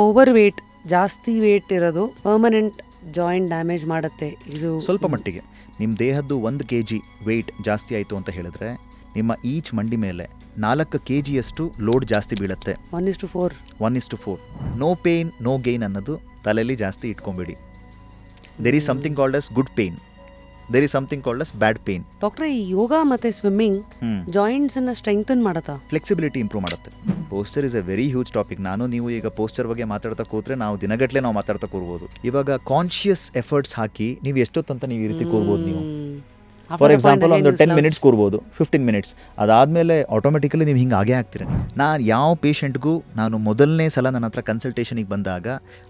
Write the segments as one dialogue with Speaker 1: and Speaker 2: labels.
Speaker 1: Over wait, ಜಾಸ್ತಿ weight ಇರೋದು permanent joint damage ಮಾಡುತ್ತೆ. ಇದು
Speaker 2: ಸ್ವಲ್ಪ ಮಟ್ಟಿಗೆ ನಿಮ್ಮ ದೇಹದ್ದು 1 kg ವೆಯ್ಟ್ ಜಾಸ್ತಿ ಆಯಿತು ಅಂತ ಹೇಳಿದ್ರೆ ನಿಮ್ಮ ಈಚ್ ಮಂಡಿ ಮೇಲೆ 4 kgಯಷ್ಟು ಲೋಡ್ ಜಾಸ್ತಿ ಬೀಳುತ್ತೆ.
Speaker 1: 1:4.
Speaker 2: 1:4. ನೋ ಪೇಯ್ನ್ ನೋ ಗೇನ್ ಅನ್ನೋದು ತಲೆಯಲ್ಲಿ ಜಾಸ್ತಿ ಇಟ್ಕೊಂಬಿಡಿ. There is something called as good pain, there is something called as bad pain.
Speaker 1: ಡಾಕ್ಟ್ರೆ, ಈ ಯೋಗ ಮತ್ತೆ ಸ್ವಿಮ್ಮಿಂಗ್ ಜಾಯಿಂಟ್ಸ್ ಅನ್ನ ಸ್ಟ್ರೆಂಥನ್ ಮಾಡತ್ತಾ?
Speaker 2: ಫ್ಲೆಕ್ಸಿಬಿಲಿಟಿ ಇಂಪ್ರೂವ್ ಮಾಡುತ್ತೆ. Posture is a very huge topic. ನಾನು ನೀವು ಈಗ ಪೋಸ್ಚರ್ ಬಗ್ಗೆ ಮಾತಾಡ್ತಾ ಕೂತ್ರೆ ನಾವು ದಿನಗಟ್ಟಲೆ ನಾವು ಮಾತಾಡ್ತಾ ಕೂರ್ಬೋದು. ಇವಾಗ ಕಾನ್ಷಿಯಸ್ ಎಫರ್ಟ್ಸ್ ಹಾಕಿ ನೀವು ಎಷ್ಟೊತ್ತಂತ ನೀವು ಈ ರೀತಿ ಕೂರ್ಬೋದು. ನೀವು ಫಾರ್ ಎಕ್ಸಾಂಪಲ್ ಒಂದು 10 minutes ಕೂರ್ಬೋದು, 15 minutes. ಅದಾದಮೇಲೆ ಆಟೋಮೆಟಿಕಲಿ ನೀವು ಹಿಂಗೆ ಆಗೇ ಆಗ್ತೀರ. ನಾನು ಯಾವ ಪೇಷಂಟ್ಗೂ ನಾನು ಮೊದಲನೇ ಸಲ ನನ್ನ ಹತ್ರ ಕನ್ಸಲ್ಟೇಷನಿಗೆ ಬಂದಾಗ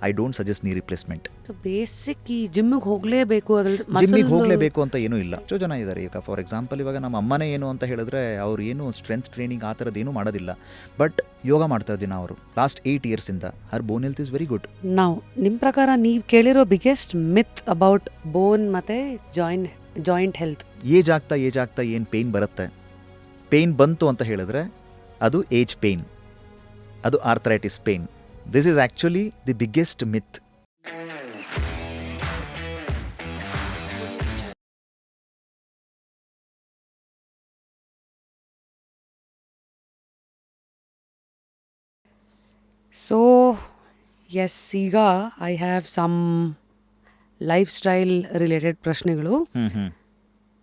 Speaker 2: ಐ ಡೋಂಟ್ ಸಜೆಸ್ಟ್ ನೀ ರಿಪ್ಲೇಸ್ಮೆಂಟ್.
Speaker 1: ಬೇಸಿಕ್ ಈ ಜಿಮ್ಮಿಗೆ ಹೋಗಲೇಬೇಕು,
Speaker 2: ಜಿಮ್ಮಿಗೆ ಹೋಗಲೇಬೇಕು ಅಂತ ಏನೂ ಇಲ್ಲ. ಎಷ್ಟೋ ಜನ ಇದ್ದಾರೆ ಈಗ ಫಾರ್ ಎಕ್ಸಾಂಪಲ್ ಇವಾಗ ನಮ್ಮ ಅಮ್ಮನೇ ಏನು ಅಂತ ಹೇಳಿದ್ರೆ ಅವ್ರು ಏನು ಸ್ಟ್ರೆಂತ್ ಟ್ರೈನಿಂಗ್ ಆ ಥರದ್ದು ಏನೂ ಮಾಡೋದಿಲ್ಲ, ಬಟ್ ಯೋಗ ಮಾಡ್ತಾ ಇದ್ದೀನಿ ಅವರು ಲಾಸ್ಟ್ 8 yearsಯಿಂದ. Her bone health is very good. ನಾವು
Speaker 1: ನಿಮ್ಮ ಪ್ರಕಾರ ನೀವು ಕೇಳಿರೋ ಬಿಗ್ಗೆಸ್ಟ್ ಮಿತ್ ಅಬೌಟ್ ಬೋನ್ ಮತ್ತು ಜಾಯಿಂಟ್ ಹೆಲ್ತ್?
Speaker 2: ಏಜ್ ಆಗ್ತಾ ಏನು ಪೇಯ್ನ್ ಬರುತ್ತೆ, ಪೇಯ್ನ್ ಬಂತು ಅಂತ ಹೇಳಿದ್ರೆ ಅದು ಏಜ್ ಪೇಯ್ನ್, ಅದು arthritis pain. This is actually the biggest myth.
Speaker 1: So yes, ಈಗ I have some lifestyle related ಪ್ರಶ್ನೆಗಳು.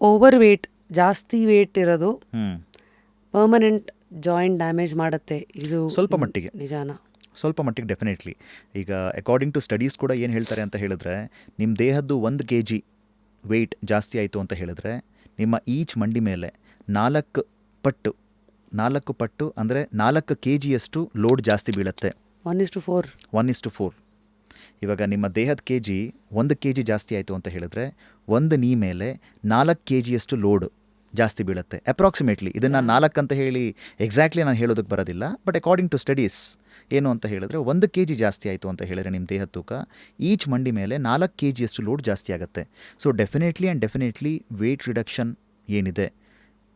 Speaker 1: ಓವರ್ ವೇಟ್, ಜಾಸ್ತಿ ವೇಟ್ ಇರೋದು ಪರ್ಮನೆಂಟ್ ಜಾಯಿಂಟ್ ಡ್ಯಾಮೇಜ್ ಮಾಡುತ್ತೆ. ಇದು
Speaker 2: ಸ್ವಲ್ಪ ಮಟ್ಟಿಗೆ
Speaker 1: ನಿಜಾನ?
Speaker 2: ಸ್ವಲ್ಪ ಮಟ್ಟಿಗೆ ಡೆಫಿನೆಟ್ಲಿ. ಈಗ ಅಕಾರ್ಡಿಂಗ್ ಟು ಸ್ಟಡೀಸ್ ಕೂಡ ಏನು ಹೇಳ್ತಾರೆ ಅಂತ ಹೇಳಿದ್ರೆ ನಿಮ್ಮ ದೇಹದ್ದು 1 kg ವೆಯ್ಟ್ ಜಾಸ್ತಿ ಆಯಿತು ಅಂತ ಹೇಳಿದ್ರೆ ನಿಮ್ಮ ಈಚ್ ಮಂಡಿ ಮೇಲೆ 4 ಪಟ್ಟು ಅಂದರೆ 4 kgಯಷ್ಟು ಲೋಡ್ ಜಾಸ್ತಿ ಬೀಳುತ್ತೆ.
Speaker 1: 1:4.
Speaker 2: 1:4. ಇವಾಗ ನಿಮ್ಮ ದೇಹದ kg 1 kg ಜಾಸ್ತಿ ಆಯಿತು ಅಂತ ಹೇಳಿದ್ರೆ ಒಂದು ನೀ ಮೇಲೆ 4 kgಯಷ್ಟು ಲೋಡ್ ಜಾಸ್ತಿ ಬೀಳುತ್ತೆ ಅಪ್ರಾಕ್ಸಿಮೇಟ್ಲಿ. ಇದನ್ನು 4 ಅಂತ ಹೇಳಿ ಎಕ್ಸಾಕ್ಟ್ಲಿ ನಾನು ಹೇಳೋದಕ್ಕೆ ಬರೋದಿಲ್ಲ, ಬಟ್ ಅಕಾರ್ಡಿಂಗ್ ಟು ಸ್ಟಡೀಸ್ ಏನು ಅಂತ ಹೇಳಿದ್ರೆ 1 kg ಜಾಸ್ತಿ ಆಯಿತು ಅಂತ ಹೇಳಿದ್ರೆ ನಿಮ್ಮ ದೇಹದ ತೂಕ ಈಚ್ ಮಂಡಿ ಮೇಲೆ 4 kgಯಷ್ಟು ಲೋಡ್ ಜಾಸ್ತಿ ಆಗುತ್ತೆ. ಸೊ ಡೆಫಿನೆಟ್ಲಿ ವೇಟ್ ರಿಡಕ್ಷನ್ ಏನಿದೆ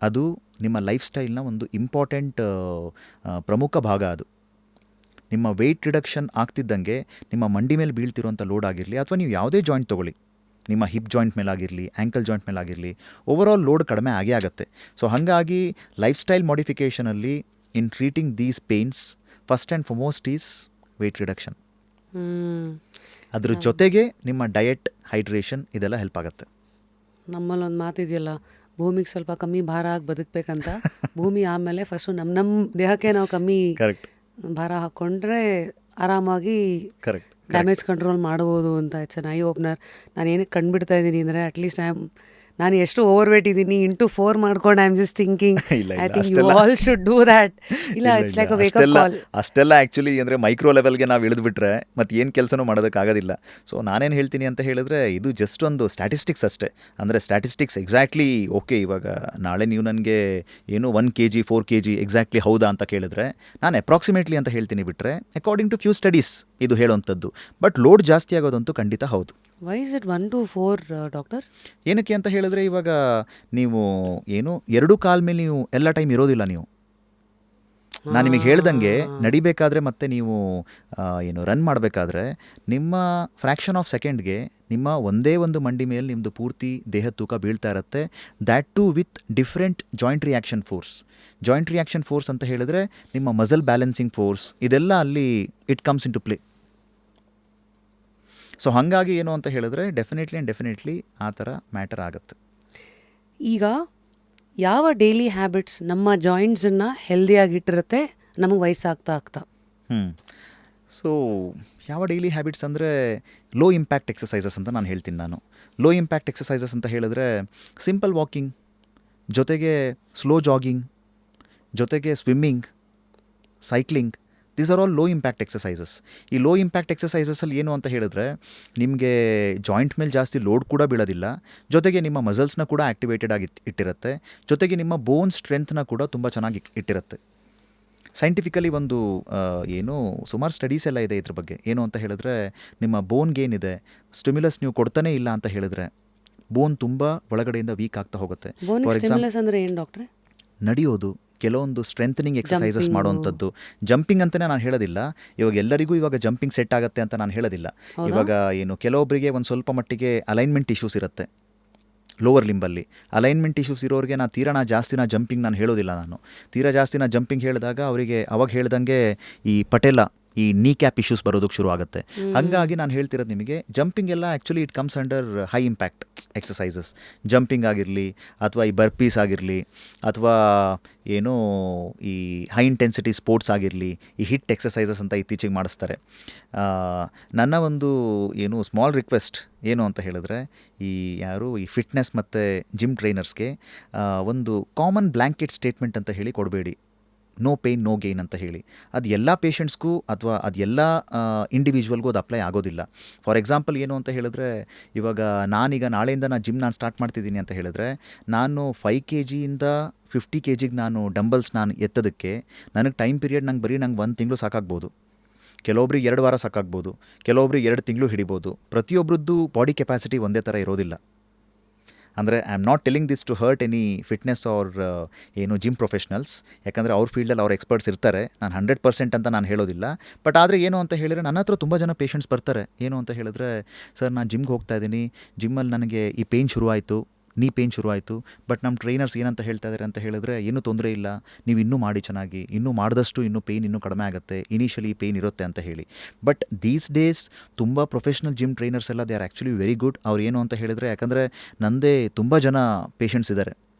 Speaker 2: ಅದು ನಿಮ್ಮ ಲೈಫ್ ಸ್ಟೈಲ್ನ ಒಂದು ಇಂಪಾರ್ಟೆಂಟ್ ಪ್ರಮುಖ ಭಾಗ. ಅದು ನಿಮ್ಮ ವೆಯ್ಟ್ ರಿಡಕ್ಷನ್ ಆಗ್ತಿದ್ದಂಗೆ ನಿಮ್ಮ ಮಂಡಿ ಮೇಲೆ ಬೀಳ್ತಿರೋಂಥ ಲೋಡ್ ಆಗಿರಲಿ ಅಥವಾ ನೀವು ಯಾವುದೇ ಜಾಯಿಂಟ್ ತೊಗೊಳ್ಳಿ, ನಿಮ್ಮ ಹಿಪ್ ಜಾಯಿಂಟ್ ಮೇಲಾಗಿರಲಿ, ಆ್ಯಂಕಲ್ ಜಾಯಿಂಟ್ ಮೇಲಾಗಿರಲಿ, ಓವರಾಲ್ ಲೋಡ್ ಕಡಿಮೆ ಆಗೇ ಆಗುತ್ತೆ. ಸೊ ಹಾಗಾಗಿ ಲೈಫ್ ಸ್ಟೈಲ್ ಮಾಡಿಫಿಕೇಷನಲ್ಲಿ in treating these pains first and foremost is weight reduction. ಅದ್ರ ಜೊತೆಗೆ ನಿಮ್ಮ ಡಯಟ್, ಹೈಡ್ರೇಷನ್ ಇದೆಲ್ಲ ಹೆಲ್ಪ್ ಆಗುತ್ತೆ.
Speaker 1: ನಮ್ಮಲ್ಲಿ ಒಂದು ಮಾತಿದೆಯಲ್ಲ, ಭೂಮಿಗೆ ಸ್ವಲ್ಪ ಕಮ್ಮಿ ಭಾರ ಆಗಿ ಬದುಕಬೇಕಂತ. ಭೂಮಿ ಆಮೇಲೆ ಫಸ್ಟು ನಮ್ಮ ದೇಹಕ್ಕೆ ನಾವು ಕಮ್ಮಿ ಭಾರ ಹಾಕ್ಕೊಂಡ್ರೆ ಆರಾಮಾಗಿ ಡ್ಯಾಮೇಜ್ ಕಂಟ್ರೋಲ್ ಮಾಡ್ಬೋದು ಅಂತ. It's an I opener. ನಾನು ಏನಕ್ಕೆ ಕಂಡುಬಿಡ್ತಾ ಇದ್ದೀನಿ ಅಂದರೆ ಅಟ್ಲೀಸ್ಟ್ ನಾನು ಎಷ್ಟು ಓವರ್ ವೇಟ್ ಇದ್ದೀನಿ ಇಂಟು 4 ಮಾಡ್ಕೊಂಡು I am just thinking I think you all should do that. ಇಲ್ಲ, it's like a wake up call.
Speaker 2: ಅಷ್ಟೆಲ್ಲ ಆ್ಯಕ್ಚುಲಿ ಅಂದರೆ ಮೈಕ್ರೋ ಲೆವೆಲ್ಗೆ ನಾವು ಇಳಿದ್ಬಿಟ್ರೆ ಮತ್ತೆ ಏನು ಕೆಲಸನೂ ಮಾಡೋದಕ್ಕಾಗೋದಿಲ್ಲ. ಸೊ ನಾನೇನು ಹೇಳ್ತೀನಿ ಅಂತ ಹೇಳಿದ್ರೆ ಇದು ಜಸ್ಟ್ ಒಂದು ಸ್ಟ್ಯಾಟಿಸ್ಟಿಕ್ಸ್ ಅಷ್ಟೇ. ಅಂದರೆ ಸ್ಟ್ಯಾಟಿಸ್ಟಿಕ್ಸ್ ಎಕ್ಸಾಕ್ಟ್ಲಿ ಓಕೆ, ಇವಾಗ ನಾಳೆ ನೀವು ನನಗೆ ಏನು 1 kg 4 kg ಎಕ್ಸಾಕ್ಟ್ಲಿ ಹೌದಾ ಅಂತ ಕೇಳಿದ್ರೆ ನಾನು ಅಪ್ರಾಕ್ಸಿಮೇಟ್ಲಿ ಅಂತ ಹೇಳ್ತೀನಿ, ಬಿಟ್ಟರೆ ಅಕಾರ್ಡಿಂಗ್ ಟು ಫ್ಯೂ ಸ್ಟಡೀಸ್ ಇದು ಹೇಳೋವಂಥದ್ದು. ಬಟ್ ಲೋಡ್ ಜಾಸ್ತಿ ಆಗೋದಂತೂ ಖಂಡಿತ ಹೌದು.
Speaker 1: Why is it 1 to 4 doctor?
Speaker 2: ಏನಕ್ಕೆ ಅಂತ ಹೇಳಿದ್ರೆ ಇವಾಗ ನೀವು ಏನು 2 ಕಾಲ ಮೇಲೆ ನೀವು ಎಲ್ಲ ಟೈಮ್ ಇರೋದಿಲ್ಲ. ನೀವು ನಾನು ನಿಮಗೆ ಹೇಳ್ದಂಗೆ ನಡಿಬೇಕಾದ್ರೆ ಮತ್ತು ನೀವು ಏನು ರನ್ ಮಾಡಬೇಕಾದ್ರೆ ನಿಮ್ಮ ಫ್ರ್ಯಾಕ್ಷನ್ ಆಫ್ ಸೆಕೆಂಡ್ಗೆ ನಿಮ್ಮ ಒಂದೇ ಒಂದು ಮಂಡಿ ಮೇಲೆ ನಿಮ್ಮದು ಪೂರ್ತಿ ದೇಹದ ತೂಕ ಬೀಳ್ತಾ ಇರುತ್ತೆ. That to with different joint reaction force. Joint reaction force ಅಂತ ಹೇಳಿದ್ರೆ ನಿಮ್ಮ ಮಸಲ್ ಬ್ಯಾಲೆನ್ಸಿಂಗ್ ಫೋರ್ಸ್ ಇದೆಲ್ಲ ಅಲ್ಲಿ it comes into play. So ಹಾಗಾಗಿ ಏನು ಅಂತ ಹೇಳಿದ್ರೆ ಡೆಫಿನೆಟ್ಲಿ ಆ ಥರ ಮ್ಯಾಟರ್ ಆಗುತ್ತೆ.
Speaker 1: ಈಗ ಯಾವ ಡೈಲಿ ಹ್ಯಾಬಿಟ್ಸ್ ನಮ್ಮ ಜಾಯಿಂಟ್ಸನ್ನು ಹೆಲ್ದಿಯಾಗಿಟ್ಟಿರುತ್ತೆ ನಮಗೆ ವಯಸ್ಸಾಗ್ತಾ?
Speaker 2: ಸೊ ಯಾವ ಡೈಲಿ ಹ್ಯಾಬಿಟ್ಸ್ ಅಂದರೆ ಲೋ ಇಂಪ್ಯಾಕ್ಟ್ ಎಕ್ಸಸೈಸಸ್ ಅಂತ ನಾನು ಹೇಳ್ತೀನಿ. ನಾನು ಲೋ ಇಂಪ್ಯಾಕ್ಟ್ ಎಕ್ಸಸೈಸಸ್ ಅಂತ ಹೇಳಿದ್ರೆ ಸಿಂಪಲ್ ವಾಕಿಂಗ್, ಜೊತೆಗೆ ಸ್ಲೋ ಜಾಗಿಂಗ್, ಜೊತೆಗೆ swimming, cycling. These are all low impact exercises. ಈ ಲೋ ಇಂಪ್ಯಾಕ್ಟ್ ಎಕ್ಸಸೈಸಸಲ್ಲಿ ಏನು ಅಂತ ಹೇಳಿದ್ರೆ ನಿಮಗೆ ಜಾಯಿಂಟ್ ಮೇಲೆ ಜಾಸ್ತಿ ಲೋಡ್ ಕೂಡ ಬೀಳೋದಿಲ್ಲ, ಜೊತೆಗೆ ನಿಮ್ಮ ಮಸಲ್ಸ್ನ ಕೂಡ ಆ್ಯಕ್ಟಿವೇಟೆಡ್ ಆಗಿ ಇಟ್ಟಿರುತ್ತೆ, ಜೊತೆಗೆ ನಿಮ್ಮ ಬೋನ್ ಸ್ಟ್ರೆಂತ್ನ ಕೂಡ ತುಂಬ ಚೆನ್ನಾಗಿ ಇಟ್ಟಿರುತ್ತೆ. ಸೈಂಟಿಫಿಕಲಿ ಒಂದು ಏನು ಸುಮಾರು ಸ್ಟಡೀಸ್ ಎಲ್ಲ ಇದೆ ಇದ್ರ ಬಗ್ಗೆ. ಏನು ಅಂತ ಹೇಳಿದ್ರೆ ನಿಮ್ಮ ಬೋನ್ಗೆ ಏನಿದೆ ಸ್ಟಿಮ್ಯುಲಸ್ ನೀವು ಕೊಡ್ತಾನೇ ಇಲ್ಲ ಅಂತ ಹೇಳಿದ್ರೆ ಬೋನ್ ತುಂಬ ಒಳಗಡೆಯಿಂದ ವೀಕ್ ಆಗ್ತಾ ಹೋಗುತ್ತೆ.
Speaker 1: ಫಾರ್ ಎಕ್ಸಾಂಪಲ್ ಅಂದರೆ ಏನು ಡಾಕ್ಟ್ರೆ?
Speaker 2: ನಡೆಯೋದು, ಕೆಲವೊಂದು ಸ್ಟ್ರೆಂಥನಿಂಗ್ ಎಕ್ಸಸೈಸಸ್ ಮಾಡುವಂಥದ್ದು. ಜಂಪಿಂಗ್ ಅಂತಲೇ ನಾನು ಹೇಳೋದಿಲ್ಲ, ಇವಾಗ ಎಲ್ಲರಿಗೂ ಇವಾಗ ಜಂಪಿಂಗ್ ಸೆಟ್ ಆಗುತ್ತೆ ಅಂತ ನಾನು ಹೇಳೋದಿಲ್ಲ. ಇವಾಗ ಏನು ಕೆಲವೊಬ್ಬರಿಗೆ ಒಂದು ಸ್ವಲ್ಪ ಮಟ್ಟಿಗೆ ಅಲೈನ್ಮೆಂಟ್ ಇಶ್ಯೂಸ್ ಇರುತ್ತೆ ಲೋವರ್ ಲಿಂಬಲ್ಲಿ. ಅಲೈನ್ಮೆಂಟ್ ಇಶ್ಯೂಸ್ ಇರೋರಿಗೆ ತೀರಾ ಜಾಸ್ತಿನ ಜಂಪಿಂಗ್ ನಾನು ಹೇಳೋದಿಲ್ಲ. ನಾನು ತೀರಾ ಜಾಸ್ತಿನ ಜಂಪಿಂಗ್ ಹೇಳಿದಾಗ ಅವರಿಗೆ ಅವಾಗ ಹೇಳ್ದಂಗೆ ಈ ಪಟೇಲ ಈ ನೀ ಕ್ಯಾಪ್ ಇಶ್ಯೂಸ್ ಬರೋದಕ್ಕೆ ಶುರು ಆಗುತ್ತೆ. ಹಾಗಾಗಿ ನಾನು ಹೇಳ್ತಿರೋದು ನಿಮಗೆ, ಜಂಪಿಂಗ್ ಎಲ್ಲ actually it comes under high impact exercises. Jumping ಆಗಿರಲಿ ಅಥವಾ ಈ ಬರ್ಪೀಸ್ ಆಗಿರಲಿ ಅಥವಾ ಏನೋ ಈ ಹೈ ಇಂಟೆನ್ಸಿಟಿ ಸ್ಪೋರ್ಟ್ಸ್ ಆಗಿರಲಿ, ಈ ಹಿಟ್ ಎಕ್ಸಸೈಸಸ್ ಅಂತ ಇತ್ತೀಚೆಗೆ ಮಾಡಿಸ್ತಾರೆ. ನನ್ನ ಒಂದು ಏನು ಸ್ಮಾಲ್ ರಿಕ್ವೆಸ್ಟ್ ಏನು ಅಂತ ಹೇಳಿದ್ರೆ, ಈ ಈ ಫಿಟ್ನೆಸ್ ಮತ್ತು ಜಿಮ್ ಟ್ರೈನರ್ಸ್ಗೆ ಒಂದು ಕಾಮನ್ ಬ್ಲ್ಯಾಂಕೆಟ್ ಸ್ಟೇಟ್ಮೆಂಟ್ ಅಂತ ಹೇಳಿ ಕೊಡಬೇಡಿ, ನೋ ಪೇಯ್ನ್ ನೋ ಗೇನ್ ಅಂತ ಹೇಳಿ. ಅದು ಎಲ್ಲ ಪೇಷಂಟ್ಸ್ಗೂ ಅಥವಾ ಅದು ಎಲ್ಲ ಇಂಡಿವಿಜುವಲ್ಗೂ ಅದು ಅಪ್ಲೈ ಆಗೋದಿಲ್ಲ. ಫಾರ್ ಎಕ್ಸಾಂಪಲ್ ಏನು ಅಂತ ಹೇಳಿದ್ರೆ, ಇವಾಗ ನಾನೀಗ ನಾಳೆಯಿಂದ ನಾನು ಸ್ಟಾರ್ಟ್ ಮಾಡ್ತಿದ್ದೀನಿ ಅಂತ ಹೇಳಿದ್ರೆ, ನಾನು 5 kg ಇಂದ 50 kg ನಾನು ಡಂಬಲ್ಸ್ ನಾನು ಎತ್ತೋದಕ್ಕೆ ನನಗೆ ಟೈಮ್ ಪೀರಿಯಡ್ ನಂಗೆ 1 ತಿಂಗಳು ಸಾಕಾಗ್ಬೋದು. ಕೆಲವೊಬ್ರಿಗೆ 2 ವಾರ ಸಾಕಾಗ್ಬೋದು, ಕೆಲವೊಬ್ರಿಗೆ 2 ತಿಂಗಳು ಹಿಡಿಬೋದು. ಪ್ರತಿಯೊಬ್ಬರದ್ದು ಬಾಡಿ ಕೆಪಾಸಿಟಿ ಒಂದೇ ಥರ ಇರೋದಿಲ್ಲ. ಅಂದರೆ I am not telling this to hurt any fitness or ಏನು ಜಿಮ್ ಪ್ರೊಫೆಷ್ನಲ್ಸ್, ಯಾಕಂದರೆ ಅವ್ರ ಫೀಲ್ಡಲ್ಲಿ ಅವ್ರ ಎಕ್ಸ್ಪರ್ಟ್ಸ್ ಇರ್ತಾರೆ. ನಾನು 100% ಅಂತ ನಾನು ಹೇಳೋದಿಲ್ಲ. ಬಟ್ ಆದರೆ ಏನು ಅಂತ ಹೇಳಿದರೆ, ನನ್ನ ಹತ್ರ ತುಂಬ ಜನ ಪೇಷಂಟ್ಸ್ ಬರ್ತಾರೆ. ಏನು ಅಂತ ಹೇಳಿದ್ರೆ, ಸರ್ ನಾನು ಜಿಮ್ಗೆ ಹೋಗ್ತಾ ಇದ್ದೀನಿ, ಜಿಮ್ಮಲ್ಲಿ ನನಗೆ ಈ ಪೇಯ್ನ್ ಶುರುವಾಯಿತು, ನೀ ಪೇಯ್ನ್ ಶುರುವಾಯಿತು, ಬಟ್ ನಮ್ಮ ಟ್ರೈನರ್ಸ್ ಏನಂತ ಹೇಳ್ತಾ ಇದ್ದಾರೆ ಅಂತ ಹೇಳಿದ್ರೆ, ಏನೂ ತೊಂದರೆ ಇಲ್ಲ, ನೀವು ಇನ್ನೂ ಮಾಡಿ ಚೆನ್ನಾಗಿ, ಇನ್ನೂ ಮಾಡಿದಷ್ಟು ಇನ್ನೂ ಪೇಯ್ನ್ ಇನ್ನೂ ಕಡಿಮೆ ಆಗುತ್ತೆ, ಇನಿಷಿಯಲಿ ಪೇಯ್ನ್ ಇರುತ್ತೆ ಅಂತ ಹೇಳಿ. ಬಟ್ ದೀಸ್ ಡೇಸ್ ತುಂಬ ಪ್ರೊಫೆಷ್ನಲ್ ಜಿಮ್ ಟ್ರೈನರ್ಸ್ ಎಲ್ಲ they are actually very good. ಅವ್ರು ಏನು ಅಂತ ಹೇಳಿದರೆ, ಯಾಕಂದರೆ ನನ್ನದೇ ತುಂಬ ಜನ ಪೇಷಂಟ್ಸ್ ಇದ್ದಾರೆ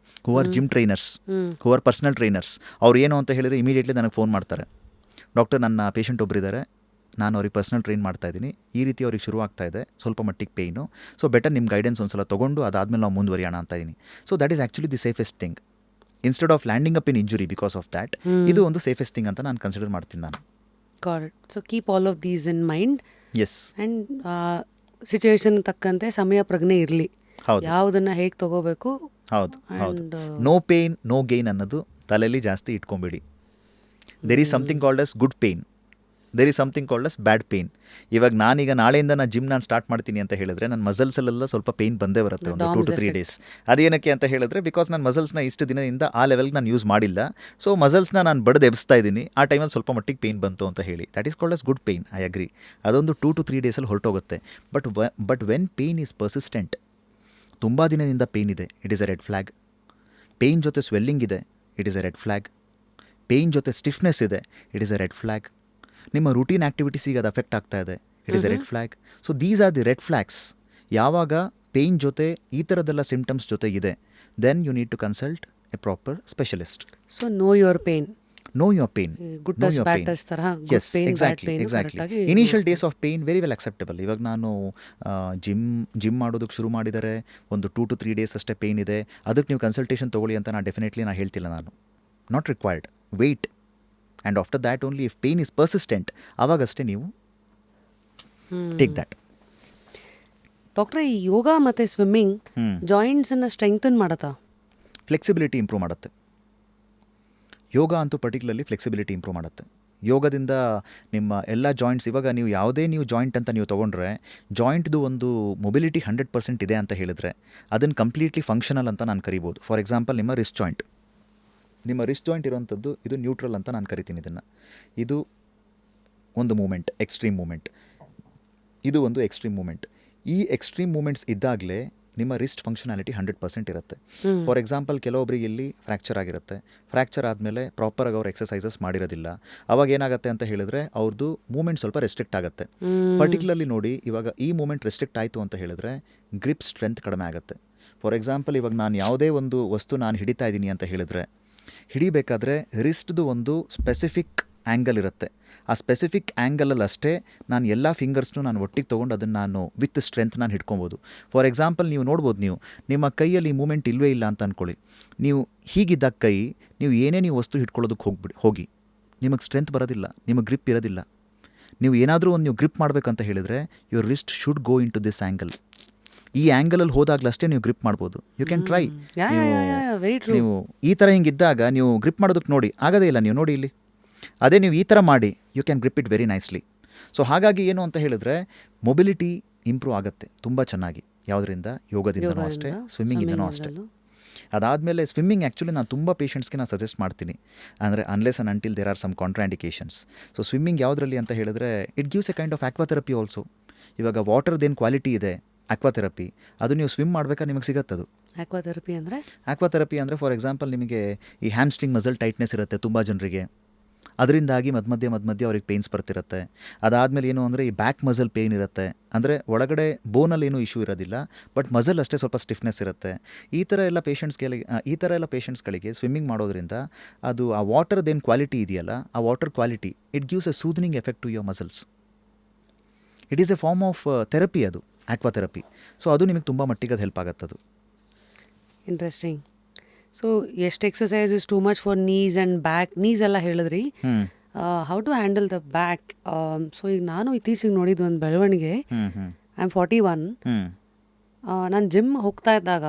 Speaker 2: who are gym trainers, who are personal trainers. ಅವ್ರು ಏನು ಅಂತ ಹೇಳಿದರೆ ಇಮಿಡಿಯೇಟ್ಲಿ ನನಗೆ ಫೋನ್ ಮಾಡ್ತಾರೆ, ಡಾಕ್ಟರ್ ನನ್ನ ಪೇಷಂಟ್ ಒಬ್ಬರಿದ್ದಾರೆ, ನಾನು ಅವ್ರಿಗೆ ಪರ್ಸನಲ್ ಟ್ರೈನ್ ಮಾಡ್ತಾಯಿದ್ದೀನಿ, ಈ ರೀತಿ ಅವ್ರಿಗೆ ಶುರು ಆಗ್ತಾ ಇದೆ ಸ್ವಲ್ಪ ಮಟ್ಟಿಗೆ ಪೇಯ್ನು, ಸೊ ಬೆಟರ್ ನಿಮ್ಮ ಗೈಡೆನ್ಸ್ ಒಂದು ಸಲ ತೊಗೊಂಡು ಅದಾದಮೇಲೆ ನಾವು ಮುಂದುವರಿಯೋಣ ಅಂತ ಇದ್ದೀನಿ. So that is actually the safest thing. Instead of landing up in injury because of that, ಇದು ಒಂದು ಸೇಫೆಸ್ಟ್ ಥಿಂಗ್ ಅಂತ ನಾನು ಕನ್ಸಿಡರ್ ಮಾಡ್ತೀನಿ ನಾನು.
Speaker 1: Got it. So keep all of these in mind.
Speaker 2: Yes.
Speaker 1: And situation ತಕ್ಕಂತೆ ಸಮಯ ಪ್ರಜ್ಞೆ ಇರಲಿ, ಯಾವುದನ್ನು ಹೇಗೆ ತಗೋಬೇಕು.
Speaker 2: ಹೌದು ಹೌದು. ನೋ ಪೇಯ್ನ್ ನೋ ಗೇನ್ ಅನ್ನೋದು ತಲೆಯಲ್ಲಿ ಜಾಸ್ತಿ ಇಟ್ಕೊಂಬೇಡಿ. There is something called as good pain, there is something called as bad pain. ಇವಾಗ ನಾನೀಗ ನಾಳೆಯಿಂದ ನಾನು ಸ್ಟಾರ್ಟ್ ಮಾಡ್ತೀನಿ ಅಂತ ಹೇಳಿದ್ರೆ, ನನ್ನ ಮಸಲ್ಸಲ್ಲೆಲ್ಲ ಸ್ವಲ್ಪ ಪೇಯ್ನ್ ಬಂದೇ ಬರುತ್ತೆ ಒಂದು 2 to 3 days. ಅದೇನಕ್ಕೆ ಅಂತ ಹೇಳಿದ್ರೆ, ಬಿಕಾಸ್ ನಾನು ಮಸಲ್ಸ್ನ ಇಷ್ಟು ದಿನದಿಂದ ಆ ಲೆವೆಲ್ಗೆ ನಾನು ಯೂಸ್ ಮಾಡಿಲ್ಲ, ಸೊ ಮಸಲ್ಸ್ನ ನಾನು ಬಡ್ದು ಎಬ್ಸ್ತಾ ಇದ್ದೀನಿ, ಆ ಟೈಮಲ್ಲಿ ಸ್ವಲ್ಪ ಮಟ್ಟಿಗೆ ಪೇಯ್ನ್ ಬಂತು ಅಂತ ಹೇಳಿ, that is called as good pain. I agree. ಅದೊಂದು 2 to 3 days ಹೊರಟೋಗುತ್ತೆ. But when pain is persistent, ತುಂಬ ದಿನದಿಂದ ಪೇಯ್ನ್ ಇದೆ, it is a red flag. Pain ಜೊತೆ ಸ್ವೆಲ್ಲಿಂಗ್ ಇದೆ, it is a red flag. Pain ಜೊತೆ ಸ್ಟಿಫ್ನೆಸ್ ಇದೆ, it is a red flag. ನಿಮ್ಮ ರೂಟೀನ್ ಆ್ಯಕ್ಟಿವಿಟೀಸಿಗೆ ಅದು ಅಫೆಕ್ಟ್ ಆಗ್ತಾ ಇದೆ, it is a red flag. So these are the red flags. ಯಾವಾಗ ಪೇಯ್ನ್ ಜೊತೆ ಈ ಥರದ್ದೆಲ್ಲ ಸಿಂಪ್ಟಮ್ಸ್ ಜೊತೆ ಇದೆ, then you need to consult a proper specialist.
Speaker 1: So know your pain.
Speaker 2: Know your pain.
Speaker 1: Good touch, bad touch ತರಹ.
Speaker 2: Yes, exactly. Initial days of pain very well acceptable. ಇವಾಗ ನಾನು gym ಮಾಡೋದಕ್ಕೆ ಶುರು ಮಾಡಿದರೆ ಒಂದು 2 to 3 days ಅಷ್ಟೇ pain ಇದೆ, ಅದಕ್ಕೆ ನೀವು ಕನ್ಸಲ್ಟೇಷನ್ ತೊಗೊಳ್ಳಿ ಅಂತ ಡೆಫಿನೆಟ್ಲಿ ನಾನು ಹೇಳ್ತಿಲ್ಲ. ನಾನು not required. Weight and after that only if pain is persistent, ಆವಾಗಷ್ಟೇ ನೀವು ಟೇಕ್ ದ್ಯಾಟ್.
Speaker 1: ಡಾಕ್ಟ್ರೆ, ಈ ಯೋಗ ಮತ್ತು ಸ್ವಿಮ್ಮಿಂಗ್ ಜಾಯಿಂಟ್ಸನ್ನು ಸ್ಟ್ರೆಂಗ್ತನ್ ಮಾಡತ್ತಾ?
Speaker 2: ಫ್ಲೆಕ್ಸಿಬಿಲಿಟಿ ಇಂಪ್ರೂವ್ ಮಾಡುತ್ತೆ. ಯೋಗ ಅಂತೂ ಪರ್ಟಿಕ್ಯುಲರ್ಲಿ ಫ್ಲೆಕ್ಸಿಬಿಲಿಟಿ ಇಂಪ್ರೂವ್ ಮಾಡುತ್ತೆ. ಯೋಗದಿಂದ ನಿಮ್ಮ ಎಲ್ಲ ಜಾಯಿಂಟ್ಸ್, ಇವಾಗ ನೀವು ಯಾವುದೇ ಜಾಯಿಂಟ್ ಅಂತ ನೀವು ತೊಗೊಂಡ್ರೆ, ಜಾಯಿಂಟ್ದು ಒಂದು ಮೊಬಿಲಿಟಿ 100% ಇದೆ ಅಂತ ಹೇಳಿದ್ರೆ, ಅದನ್ನು ಕಂಪ್ಲೀಟ್ಲಿ ಫಂಕ್ಷನಲ್ ಅಂತ ನಾನು ಕರಿಬೋದು. ಫಾರ್ ಎಕ್ಸಾಂಪಲ್, ನಿಮ್ಮ ರಿಸ್ಟ್ ಜಾಯಿಂಟ್ ಇರೋವಂಥದ್ದು ಇದು ನ್ಯೂಟ್ರಲ್ ಅಂತ ನಾನು ಕರಿತೀನಿ ಇದನ್ನು. ಇದು ಒಂದು ಮೂಮೆಂಟ್, ಎಕ್ಸ್ಟ್ರೀಮ್ ಮೂಮೆಂಟ್. ಇದು ಒಂದು ಎಕ್ಸ್ಟ್ರೀಮ್ ಮೂಮೆಂಟ್. ಈ ಎಕ್ಸ್ಟ್ರೀಮ್ ಮೂಮೆಂಟ್ಸ್ ಇದ್ದಾಗಲೇ ನಿಮ್ಮ ರಿಸ್ಟ್ ಫಂಕ್ಷನಾಲಿಟಿ 100% ಇರುತ್ತೆ. ಫಾರ್ ಎಕ್ಸಾಂಪಲ್, ಕೆಲವೊಬ್ಬರಿಗೆ ಇಲ್ಲಿ ಫ್ರ್ಯಾಕ್ಚರ್ ಆಗಿರುತ್ತೆ. ಫ್ರ್ಯಾಕ್ಚರ್ ಆದಮೇಲೆ ಪ್ರಾಪರಾಗಿ ಅವ್ರು ಎಕ್ಸಸೈಸಸ್ ಮಾಡಿರೋದಿಲ್ಲ. ಅವಾಗ ಏನಾಗುತ್ತೆ ಅಂತ ಹೇಳಿದ್ರೆ, ಅವ್ರದ್ದು ಮೂಮೆಂಟ್ ಸ್ವಲ್ಪ ರೆಸ್ಟ್ರಿಕ್ಟ್ ಆಗುತ್ತೆ. ಪರ್ಟಿಕ್ಯುಲರ್ಲಿ ನೋಡಿ, ಇವಾಗ ಈ ಮೂಮೆಂಟ್ ರೆಸ್ಟ್ರಿಕ್ಟ್ ಆಯಿತು ಅಂತ ಹೇಳಿದ್ರೆ ಗ್ರಿಪ್ ಸ್ಟ್ರೆಂತ್ ಕಡಿಮೆ ಆಗುತ್ತೆ. ಫಾರ್ ಎಕ್ಸಾಂಪಲ್, ಇವಾಗ ನಾನು ಯಾವುದೇ ಒಂದು ವಸ್ತು ನಾನು ಹಿಡಿತಾ ಇದ್ದೀನಿ ಅಂತ ಹೇಳಿದ್ರೆ, ಹಿಡಿಬೇಕಾದ್ರೆ ರಿಸ್ಟ್ದು ಒಂದು ಸ್ಪೆಸಿಫಿಕ್ ಆ್ಯಂಗಲ್ ಇರುತ್ತೆ. ಆ ಸ್ಪೆಸಿಫಿಕ್ ಆ್ಯಂಗಲಲ್ಲಿ ಅಷ್ಟೇ ನಾನು ಎಲ್ಲ ಫಿಂಗರ್ಸ್ನು ನಾನು ಒಟ್ಟಿಗೆ ತೊಗೊಂಡು ಅದನ್ನು ನಾನು ವಿತ್ ಸ್ಟ್ರೆಂತ್ ನಾನು ಹಿಡ್ಕೊಬೋದು. ಫಾರ್ ಎಕ್ಸಾಂಪಲ್, ನೀವು ನೋಡ್ಬೋದು, ನಿಮ್ಮ ಕೈಯಲ್ಲಿ ಮೂಮೆಂಟ್ ಇಲ್ಲವೇ ಇಲ್ಲ ಅಂತ ಅಂದ್ಕೊಳ್ಳಿ. ನೀವು ಹೀಗಿದ್ದಾಗ ಕೈ, ನೀವು ಏನೇ ನೀವು ವಸ್ತು ಹಿಡ್ಕೊಳ್ಳೋದಕ್ಕೆ ಹೋಗಿ ನಿಮಗೆ ಸ್ಟ್ರೆಂತ್ ಬರೋದಿಲ್ಲ, ನಿಮಗೆ ಗ್ರಿಪ್ ಇರೋದಿಲ್ಲ. ನೀವು ಏನಾದರೂ ಒಂದು ಗ್ರಿಪ್ ಮಾಡಬೇಕಂತ ಹೇಳಿದರೆ, your wrist should go into this angle. ಈ ಆ್ಯಂಗಲಲ್ಲಿ ಹೋದಾಗಲಷ್ಟೇ ನೀವು ಗ್ರಿಪ್ ಮಾಡ್ಬೋದು. You can try. ನೀವು ಈ ಥರ ಹಿಂಗಿದ್ದಾಗ ನೀವು ಗ್ರಿಪ್ ಮಾಡೋದಕ್ಕೆ ನೋಡಿ ಆಗೋದೇ ಇಲ್ಲ. ನೀವು ನೋಡಿ ಇಲ್ಲಿ, ಅದೇ ನೀವು ಈ ಥರ ಮಾಡಿ, you can grip it very nicely. So ಹಾಗಾಗಿ ಏನು ಅಂತ ಹೇಳಿದ್ರೆ, ಮೊಬಿಲಿಟಿ ಇಂಪ್ರೂವ್ ಆಗುತ್ತೆ ತುಂಬ ಚೆನ್ನಾಗಿ. ಯಾವುದರಿಂದ? ಯೋಗದಿಂದನೂ ಅಷ್ಟೇ, ಸ್ವಿಮ್ಮಿಂಗಿಂದನೂ ಅಷ್ಟೇ. ಅದಾದಮೇಲೆ ಸ್ವಿಮ್ಮಿಂಗ್ ಆ್ಯಕ್ಚುಲಿ ನಾನು ತುಂಬ ಪೇಷಂಟ್ಸ್ಗೆ ನಾನು ಸಜೆಸ್ಟ್ ಮಾಡ್ತೀನಿ. ಅಂದರೆ unless and until there are some contraindications. So swimming ಯಾವುದರಲ್ಲಿ ಅಂತ ಹೇಳಿದ್ರೆ it gives a kind of aquatherapy also. ಇವಾಗ ವಾಟರ್ದೇನು ಕ್ವಾಲಿಟಿ ಇದೆ ಆಕ್ವಾಥೆರಪಿ, ಅದು ನೀವು ಸ್ವಿಮ್ ಮಾಡ್ಬೇಕಾದ್ರೆ ನಿಮಗೆ ಸಿಗತ್ತದು.
Speaker 1: ಆಕ್ವಾಥೆರಪಿ ಅಂದರೆ
Speaker 2: ಫಾರ್ ಎಕ್ಸಾಂಪಲ್ ನಿಮಗೆ ಈ ಹ್ಯಾಮ್ಸ್ಟ್ರಿಂಗ್ ಮಸಲ್ ಟೈಟ್ನೆಸ್ ಇರುತ್ತೆ ತುಂಬ ಜನರಿಗೆ, ಅದರಿಂದಾಗಿ ಮಧ್ಯ ಅವ್ರಿಗೆ ಪೇಯ್ನ್ಸ್ ಬರ್ತಿರುತ್ತೆ. ಅದಾದಮೇಲೆ ಏನು ಅಂದರೆ ಈ ಬ್ಯಾಕ್ ಮಸಲ್ ಪೇಯ್ನ್ ಇರುತ್ತೆ, ಅಂದರೆ ಒಳಗಡೆ ಬೋನಲ್ಲಿ ಏನೂ ಇಶ್ಯೂ ಇರೋದಿಲ್ಲ, ಬಟ್ ಮಸಲ್ ಅಷ್ಟೇ ಸ್ವಲ್ಪ ಸ್ಟಿಫ್ನೆಸ್ ಇರುತ್ತೆ. ಈ ಥರ ಎಲ್ಲ ಪೇಷಂಟ್ಸ್ಗಳಿಗೆ ಸ್ವಿಮ್ಮಿಂಗ್ ಮಾಡೋದ್ರಿಂದ ಅದು ಆ ವಾಟರ್ದೇನು ಕ್ವಾಲಿಟಿ ಇದೆಯಲ್ಲ, ಆ water quality it gives a soothing effect to your muscles. It is a form of therapy, ಅದು ಆಕ್ವಾಥೆರಪಿ. ಸೊ ಅದು ನಿಮಗೆ ತುಂಬ ಮಟ್ಟಿಗೆ ಅದು ಹೆಲ್ಪ್ ಆಗುತ್ತದು.
Speaker 1: ಇಂಟ್ರೆಸ್ಟಿಂಗ್. ಸೊ ಎಷ್ಟು exercise is too much for knees and back? Knees ಎಲ್ಲ ಹೇಳಿದ್ರಿ, how to handle the back? So ಈಗ ನಾನು ಇತ್ತೀಚೆಗೆ ನೋಡಿದ್ದು ಒಂದು ಬೆಳವಣಿಗೆ, ಐ ಆಮ್ 41. ನಾನು ಜಿಮ್ ಹೋಗ್ತಾ ಇದ್ದಾಗ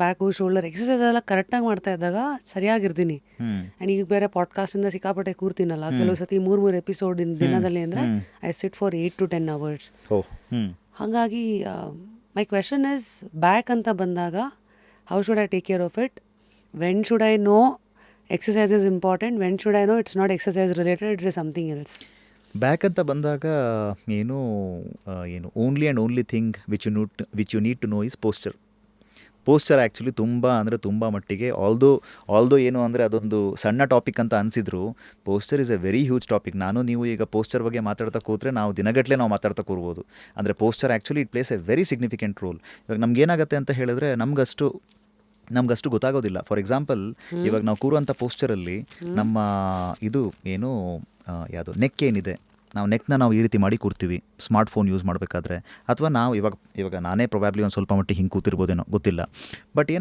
Speaker 1: ಬ್ಯಾಕು ಶೋಲ್ಡರ್ ಎಕ್ಸಸೈಸ್ ಎಲ್ಲ ಕರೆಕ್ಟಾಗಿ ಮಾಡ್ತಾ ಇದ್ದಾಗ ಸರಿಯಾಗಿರ್ತೀನಿ. ಆ್ಯಂಡ್ ಈಗ ಬೇರೆ ಪಾಡ್ಕಾಸ್ಟಿಂದ ಸಿಕ್ಕಾಪಟ್ಟೆ ಕೂರ್ತೀನಲ್ಲ, ಕೆಲವು ಸತಿ 3 ಎಪಿಸೋಡ್ ದಿನದಲ್ಲಿ ಅಂದರೆ I sit for 8 to 10 hours. ಹಾಗಾಗಿ ಮೈ ಕ್ವೆಶನ್ ಇಸ್, ಬ್ಯಾಕ್ ಅಂತ ಬಂದಾಗ how should I take care of it? When should I know exercise is important? When should I know it's not exercise related, it is something else?
Speaker 2: Back ಅಂತ ಬಂದಾಗ ಏನು only and only thing which you need to know is posture. Actually ತುಂಬ ಮಟ್ಟಿಗೆ although ಏನು ಅಂದರೆ ಅದೊಂದು ಸಣ್ಣ topic ಅಂತ ಅನಿಸಿದ್ರು, posture is a very huge topic. ನೀವು ಈಗ ಪೋಸ್ಚರ್ ಬಗ್ಗೆ ಮಾತಾಡ್ತಾ ಕೂತ್ರೆ ನಾವು ದಿನಗಟ್ಟಲೆ ಮಾತಾಡ್ತಾ ಕೂರ್ಬೋದು. ಅಂದರೆ posture actually it place a very significant roll. ಇವಾಗ ನಮಗೇನಾಗುತ್ತೆ ಅಂತ ಹೇಳಿದ್ರೆ ನಮಗಷ್ಟು ಗೊತ್ತಾಗೋದಿಲ್ಲ. ಫಾರ್ ಎಕ್ಸಾಂಪಲ್, ಇವಾಗ ನಾವು ಕೂರುವಂಥ ಪೋಸ್ಚರಲ್ಲಿ ನಮ್ಮ ಇದು ಏನು ಯಾವುದು ನೆಕ್ ಏನಿದೆ, ನಾವು ನೆಕ್ನ ನಾವು ಈ ರೀತಿ ಮಾಡಿ ಕೂರ್ತೀವಿ ಸ್ಮಾರ್ಟ್ಫೋನ್ ಯೂಸ್ ಮಾಡಬೇಕಾದ್ರೆ, ಅಥವಾ ನಾವು ಇವಾಗ ನಾನೇ ಪ್ರೊಬ್ಯಾಬ್ಲಿ ಒಂದು ಸ್ವಲ್ಪ ಮಟ್ಟಿಗೆ ಹಿಂಗೆ ಕೂತಿರ್ಬೋದೇನೋ ಗೊತ್ತಿಲ್ಲ. ಬಟ್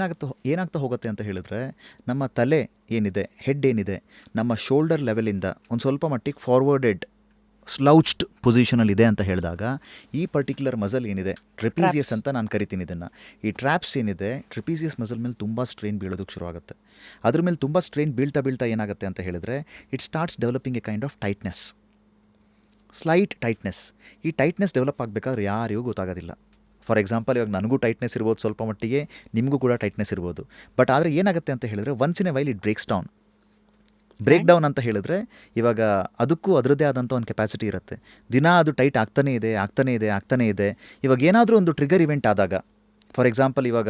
Speaker 2: ಏನಾಗ್ತಾ ಹೋಗುತ್ತೆ ಅಂತ ಹೇಳಿದ್ರೆ, ನಮ್ಮ ತಲೆ ಏನಿದೆ, ಹೆಡ್ ಏನಿದೆ, ನಮ್ಮ ಶೋಲ್ಡರ್ ಲೆವೆಲಿಂದ ಒಂದು ಸ್ವಲ್ಪ ಮಟ್ಟಿಗೆ ಫಾರ್ವರ್ಡೆಡ್ ಸ್ಲೌಚ್ಡ್ ಪೊಸಿಷನಲ್ಲಿದೆ ಅಂತ ಹೇಳಿದಾಗ, ಈ ಪರ್ಟಿಕ್ಯುಲರ್ ಮಸಲ್ ಏನಿದೆ ಟ್ರೆಪೀಸಿಯಸ್ ಅಂತ ನಾನು ಕರಿತೀನಿ ಇದನ್ನು, ಈ ಟ್ರ್ಯಾಪ್ಸ್ ಏನಿದೆ ಟ್ರೆಪೀಸಿಯಸ್ ಮಸಲ್ ಮೇಲೆ ತುಂಬ ಸ್ಟ್ರೈನ್ ಬೀಳೋದಕ್ಕೆ ಶುರು ಆಗುತ್ತೆ. ಅದ್ರ ಮೇಲೆ ತುಂಬ ಸ್ಟ್ರೈನ್ ಬೀಳ್ತಾ ಏನಾಗುತ್ತೆ ಅಂತ ಹೇಳಿದ್ರೆ, it starts developing a kind of tightness, slight tightness. ಈ ಟೈಟ್ನೆಸ್ ಡೆವಲಪ್ ಆಗಬೇಕಾದ್ರೆ ಯಾರಿಗೂ ಗೊತ್ತಾಗೋದಿಲ್ಲ. ಫಾರ್ ಎಕ್ಸಾಂಪಲ್, ಇವಾಗ ನನಗೂ ಟೈಟ್ನೆಸ್ ಇರ್ಬೋದು ಸ್ವಲ್ಪ ಮಟ್ಟಿಗೆ, ನಿಮಗೂ ಕೂಡ ಟೈಟ್ನೆಸ್ ಇರ್ಬೋದು. ಬಟ್ ಆದರೆ ಏನಾಗುತ್ತೆ ಅಂತ ಹೇಳಿದ್ರೆ, once in a while it break down ಅಂತ ಹೇಳಿದ್ರೆ, ಇವಾಗ ಅದಕ್ಕೂ ಅದರದ್ದೇ ಆದಂಥ ಒಂದು ಕೆಪಾಸಿಟಿ ಇರುತ್ತೆ. ದಿನ ಅದು ಟೈಟ್ ಆಗ್ತಾನೇ ಇದೆ. ಇವಾಗ ಏನಾದರೂ ಒಂದು ಟ್ರಿಗರ್ ಇವೆಂಟ್ ಆದಾಗ, ಫಾರ್ ಎಕ್ಸಾಂಪಲ್ ಇವಾಗ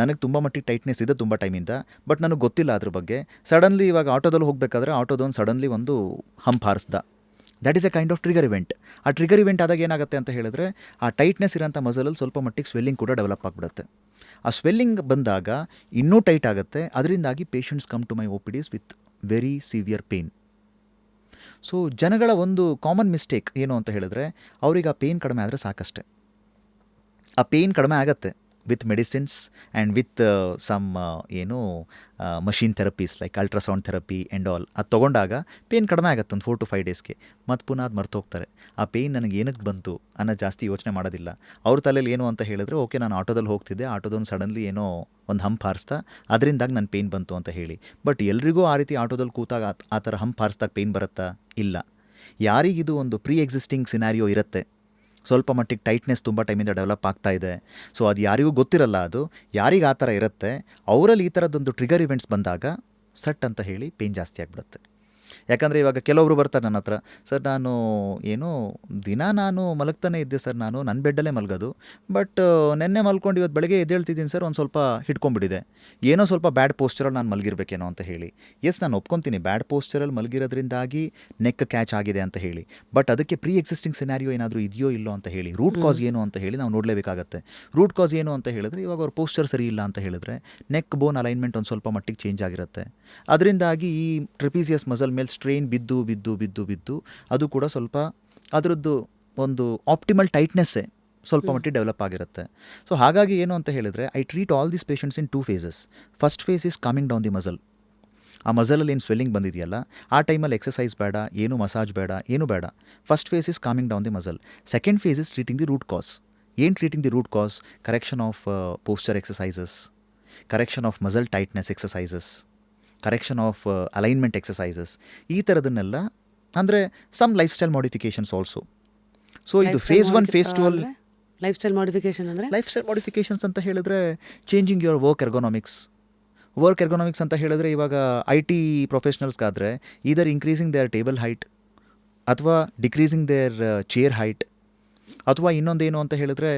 Speaker 2: ನನಗೆ ತುಂಬ ಮಟ್ಟಿಗೆ ಟೈಟ್ನೆಸ್ ಇದೆ ತುಂಬ ಟೈಮಿಂದ, ಬಟ್ ನನಗೆ ಗೊತ್ತಿಲ್ಲ ಅದ್ರ ಬಗ್ಗೆ. ಸಡನ್ಲಿ ಇವಾಗ ಆಟೋದಲ್ಲಿ ಹೋಗಬೇಕಾದ್ರೆ ಆಟೋದೊಂದು ಸಡನ್ಲಿ ಒಂದು ಹಂಪ್ ಹಾರಿಸ್ದ, that is a kind of trigger event. ಆ ಟ್ರಿಗರ್ ಇವೆಂಟ್ ಆದಾಗ ಏನಾಗುತ್ತೆ ಅಂತ ಹೇಳಿದ್ರೆ, ಆ ಟೈಟ್ನೆಸ್ ಇರೋಂಥ ಮಸಲಲ್ಲಿ ಸ್ವಲ್ಪ ಮಟ್ಟಿಗೆ ಸ್ವೆಲ್ಲಿಂಗ್ ಕೂಡ ಡೆವಲಪ್ ಆಗಿಬಿಡುತ್ತೆ. ಆ ಸ್ವೆಲ್ಲಿಂಗ್ ಬಂದಾಗ ಇನ್ನೂ ಟೈಟ್ ಆಗುತ್ತೆ. ಅದರಿಂದಾಗಿ patients come to my OPDs with very severe pain. So ಜನಗಳ ಒಂದು ಕಾಮನ್ ಮಿಸ್ಟೇಕ್ ಏನು ಅಂತ ಹೇಳಿದ್ರೆ, ಅವ್ರಿಗೆ ಆ ಪೇಯ್ನ್ ಕಡಿಮೆ ಆದರೆ ಸಾಕಷ್ಟೆ. ಆ ಪೇಯ್ನ್ ಕಡಿಮೆ ಆಗುತ್ತೆ with medicines and with some machine therapies like ultrasound therapy and all. ಅದು ತೊಗೊಂಡಾಗ ಪೇಯ್ನ್ ಕಡಿಮೆ ಆಗುತ್ತೆ ಒಂದು 4 to 5 daysಗೆ. ಮತ್ತು ಪುನಃ ಅದು ಮರ್ತು ಹೋಗ್ತಾರೆ. ಆ ಪೇಯ್ನ್ ನನಗೆ ಏನಕ್ಕೆ ಬಂತು ಅನ್ನೋ ಜಾಸ್ತಿ ಯೋಚನೆ ಮಾಡೋದಿಲ್ಲ. ಅವ್ರ ತಲೆಯಲ್ಲಿ ಏನು ಅಂತ ಹೇಳಿದ್ರೆ, ಓಕೆ ನಾನು ಆಟೋದಲ್ಲಿ ಹೋಗ್ತಿದ್ದೆ, ಆಟೋದೊಂದು ಸಡನ್ಲಿ ಏನೋ ಒಂದು ಹಂಪ್ ಹಾರಿಸ್ತಾ, ಅದರಿಂದಾಗಿ ನನ್ನ ಪೇಯ್ನ್ ಬಂತು ಅಂತ ಹೇಳಿ. ಬಟ್ ಎಲ್ರಿಗೂ ಆ ರೀತಿ ಆಟೋದಲ್ಲಿ ಕೂತಾಗ ಆ ಥರ ಹಂಪ್ ಹಾರಿಸ್ದಾಗ ಪೇಯ್ನ್ ಬರುತ್ತಾ? ಇಲ್ಲ. ಯಾರಿಗಿದು ಒಂದು ಪ್ರೀ ಎಕ್ಸಿಸ್ಟಿಂಗ್ ಸಿನಾರಿಯೋ ಇರುತ್ತೆ, ಸ್ವಲ್ಪ ಮಟ್ಟಿಗೆ ಟೈಟ್ನೆಸ್ ತುಂಬ ಟೈಮಿಂದ ಡೆವಲಪ್ ಆಗ್ತಾ ಇದೆ, ಸೊ ಅದು ಯಾರಿಗೂ ಗೊತ್ತಿರಲ್ಲ, ಅದು ಯಾರಿಗೆ ಆ ಥರ ಇರುತ್ತೆ, ಅವರಲ್ಲಿ ಈ ಥರದ್ದೊಂದು ಟ್ರಿಗರ್ ಇವೆಂಟ್ಸ್ ಬಂದಾಗ ಸಟ್ ಅಂತ ಹೇಳಿ ಪೇಯ್ನ್ ಜಾಸ್ತಿ ಆಗಿಬಿಡುತ್ತೆ. ಯಾಕಂದರೆ ಇವಾಗ ಕೆಲವೊಬ್ರು ಬರ್ತಾರೆ ನನ್ನ ಹತ್ರ, ಸರ್ ನಾನು ಮಲಗ್ತಾನೆ ಇದ್ದೆ ಸರ್, ನನ್ನ ಬೆಡ್ಡಲ್ಲೇ ಮಲಗೋದು, ಬಟ್ ನೆನ್ನೆ ಮಲ್ಕೊಂಡು ಇವತ್ತು ಬೆಳಗ್ಗೆ ಎದ್ದೇಳ್ತಿದ್ದೀನಿ ಸರ್, ಒಂದು ಸ್ವಲ್ಪ ಹಿಡ್ಕೊಂಡ್ಬಿಟ್ಟಿದೆ, ಏನೋ ಸ್ವಲ್ಪ ಬ್ಯಾಡ್ ಪೋಸ್ಚರಲ್ಲಿ ನಾನು ಮಲಗಿರ್ಬೇಕೇನೋ ಅಂತ ಹೇಳಿ. ಎಸ್, ನಾನು ಒಪ್ಕೊತೀನಿ ಬ್ಯಾಡ್ ಪೋಸ್ಚರಲ್ಲಿ ಮಲಗಿರೋದ್ರಿಂದಾಗಿ ನೆಕ್ ಕ್ಯಾಚ್ ಆಗಿದೆ ಅಂತ ಹೇಳಿ, ಬಟ್ ಅದಕ್ಕೆ ಪ್ರೀ ಎಕ್ಸಿಸ್ಟಿಂಗ್ ಸಿನಾರಿಯೋ ಏನಾದರೂ ಇದೆಯೋ ಇಲ್ಲೋ ಅಂತ ಹೇಳಿ, ರೂಟ್ ಕಾಸ್ ಏನು ಅಂತ ಹೇಳಿ ನಾವು ನೋಡಲೇಬೇಕಾಗತ್ತೆ. ರೂಟ್ ಕಾಸ್ ಏನು ಅಂತ ಹೇಳಿದ್ರೆ, ಇವಾಗ ಅವ್ರ ಪೋಸ್ಚರ್ ಸರಿ ಇಲ್ಲ ಅಂತ ಹೇಳಿದ್ರೆ ನೆಕ್ ಬೋನ್ ಅಲೈನ್ಮೆಂಟ್ ಒಂದು ಸ್ವಲ್ಪ ಮಟ್ಟಿಗೆ ಚೇಂಜ್ ಆಗಿರುತ್ತೆ. ಅದರಿಂದಾಗಿ ಈ ಟ್ರೆಪೀಸಿಯಸ್ ಮಸಲ್ ಮೇಲೆ ಸ್ಟ್ರೈನ್ ಬಿದ್ದು ಅದು ಕೂಡ ಸ್ವಲ್ಪ ಅದರದ್ದು ಒಂದು ಆಪ್ಟಿಮಲ್ ಟೈಟ್ನೆಸ್ಸೇ ಸ್ವಲ್ಪ ಮಟ್ಟಿಗೆ ಡೆವಲಪ್ ಆಗಿರುತ್ತೆ. ಸೊ ಹಾಗಾಗಿ ಏನು ಅಂತ ಹೇಳಿದ್ರೆ, I treat all these patients in 2 phases. First phase is coming down the muscle. ಆ ಮಸಲಲ್ಲಿ ಏನು ಸ್ವೆಲ್ಲಿಂಗ್ ಬಂದಿದೆಯಲ್ಲ, ಆ ಟೈಮಲ್ಲಿ ಎಕ್ಸಸೈಸ್ ಬೇಡ, ಏನು ಮಸಾಜ್ ಬೇಡ, ಏನು ಬೇಡ. First phase is coming down the muscle. Second phase is treating the root cause. ಏನು treating the root cause? Correction of posture exercises, correction of muscle tightness exercises, correction of alignment exercises, ಈ ಥರದನ್ನೆಲ್ಲ, ಅಂದರೆ some lifestyle modifications also. So ಇದು phase 1 phase 2
Speaker 1: lifestyle modifications ಅಂತ ಹೇಳಿದ್ರೆ,
Speaker 2: changing your work ergonomics, work ergonomics ಅಂತ ಹೇಳಿದ್ರೆ ಇವಾಗ IT ಪ್ರೊಫೆಷ್ನಲ್ಸ್ಗಾದರೆ either increasing their table height ಅಥವಾ ಡಿಕ್ರೀಸಿಂಗ್ ದೇರ್ ಚೇರ್ ಹೈಟ್, ಅಥವಾ ಇನ್ನೊಂದೇನು ಅಂತ ಹೇಳಿದ್ರೆ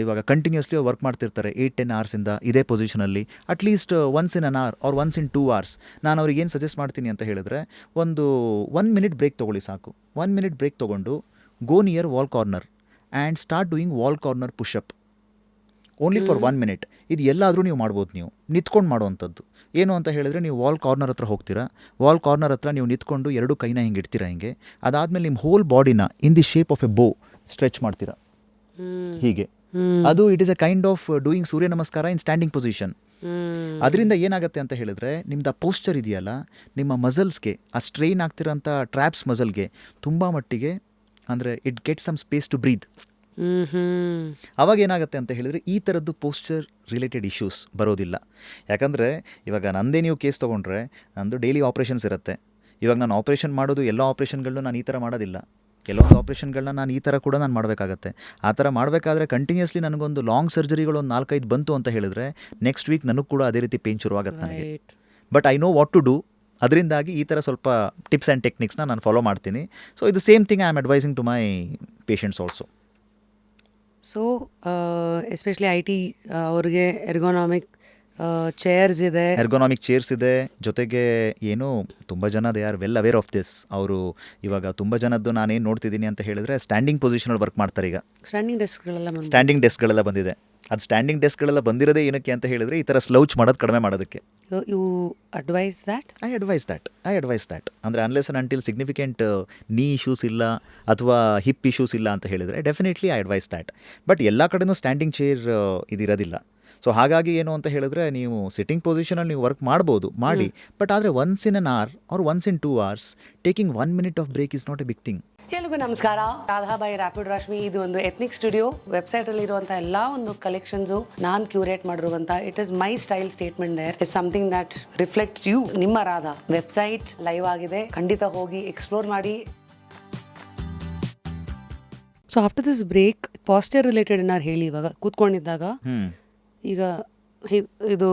Speaker 2: ಇವಾಗ ಕಂಟಿನ್ಯೂಸ್ಲಿ ವರ್ಕ್ ಮಾಡ್ತಿರ್ತಾರೆ 8-10 ಅವರ್ಸಿಂದ ಇದೇ ಪೊಸಿಷನಲ್ಲಿ, at least once in an hour or once in 2 hours. ನಾನು ಅವ್ರಿಗೆ ಏನು ಸಜೆಸ್ಟ್ ಮಾಡ್ತೀನಿ ಅಂತ ಹೇಳಿದ್ರೆ, ಒಂದು 1 ಮಿನಿಟ್ ಬ್ರೇಕ್ ತೊಗೊಳ್ಳಿ ಸಾಕು. 1 ಮಿನಿಟ್ ಬ್ರೇಕ್ ತೊಗೊಂಡು ಗೋ near wall corner and start doing wall corner push-up only for 1 minute. ಇದು ಎಲ್ಲಾದರೂ ನೀವು ಮಾಡ್ಬೋದು. ನೀವು ನಿಂತ್ಕೊಂಡು ಮಾಡುವಂಥದ್ದು. ಏನು ಅಂತ ಹೇಳಿದ್ರೆ, ನೀವು ವಾಲ್ ಕಾರ್ನರ್ ಹತ್ರ ಹೋಗ್ತೀರಾ, ವಾಲ್ ಕಾರ್ನರ್ ಹತ್ರ ನೀವು ನಿಂತ್ಕೊಂಡು 2 ಕೈನ ಹಿಂಗೆ ಇಡ್ತೀರಾ ಹಿಂಗೆ, ಅದಾದಮೇಲೆ ನಿಮ್ಮ ಹೋಲ್ ಬಾಡಿನ in the shape of a bow stretch ಮಾಡ್ತೀರಾ ಹೀಗೆ. ಅದು it is a kind of doing Surya Namaskar in standing position. ಅದರಿಂದ ಏನಾಗುತ್ತೆ ಅಂತ ಹೇಳಿದ್ರೆ, ನಿಮ್ದು ಆ ಪೋಸ್ಚರ್ ಇದೆಯಲ್ಲ, ನಿಮ್ಮ ಮಸಲ್ಸ್ಗೆ, ಆ ಸ್ಟ್ರೈನ್ ಆಗ್ತಿರೋಂಥ ಟ್ರ್ಯಾಪ್ಸ್ ಮಸಲ್ಗೆ ತುಂಬ ಮಟ್ಟಿಗೆ ಅಂದರೆ it get some space to breathe. ಅವಾಗ ಏನಾಗುತ್ತೆ ಅಂತ ಹೇಳಿದರೆ, ಈ ಥರದ್ದು ಪೋಸ್ಚರ್ ರಿಲೇಟೆಡ್ ಇಶ್ಯೂಸ್ ಬರೋದಿಲ್ಲ. ಯಾಕಂದರೆ ಇವಾಗ ನಂದೇ ನೀವು ಕೇಸ್ ತೊಗೊಂಡ್ರೆ, ನಂದು ಡೈಲಿ ಆಪ್ರೇಷನ್ಸ್ ಇರುತ್ತೆ. ಇವಾಗ ನಾನು ಆಪ್ರೇಷನ್ ಮಾಡೋದು ಎಲ್ಲ ಆಪ್ರೇಷನ್ಗಳನ್ನೂ ನಾನು ಈ ಥರ ಮಾಡೋದಿಲ್ಲ. ಕೆಲವೊಂದು ಆಪ್ರೇಷನ್ಗಳನ್ನ ನಾನು ಈ ಥರ ಕೂಡ ನಾನು ಮಾಡಬೇಕಾಗತ್ತೆ. ಆ ಥರ ಮಾಡಬೇಕಾದ್ರೆ ಕಂಟಿನ್ಯೂಸ್ಲಿ ನನಗೊಂದು ಲಾಂಗ್ ಸರ್ಜರಿಗಳು ಒಂದು 4-5 ಬಂತು ಅಂತ ಹೇಳಿದ್ರೆ, ನೆಕ್ಸ್ಟ್ ವೀಕ್ ನನಗೆ ಕೂಡ ಅದೇ ರೀತಿ ಪೇನ್ ಶುರುವಾಗುತ್ತೆ ನನಗೆ. But I know what to do. ಅದರಿಂದಾಗಿ ಈ ಥರ ಸ್ವಲ್ಪ ಟಿಪ್ಸ್ ಆ್ಯಂಡ್ ಟೆಕ್ನಿಕ್ಸ್ನ ನಾನು ಫಾಲೋ ಮಾಡ್ತೀನಿ. ಸೊ ಇದು same thing I am advising to my patients also.
Speaker 1: So especially IT ಅವ್ರಿಗೆ ಎರ್ಗೊನಾಮಿಕ್ ಚೇರ್ಸ್ ಇದೆ,
Speaker 2: ಎರ್ಗೊನಾಮಿಕ್ ಚೇರ್ಸ್ ಇದೆ. ಜೊತೆಗೆ ಏನು ತುಂಬ ಜನ they are well aware of this. ಅವರು ಇವಾಗ ತುಂಬ ಜನದ್ದು ನಾನೇನು ನೋಡ್ತಿದ್ದೀನಿ ಅಂತ ಹೇಳಿದ್ರೆ, ಸ್ಟ್ಯಾಂಡಿಂಗ್ ಪೊಸಿಷನಲ್ಲಿ ವರ್ಕ್ ಮಾಡ್ತಾರೆ. ಈಗ ಸ್ಟ್ಯಾಂಡಿಂಗ್ ಡೆಸ್ಕ್ಗಳೆಲ್ಲ ಬಂದಿದೆ. ಅದು ಸ್ಟ್ಯಾಂಡಿಂಗ್ ಡೆಸ್ಕ್ಗಳೆಲ್ಲ ಬಂದಿರೋದೇ ಏನಕ್ಕೆ ಅಂತ ಹೇಳಿದ್ರೆ, ಈ ಥರ ಸ್ಲೌಚ್ ಮಾಡೋದು ಕಡಿಮೆ ಮಾಡೋದಕ್ಕೆ.
Speaker 1: You advise that? I
Speaker 2: advise that. ಅಂದರೆ unless and until significant knee issues ಇಲ್ಲ ಅಥವಾ ಹಿಪ್ ಇಶ್ಯೂಸ್ ಇಲ್ಲ ಅಂತ ಹೇಳಿದರೆ definitely I advise that. But ಎಲ್ಲ ಕಡೆನೂ ಸ್ಟ್ಯಾಂಡಿಂಗ್ ಚೇರ್ ಇದಿರೋದಿಲ್ಲ. ಸೊ ಹಾಗಾಗಿ ಏನು ಅಂತ ಹೇಳಿದ್ರೆ, ನೀವು ಸಿಟ್ಟಿಂಗ್ ಪೊಸಿಷನಲ್ಲಿ ನೀವು ವರ್ಕ್ ಮಾಡ್ಬೋದು, ಮಾಡಿ. ಬಟ್ ಆದರೆ once in an hour or once in 2 hours taking 1 minute of break is not a big thing.
Speaker 1: ಎಲ್ರಿಗೂ ನಮಸ್ಕಾರ. Radha by rapid Rashmi. ಇದು ಒಂದು ಎಥ್ನಿಕ್ ಸ್ಟುಡಿಯೋ. ವೆಬ್ಸೈಟಲ್ಲಿ ಇರುವಂಥ ಎಲ್ಲ ಒಂದು ಕಲೆಕ್ಷನ್ಸು ನಾನು ಕ್ಯೂರೇಟ್ ಮಾಡಿರುವಂಥ, it is my style statement. There is something that reflects you. ನಿಮ್ಮ ರಾಧಾ ವೆಬ್ಸೈಟ್ ಲೈವ್ ಆಗಿದೆ, ಖಂಡಿತ ಹೋಗಿ ಎಕ್ಸ್ಪ್ಲೋರ್ ಮಾಡಿ. So after this break, posture related ಏನಾರು ಹೇಳಿ. ಇವಾಗ ಕೂತ್ಕೊಂಡಿದ್ದಾಗ ಈಗ ಇದು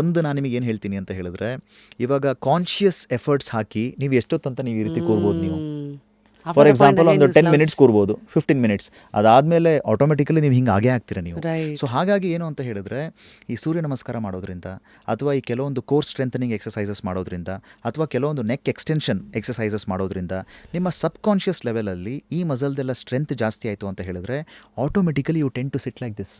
Speaker 2: ಒಂದು ನಾನು ನಿಮಗೆ ಏನು ಹೇಳ್ತೀನಿ ಅಂತ ಹೇಳಿದ್ರೆ, ಇವಾಗ ಕಾನ್ಷಿಯಸ್ ಎಫರ್ಟ್ಸ್ ಹಾಕಿ ನೀವು ಎಷ್ಟೊತ್ತಂತ ನೀವು ಈ ರೀತಿ ಕೂರ್ಬೋದು. ನೀವು ಫಾರ್ ಎಕ್ಸಾಂಪಲ್ ಒಂದು 10 ಮಿನಿಟ್ಸ್ ಕೂರ್ಬೋದು, 15 ಮಿನಿಟ್ಸ್. ಅದಾದಮೇಲೆ ಆಟೋಮೆಟಿಕಲಿ ನೀವು ಹಿಂಗೆ ಆಗೇ ಆಗ್ತೀರಾ ನೀವು. ಸೊ ಹಾಗಾಗಿ ಏನು ಅಂತ ಹೇಳಿದ್ರೆ, ಈ ಸೂರ್ಯ ನಮಸ್ಕಾರ ಮಾಡೋದ್ರಿಂದ, ಅಥವಾ ಈ ಕೆಲವೊಂದು ಕೋರ್ ಸ್ಟ್ರೆಂಥನಿಂಗ್ ಎಕ್ಸಸೈಸಸ್ ಮಾಡೋದ್ರಿಂದ, ಅಥವಾ ಕೆಲವೊಂದು ನೆಕ್ ಎಕ್ಸ್ಟೆನ್ಷನ್ ಎಕ್ಸಸೈಸಸ್ ಮಾಡೋದ್ರಿಂದ ನಿಮ್ಮ ಸಬ್ ಕಾನ್ಷಿಯಸ್ ಲೆವೆಲಲ್ಲಿ ಈ ಮಸಲ್ದೆಲ್ಲ ಸ್ಟ್ರೆಂತ್ ಜಾಸ್ತಿ ಆಯಿತು ಅಂತ ಹೇಳಿದ್ರೆ, automatically you tend to sit like this.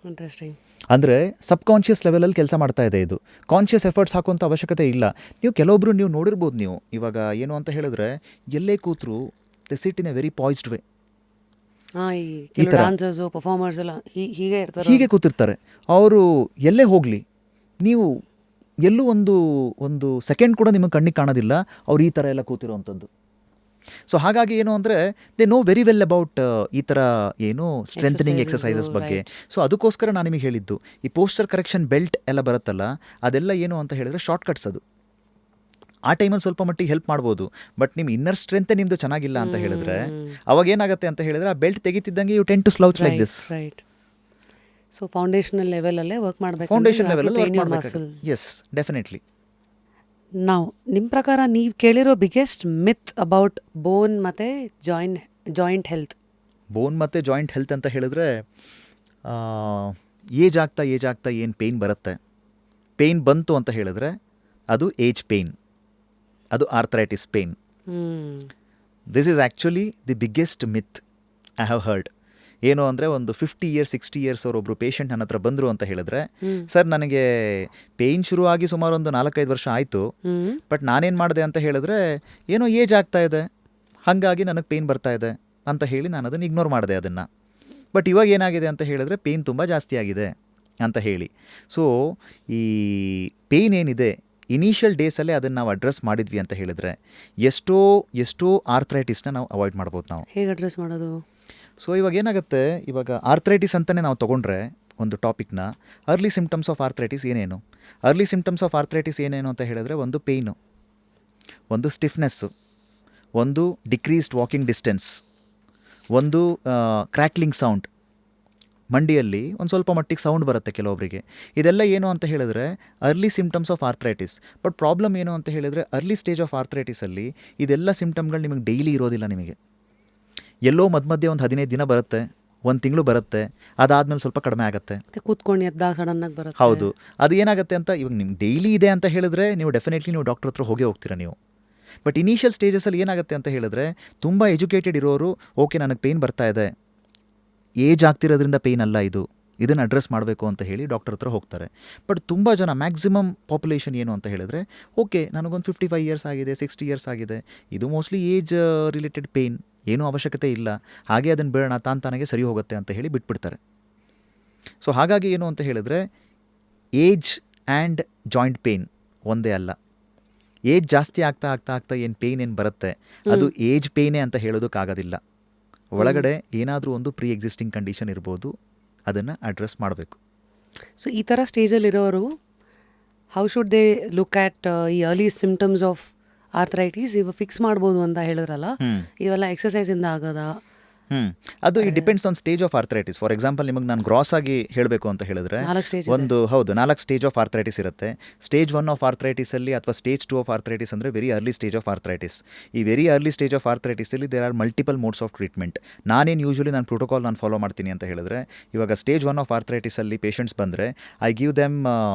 Speaker 1: Interesting.
Speaker 2: ಅಂದರೆ ಸಬ್ ಕಾನ್ಷಿಯಸ್ ಲೆವೆಲಲ್ಲಿ ಕೆಲಸ ಮಾಡ್ತಾ ಇದೆ ಇದು. ಕಾನ್ಷಿಯಸ್ ಎಫರ್ಟ್ಸ್ ಹಾಕುವಂಥ ಅವಶ್ಯಕತೆ ಇಲ್ಲ. ನೀವು ಕೆಲವೊಬ್ಬರು ನೀವು ನೋಡಿರ್ಬೋದು. ನೀವು ಇವಾಗ ಏನು ಅಂತ ಹೇಳಿದ್ರೆ, ಎಲ್ಲೇ ಕೂತರು ದೆ ಸಿಟ್ ಇನ್ ಎ ವೆರಿ ಪಾಯ್ಸ್ಡ್ ವೇ.
Speaker 1: ಈ ಥರ ಪರ್ಫಾರ್ಮರ್ಸ್ ಎಲ್ಲ
Speaker 2: ಹೀಗೆ ಕೂತಿರ್ತಾರೆ. ಅವರು ಎಲ್ಲೇ ಹೋಗಲಿ, ನೀವು ಎಲ್ಲೂ ಒಂದು ಸೆಕೆಂಡ್ ಕೂಡ ನಿಮಗೆ ಕಣ್ಣಿಗೆ ಕಾಣೋದಿಲ್ಲ ಅವ್ರು ಈ ಥರ ಎಲ್ಲ ಕೂತಿರೋವಂಥದ್ದು. ಸೊ ಹಾಗಾಗಿ ಏನು ಅಂದರೆ, they know very well about ಈ ಥರ ಏನು ಸ್ಟ್ರೆಂಥನಿಂಗ್ ಎಕ್ಸಸೈಸಸ್ ಬಗ್ಗೆ. ಸೊ ಅದಕ್ಕೋಸ್ಕರ ನಾನು ನಿಮಗೆ ಹೇಳಿದ್ದು, ಈ ಪೋಸ್ಚರ್ ಕರೆಕ್ಷನ್ ಬೆಲ್ಟ್ ಎಲ್ಲ ಬರುತ್ತಲ್ಲ, ಅದೆಲ್ಲ ಏನು ಅಂತ ಹೇಳಿದ್ರೆ ಶಾರ್ಟ್ಕಟ್ಸ್. ಅದು ಆ ಟೈಮಲ್ಲಿ ಸ್ವಲ್ಪ ಮಟ್ಟಿಗೆ ಹೆಲ್ಪ್ ಮಾಡ್ಬೋದು. ಬಟ್ ನಿಮ್ಮ ಇನ್ನರ್ ಸ್ಟ್ರೆಂತ್ ನಿಮ್ಮದು ಚೆನ್ನಾಗಿಲ್ಲ ಅಂತ ಹೇಳಿದ್ರೆ, ಅವಾಗ ಏನಾಗುತ್ತೆ ಅಂತ ಹೇಳಿದ್ರೆ, ಆ ಬೆಲ್ಟ್ ತೆಗಿತಿದ್ದಂಗೆ you tend to slouch like this.
Speaker 1: So foundational ಲೆವೆಲಲ್ಲೇ ವರ್ಕ್ ಮಾಡಬೇಕು.
Speaker 2: ಫೌಂಡೇಶನ್ ಲೆವೆಲಲ್ಲಿ ವರ್ಕ್ ಮಾಡಬೇಕು. Yes, definitely.
Speaker 1: ನಾವು ನಿಮ್ಮ ಪ್ರಕಾರ ನೀವು ಕೇಳಿರೋ ಬಿಗ್ಗೆಸ್ಟ್ ಮಿತ್ ಅಬೌಟ್ ಬೋನ್ ಮತ್ತು ಜಾಯಿಂಟ್ ಹೆಲ್ತ್?
Speaker 2: ಬೋನ್ ಮತ್ತು ಜಾಯಿಂಟ್ ಹೆಲ್ತ್ ಅಂತ ಹೇಳಿದ್ರೆ, ಏಜ್ ಆಗ್ತಾ ಏನು ಪೇಯ್ನ್ ಬರುತ್ತೆ, ಪೇಯ್ನ್ ಬಂತು ಅಂತ ಹೇಳಿದ್ರೆ ಅದು ಏಜ್ ಪೇಯ್ನ್, ಅದು arthritis pain. This is actually the biggest myth I have heard. ಏನು ಅಂದರೆ, ಒಂದು 50 ಇಯರ್ಸ್ 60 ಇಯರ್ಸ್ ಅವರೊಬ್ಬರು ಪೇಷಂಟ್ ನನ್ನ ಹತ್ರ ಬಂದರು ಅಂತ ಹೇಳಿದ್ರೆ, ಸರ್ ನನಗೆ ಪೇಯ್ನ್ ಶುರುವಾಗಿ ಸುಮಾರು ಒಂದು 4-5 ವರ್ಷ ಆಯಿತು, ಬಟ್ ನಾನೇನು ಮಾಡಿದೆ ಅಂತ ಹೇಳಿದ್ರೆ, ಏನೋ ಏಜ್ ಆಗ್ತಾ ಇದೆ ಹಾಗಾಗಿ ನನಗೆ ಪೇಯ್ನ್ ಬರ್ತಾ ಇದೆ ಅಂತ ಹೇಳಿ ನಾನು ಅದನ್ನು ಇಗ್ನೋರ್ ಮಾಡಿದೆ ಅದನ್ನು. ಬಟ್ ಇವಾಗ ಏನಾಗಿದೆ ಅಂತ ಹೇಳಿದ್ರೆ, ಪೇಯ್ನ್ ತುಂಬ ಜಾಸ್ತಿ ಆಗಿದೆ ಅಂತ ಹೇಳಿ. ಸೊ ಈ ಪೇಯ್ನ್ ಏನಿದೆ, ಇನಿಷಿಯಲ್ ಡೇಸಲ್ಲೇ ಅದನ್ನು ನಾವು ಅಡ್ರೆಸ್ ಮಾಡಿದ್ವಿ ಅಂತ ಹೇಳಿದ್ರೆ, ಎಷ್ಟೋ ಆರ್ಥರೈಟಿಸ್ನ ನಾವು ಅವಾಯ್ಡ್ ಮಾಡ್ಬೋದು. ನಾವು
Speaker 1: ಹೇಗೆ ಅಡ್ರೆಸ್ ಮಾಡೋದು?
Speaker 2: ಸೊ ಇವಾಗ ಏನಾಗುತ್ತೆ, ಇವಾಗ ಆರ್ಥರೈಟಿಸ್ ಅಂತಲೇ ನಾವು ತೊಗೊಂಡ್ರೆ ಒಂದು ಟಾಪಿಕ್ನ, ಅರ್ಲಿ ಸಿಮ್ಟಮ್ಸ್ ಆಫ್ ಆರ್ಥರೈಟಿಸ್ ಏನೇನು? ಅರ್ಲಿ ಸಿಮ್ಟಮ್ಸ್ ಆಫ್ ಆರ್ಥರೈಟಿಸ್ ಏನೇನು ಅಂತ ಹೇಳಿದ್ರೆ, ಒಂದು ಪೇಯ್ನು, ಒಂದು ಸ್ಟಿಫ್ನೆಸ್ಸು, ಒಂದು ಡಿಕ್ರೀಸ್ಡ್ ವಾಕಿಂಗ್ ಡಿಸ್ಟೆನ್ಸ್, ಒಂದು ಕ್ರ್ಯಾಕ್ಲಿಂಗ್ ಸೌಂಡ್, ಮಂಡಿಯಲ್ಲಿ ಒಂದು ಸ್ವಲ್ಪ ಮಟ್ಟಿಗೆ ಸೌಂಡ್ ಬರುತ್ತೆ ಕೆಲವೊಬ್ಬರಿಗೆ. ಇದೆಲ್ಲ ಏನು ಅಂತ ಹೇಳಿದ್ರೆ early symptoms of arthritis. But problem ಏನು ಅಂತ ಹೇಳಿದರೆ ಅರ್ಲಿ ಸ್ಟೇಜ್ ಆಫ್ ಆರ್ಥ್ರೈಟಿಸಲ್ಲಿ ಇದೆಲ್ಲ ಸಿಮ್ಟಮ್ಗಳು ನಿಮಗೆ ಡೈಲಿ ಇರೋದಿಲ್ಲ. ನಿಮಗೆ ಎಲ್ಲೋ ಮಧ್ಯೆ ಒಂದು 15 ದಿನ ಬರುತ್ತೆ, 1 ತಿಂಗಳು ಬರುತ್ತೆ, ಅದಾದಮೇಲೆ ಸ್ವಲ್ಪ ಕಡಿಮೆ ಆಗುತ್ತೆ.
Speaker 1: ಕೂತ್ಕೊಂಡು ಎದ್ದಾಗ ಸಡನ್ನಾಗಿ ಬರುತ್ತೆ.
Speaker 2: ಹೌದು, ಅದು ಏನಾಗುತ್ತೆ ಅಂತ ಇವಾಗ ನಿಮ್ಗೆ ಡೈಲಿ ಇದೆ ಅಂತ ಹೇಳಿದ್ರೆ ನೀವು ಡೆಫಿನೆಟ್ಲಿ ನೀವು ಡಾಕ್ಟರ್ ಹತ್ರ ಹೋಗ್ತೀರಾ ನೀವು. ಬಟ್ ಇನಿಷಿಯಲ್ ಸ್ಟೇಜಸಲ್ಲಿ ಏನಾಗುತ್ತೆ ಅಂತ ಹೇಳಿದ್ರೆ ತುಂಬ ಎಜುಕೇಟೆಡ್ ಇರೋರು ಓಕೆ ನನಗೆ ಪೇಯ್ನ್ ಬರ್ತಾ ಇದೆ, ಏಜ್ ಆಗ್ತಿರೋದ್ರಿಂದ ಪೇಯ್ನ್ ಅಲ್ಲ ಇದು, ಇದನ್ನು ಅಡ್ರೆಸ್ ಮಾಡಬೇಕು ಅಂತ ಹೇಳಿ ಡಾಕ್ಟರ್ ಹತ್ರ ಹೋಗ್ತಾರೆ. ಬಟ್ ತುಂಬ ಜನ ಮ್ಯಾಕ್ಸಿಮಮ್ ಪಾಪ್ಯುಲೇಷನ್ ಏನು ಅಂತ ಹೇಳಿದ್ರೆ ಓಕೆ ನನಗೊಂದು 55 ಇಯರ್ಸ್ ಆಗಿದೆ, 60 ಇಯರ್ಸ್ ಆಗಿದೆ, ಇದು ಮೋಸ್ಟ್ಲಿ ಏಜ್ ರಿಲೇಟೆಡ್ ಪೇಯ್ನ್, ಏನೂ ಅವಶ್ಯಕತೆ ಇಲ್ಲ, ಹಾಗೆ ಅದನ್ನು ಬೇಡ ತಾನಾಗೆ ಸರಿ ಹೋಗುತ್ತೆ ಅಂತ ಹೇಳಿ ಬಿಟ್ಬಿಡ್ತಾರೆ. ಸೊ ಹಾಗಾಗಿ ಏನು ಅಂತ ಹೇಳಿದ್ರೆ ಏಜ್ ಆ್ಯಂಡ್ ಜಾಯಿಂಟ್ ಪೇಯ್ನ್ ಒಂದೇ ಅಲ್ಲ. ಏಜ್ ಜಾಸ್ತಿ ಆಗ್ತಾ ಆಗ್ತಾ ಆಗ್ತಾ ಏನು ಪೇಯ್ನ್ ಏನು ಬರುತ್ತೆ ಅದು ಏಜ್ ಪೇಯ್ನೇ ಅಂತ ಹೇಳೋದಕ್ಕಾಗೋದಿಲ್ಲ. ಒಳಗಡೆ ಏನಾದರೂ ಒಂದು ಪ್ರೀ ಎಕ್ಸಿಸ್ಟಿಂಗ್ ಕಂಡೀಷನ್ ಇರ್ಬೋದು, ಅದನ್ನು ಅಡ್ರೆಸ್ ಮಾಡಬೇಕು.
Speaker 1: ಸೊ ಈ ಥರ ಸ್ಟೇಜಲ್ಲಿರೋರು how should they look at ಈ ಅರ್ಲಿ ಸಿಮ್ಟಮ್ಸ್ ಆಫ್ ಆರ್ಥ್ರೈಟಿಸ್? ಇವಾಗ ಫಿಕ್ಸ್ ಮಾಡ್ಬೋದು ಅಂತ ಹೇಳಿದ್ರಲ್ಲ, ಇವೆಲ್ಲ ಎಕ್ಸಸೈಸಿಂದ ಆಗೋದಾ?
Speaker 2: ಅದು it depends on stage of arthritis. For example ನಿಮಗೆ ನಾನು ಗ್ರಾಸ್ ಆಗಿ ಹೇಳಬೇಕು ಅಂತ ಹೇಳಿದ್ರೆ 4 ಸ್ಟೇಜ್ ಆಫ್ ಆರ್ಥ್ರೈಟಿಸ್ ಇರುತ್ತೆ. ಸ್ಟೇಜ್ 1 ಆಫ್ ಆರ್ಥ್ರೈಟಿಸಲ್ಲಿ ಅಥವಾ ಸ್ಟೇಜ್ 2 ಆಫ್ ಆರ್ಥ್ರೈಟಿಸ್ ಅಂದರೆ very early stage of arthritis. ಈ ವೆರಿ ಅರ್ಲಿ ಸ್ಟೇಜ್ ಆಫ್ ಆರ್ಥ್ರೈಟಿಸಲ್ಲಿ there are multiple modes of treatment. Usually ನಾನು ಪ್ರೋಟೋಕಾಲ್ ನಾನು ಫಾಲೋ ಮಾಡ್ತೀನಿ ಅಂತ ಹೇಳಿದ್ರೆ, ಇವಾಗ ಸ್ಟೇಜ್ 1 ಆಫ್ ಆರ್ಥ್ರೈಟಿಸಲ್ಲಿ ಪೇಷಂಟ್ಸ್ ಬಂದರೆ ಐ ಗಿವ್ ದೆಮ್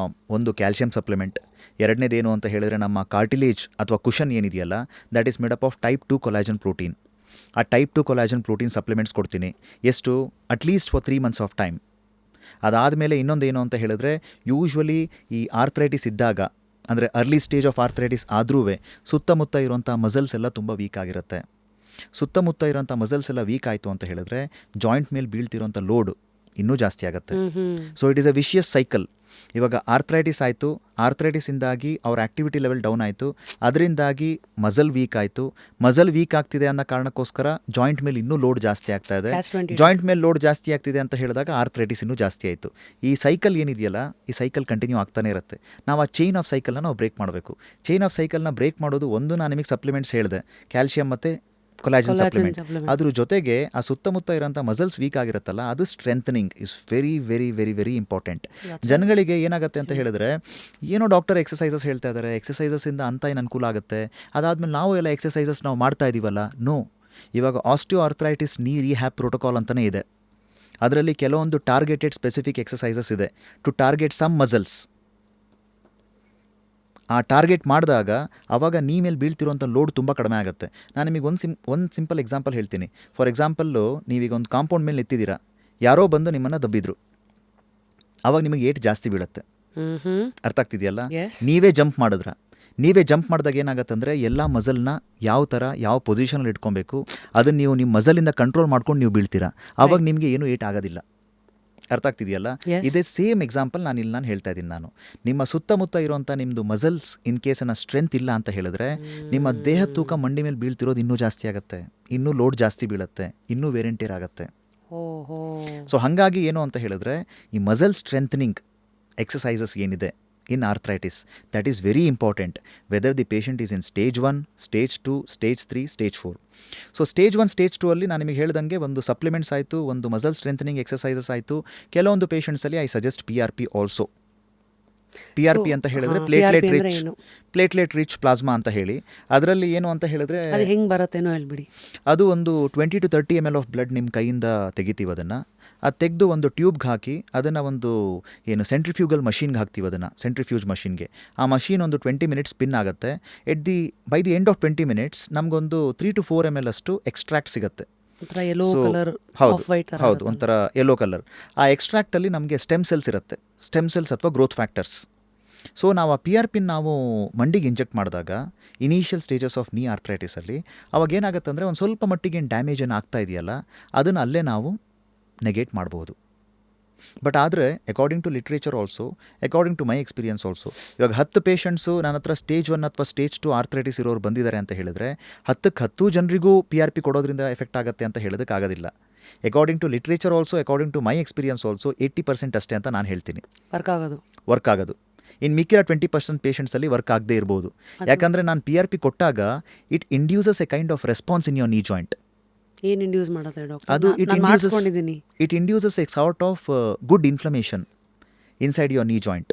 Speaker 2: ಒಂದು ಕ್ಯಾಲ್ಸಿಯಂ ಸಪ್ಲಿಮೆಂಟ್. ಎರಡನೇದೇನು ಅಂತ ಹೇಳಿದ್ರೆ ನಮ್ಮ ಕಾರ್ಟಿಲೇಜ್ ಅಥವಾ ಕುಷನ್ ಏನಿದೆಯಲ್ಲ that is made up of type 2 collagen protein. ಆ ಟೈಪ್ 2 ಕೊಲಾಜನ್ ಪ್ರೋಟೀನ್ ಸಪ್ಲಿಮೆಂಟ್ಸ್ ಕೊಡ್ತೀನಿ. ಎಷ್ಟು? At least for 3 months of time. ಅದಾದಮೇಲೆ ಇನ್ನೊಂದೇನು ಅಂತ ಹೇಳಿದ್ರೆ ಯೂಶ್ವಲಿ ಈ ಆರ್ಥ್ರೈಟಿಸ್ ಇದ್ದಾಗ ಅಂದರೆ ಅರ್ಲಿ ಸ್ಟೇಜ್ ಆಫ್ ಆರ್ಥ್ರೈಟಿಸ್ ಆದ್ರೂ ಸುತ್ತಮುತ್ತ ಇರೋಂಥ ಮಸಲ್ಸ್ ಎಲ್ಲ ತುಂಬ ವೀಕ್ ಆಗಿರುತ್ತೆ. ಸುತ್ತಮುತ್ತ ಇರೋಂಥ ಮಸಲ್ಸ್ ಎಲ್ಲ ವೀಕ್ ಆಯಿತು ಅಂತ ಹೇಳಿದ್ರೆ ಜಾಯಿಂಟ್ ಮೇಲೆ ಬೀಳ್ತಿರೋಂಥ ಲೋಡು ಇನ್ನೂ ಜಾಸ್ತಿ ಆಗುತ್ತೆ. So it is a vicious cycle. ಇವಾಗ ಆರ್ಥ್ರೈಟಿಸ್ ಆಯಿತು, ಆರ್ಥ್ರೈಟಿಸಿಂದಾಗಿ ಅವ್ರ ಆ್ಯಕ್ಟಿವಿಟಿ ಲೆವೆಲ್ ಡೌನ್ ಆಯಿತು, ಅದರಿಂದಾಗಿ ಮಸಲ್ ವೀಕ್ ಆಯಿತು. ಮಸಲ್ ವೀಕ್ ಆಗ್ತಿದೆ ಅನ್ನೋ ಕಾರಣಕ್ಕೋಸ್ಕರ ಜಾಯಿಂಟ್ ಮೇಲೆ ಇನ್ನೂ ಲೋಡ್ ಜಾಸ್ತಿ ಆಗ್ತಾ ಇದೆ. ಜಾಯಿಂಟ್ ಮೇಲೆ ಲೋಡ್ ಜಾಸ್ತಿ ಆಗ್ತಿದೆ ಅಂತ ಹೇಳಿದಾಗ ಆರ್ಥ್ರೈಟಿಸ್ ಇನ್ನೂ ಜಾಸ್ತಿ ಆಯಿತು. ಈ ಸೈಕಲ್ ಏನಿದೆಯಲ್ಲ, ಈ ಸೈಕಲ್ ಕಂಟಿನ್ಯೂ ಆಗ್ತಾನೆ ಇರುತ್ತೆ. ನಾವು ಆ ಚೈನ್ ಆಫ್ ಸೈಕಲ್ನ ನಾವು ಬ್ರೇಕ್ ಮಾಡಬೇಕು. ಚೈನ್ ಆಫ್ ಸೈಕಲ್ನ ಬ್ರೇಕ್ ಮಾಡೋದು ಒಂದು, ನಾನು ನಿಮಗೆ ಸಪ್ಲಿಮೆಂಟ್ಸ್ ಹೇಳಿದೆ, ಕ್ಯಾಲ್ಶಿಯಂ ಮತ್ತು ಕೊಲಾಜನ್ ಸಪ್ಲಿಮೆಂಟ್. ಅದ್ರ ಜೊತೆಗೆ ಆ ಸುತ್ತಮುತ್ತ ಇರೋಂಥ ಮಸಲ್ಸ್ ವೀಕ್ ಆಗಿರುತ್ತಲ್ಲ, ಅದು strengthening is very very very very important. ಜನಗಳಿಗೆ ಏನಾಗುತ್ತೆ ಅಂತ ಹೇಳಿದ್ರೆ, ಏನೋ ಡಾಕ್ಟರ್ ಎಕ್ಸಸೈಸಸ್ ಹೇಳ್ತಾ ಇದ್ದಾರೆ, ಎಕ್ಸಸೈಸಸ್ಸಿಂದ ಅಂತ ಏನು ಅನುಕೂಲ ಆಗುತ್ತೆ, ಅದಾದಮೇಲೆ ನಾವು ಎಲ್ಲ ಎಕ್ಸಸೈಸಸ್ ನಾವು ಮಾಡ್ತಾ ಇದ್ದೀವಲ್ಲ. ನೋ, ಇವಾಗ ಆಸ್ಟಿಯೋ ಆರ್ಥ್ರೈಟಿಸ್ ನೀ ರಿಹ್ಯಾಬ್ ಪ್ರೋಟೋಕಾಲ್ ಅಂತಲೇ ಇದೆ. ಅದರಲ್ಲಿ ಕೆಲವೊಂದು ಟಾರ್ಗೆಟೆಡ್ ಸ್ಪೆಸಿಫಿಕ್ ಎಕ್ಸಸೈಸಸ್ ಇದೆ ಟು ಟಾರ್ಗೆಟ್ ಸಮ್ ಮಸಲ್ಸ್. ಆ ಟಾರ್ಗೆಟ್ ಮಾಡಿದಾಗ ಆವಾಗ ನೀ ಮೇಲೆ ಬೀಳ್ತಿರೋಂಥ ಲೋಡ್ ತುಂಬ ಕಡಿಮೆ ಆಗುತ್ತೆ. ನಾನು ನಿಮಗೆ ಒಂದು ಸಿಂಪಲ್ ಎಕ್ಸಾಂಪಲ್ ಹೇಳ್ತೀನಿ. ಫಾರ್ ಎಕ್ಸಾಂಪಲ್ಲು, ನೀವೀಗ ಒಂದು ಕಾಂಪೌಂಡ್ ಮೇಲೆ ನಿಂತಿದ್ದೀರಾ, ಯಾರೋ ಬಂದು ನಿಮ್ಮನ್ನು ದಬ್ಬಿದ್ರು, ಆವಾಗ ನಿಮಗೆ ಏಟ್ ಜಾಸ್ತಿ ಬೀಳುತ್ತೆ. ಅರ್ಥ ಆಗ್ತಿದೆಯಲ್ಲ? ನೀವೇ ಜಂಪ್ ಮಾಡಿದಾಗ ಏನಾಗುತ್ತೆ ಅಂದರೆ ಎಲ್ಲ ಮಸಲ್ನ ಯಾವ ಪೊಸಿಷನಲ್ಲಿ ಇಟ್ಕೊಬೇಕು, ಅದನ್ನು ನೀವು ನಿಮ್ಮ ಮಸಲಿಂದ ಕಂಟ್ರೋಲ್ ಮಾಡ್ಕೊಂಡು ನೀವು ಬೀಳ್ತೀರಾ, ಆವಾಗ ನಿಮಗೆ ಏನೂ ಏಟ್ ಆಗೋದಿಲ್ಲ. ಅರ್ಥ ಆಗ್ತಿದೆಯಲ್ಲ? ಇದೇ ಸೇಮ್ ಎಕ್ಸಾಂಪಲ್ ನಾನು ಹೇಳ್ತಾ ಇದ್ದೀನಿ. ನಾನು ನಿಮ್ಮ ಸುತ್ತಮುತ್ತ ಇರುವಂಥ ನಿಮ್ಮದು ಮಸಲ್ಸ್ ಇನ್ ಕೇಸ್ ಸ್ಟ್ರೆಂತ್ ಇಲ್ಲ ಅಂತ ಹೇಳಿದ್ರೆ, ನಿಮ್ಮ ದೇಹ ತೂಕ ಮಂಡಿ ಮೇಲೆ ಬೀಳ್ತಿರೋದು ಇನ್ನೂ ಜಾಸ್ತಿ ಆಗುತ್ತೆ, ಇನ್ನೂ ಲೋಡ್ ಜಾಸ್ತಿ ಬೀಳುತ್ತೆ, ಇನ್ನೂ ವೇರಿಯಂಟೇರ್ ಆಗುತ್ತೆ. ಸೊ ಹಾಗಾಗಿ ಏನು ಅಂತ ಹೇಳಿದ್ರೆ, ಈ ಮಸಲ್ ಸ್ಟ್ರೆಂಥನಿಂಗ್ ಎಕ್ಸಸೈಸಸ್ ಏನಿದೆ in arthritis, that is very important, whether the patient is in stage 1, stage 2, stage 3, stage 4. So stage 1 stage 2 ಅಲ್ಲಿ ನಾನು ನಿಮಗೆ ಹೇಳ್ದಂಗೆ ಒಂದು ಸಪ್ಲಿಮೆಂಟ್ಸ್ ಆಯಿತು, ಒಂದು ಮಸಲ್ ಸ್ಟ್ರೆಂಥನಿಂಗ್ ಎಕ್ಸಸೈಸಸ್ ಆಯಿತು. ಕೆಲವೊಂದು ಪೇಷಂಟ್ಸಲ್ಲಿ I suggest PRP also. PRP ಅಂತ ಹೇಳಿದ್ರೆ ಪ್ಲೇಟ್ಲೆಟ್ ರಿಚ್ ಪ್ಲಾಸ್ಮಾ ಅಂತ ಹೇಳಿ. ಅದರಲ್ಲಿ ಏನು ಅಂತ ಹೇಳಿದ್ರೆ,
Speaker 1: ಹೆಂಗೆ ಬರುತ್ತೇನೋ ಹೇಳ್ಬಿಡಿ.
Speaker 2: ಅದು ಒಂದು 20 to 30 ml ಆಫ್ ಬ್ಲಡ್ ನಿಮ್ಮ ಕೈಯಿಂದ ತೆಗಿತೀವಿ. ಅದು ತೆಗೆದು ಒಂದು ಟ್ಯೂಬ್ಗೆ ಹಾಕಿ ಅದನ್ನು ಒಂದು ಸೆಂಟ್ರಿಫ್ಯೂಗಲ್ ಮಷೀನ್ಗೆ ಹಾಕ್ತೀವಿ. ಅದನ್ನು ಸೆಂಟ್ರಿಫ್ಯೂಜ್ ಮಷೀನ್ಗೆ, ಆ ಮಷೀನ್ ಒಂದು 20 minutes ಸ್ಪಿನ್ ಆಗುತ್ತೆ. By the end of 20 minutes ನಮಗೊಂದು 3 to 4 ml ಅಷ್ಟು ಎಕ್ಸ್ಟ್ರಾಕ್ಟ್ ಸಿಗುತ್ತೆ. ಹೌದು, ಒಂಥರ ಯೆಲ್ಲೋ ಕಲರ್. ಆ ಎಕ್ಸ್ಟ್ರಾಕ್ಟಲ್ಲಿ ನಮಗೆ ಸ್ಟೆಮ್ ಸೆಲ್ಸ್ ಇರುತ್ತೆ, ಸ್ಟೆಮ್ ಸೆಲ್ಸ್ ಅಥವಾ ಗ್ರೋತ್ ಫ್ಯಾಕ್ಟರ್ಸ್. ಸೊ ನಾವು ಆ PRP ನಾವು ಮಂಡಿಗೆ ಇಂಜೆಕ್ಟ್ ಮಾಡಿದಾಗ ಇನಿಷಿಯಲ್ ಸ್ಟೇಜಸ್ ಆಫ್ ನೀ ಆರ್ಥ್ರೈಟಿಸಲ್ಲಿ ಅವಾಗ ಏನಾಗುತ್ತೆ ಅಂದರೆ, ಒಂದು ಸ್ವಲ್ಪ ಮಟ್ಟಿಗೆ ಏನು ಡ್ಯಾಮೇಜ್ ಏನು ಆಗ್ತಾ ಇದೆಯಲ್ಲ ಅದನ್ನು ಅಲ್ಲೇ ನಾವು ನೆಗೆಟ್ ಮಾಡ್ಬೋದು. ಬಟ್ ಆದರೆ according to literature also, according to my experience also, ಇವಾಗ 10 ಪೇಷಂಟ್ಸು ನನ್ನ ಹತ್ರ ಸ್ಟೇಜ್ 1 ಅಥವಾ ಸ್ಟೇಜ್ 2 ಆರ್ಥ್ರೈಟಿಸ್ ಇರೋರು ಬಂದಿದ್ದಾರೆ ಅಂತ ಹೇಳಿದ್ರೆ, 10 ಜನರಿಗೂ PRP ಕೊಡೋದ್ರಿಂದ ಎಫೆಕ್ಟ್ ಆಗುತ್ತೆ ಅಂತ ಹೇಳೋದಕ್ಕಾಗೋದಿಲ್ಲ. According to literature also, according to my experience also 80% ಅಷ್ಟೇ ಅಂತ ನಾನು ಹೇಳ್ತೀನಿ ವರ್ಕ್ ಆಗೋದು. ಇನ್ನು ಮಿಕ್ಕಿರೋ 20% ಪೇಷಂಟ್ಸಲ್ಲಿ ವರ್ಕ್ ಆಗದೇ ಇರ್ಬೋದು. ಯಾಕಂದರೆ ನಾನು PRP ಕೊಟ್ಟಾಗ it induces a kind of response in your knee joint.
Speaker 1: ಏನು ಇಂಡ್ಯೂಸ್ ಮಾಡುತ್ತೆ ಡಾಕ್ಟರ್?
Speaker 2: ಅದು
Speaker 1: ನಾನು ಮಾಡಿಸ್ಕೊಂಡಿದ್ದೀನಿ.
Speaker 2: It induces a sort of good inflammation inside your knee joint.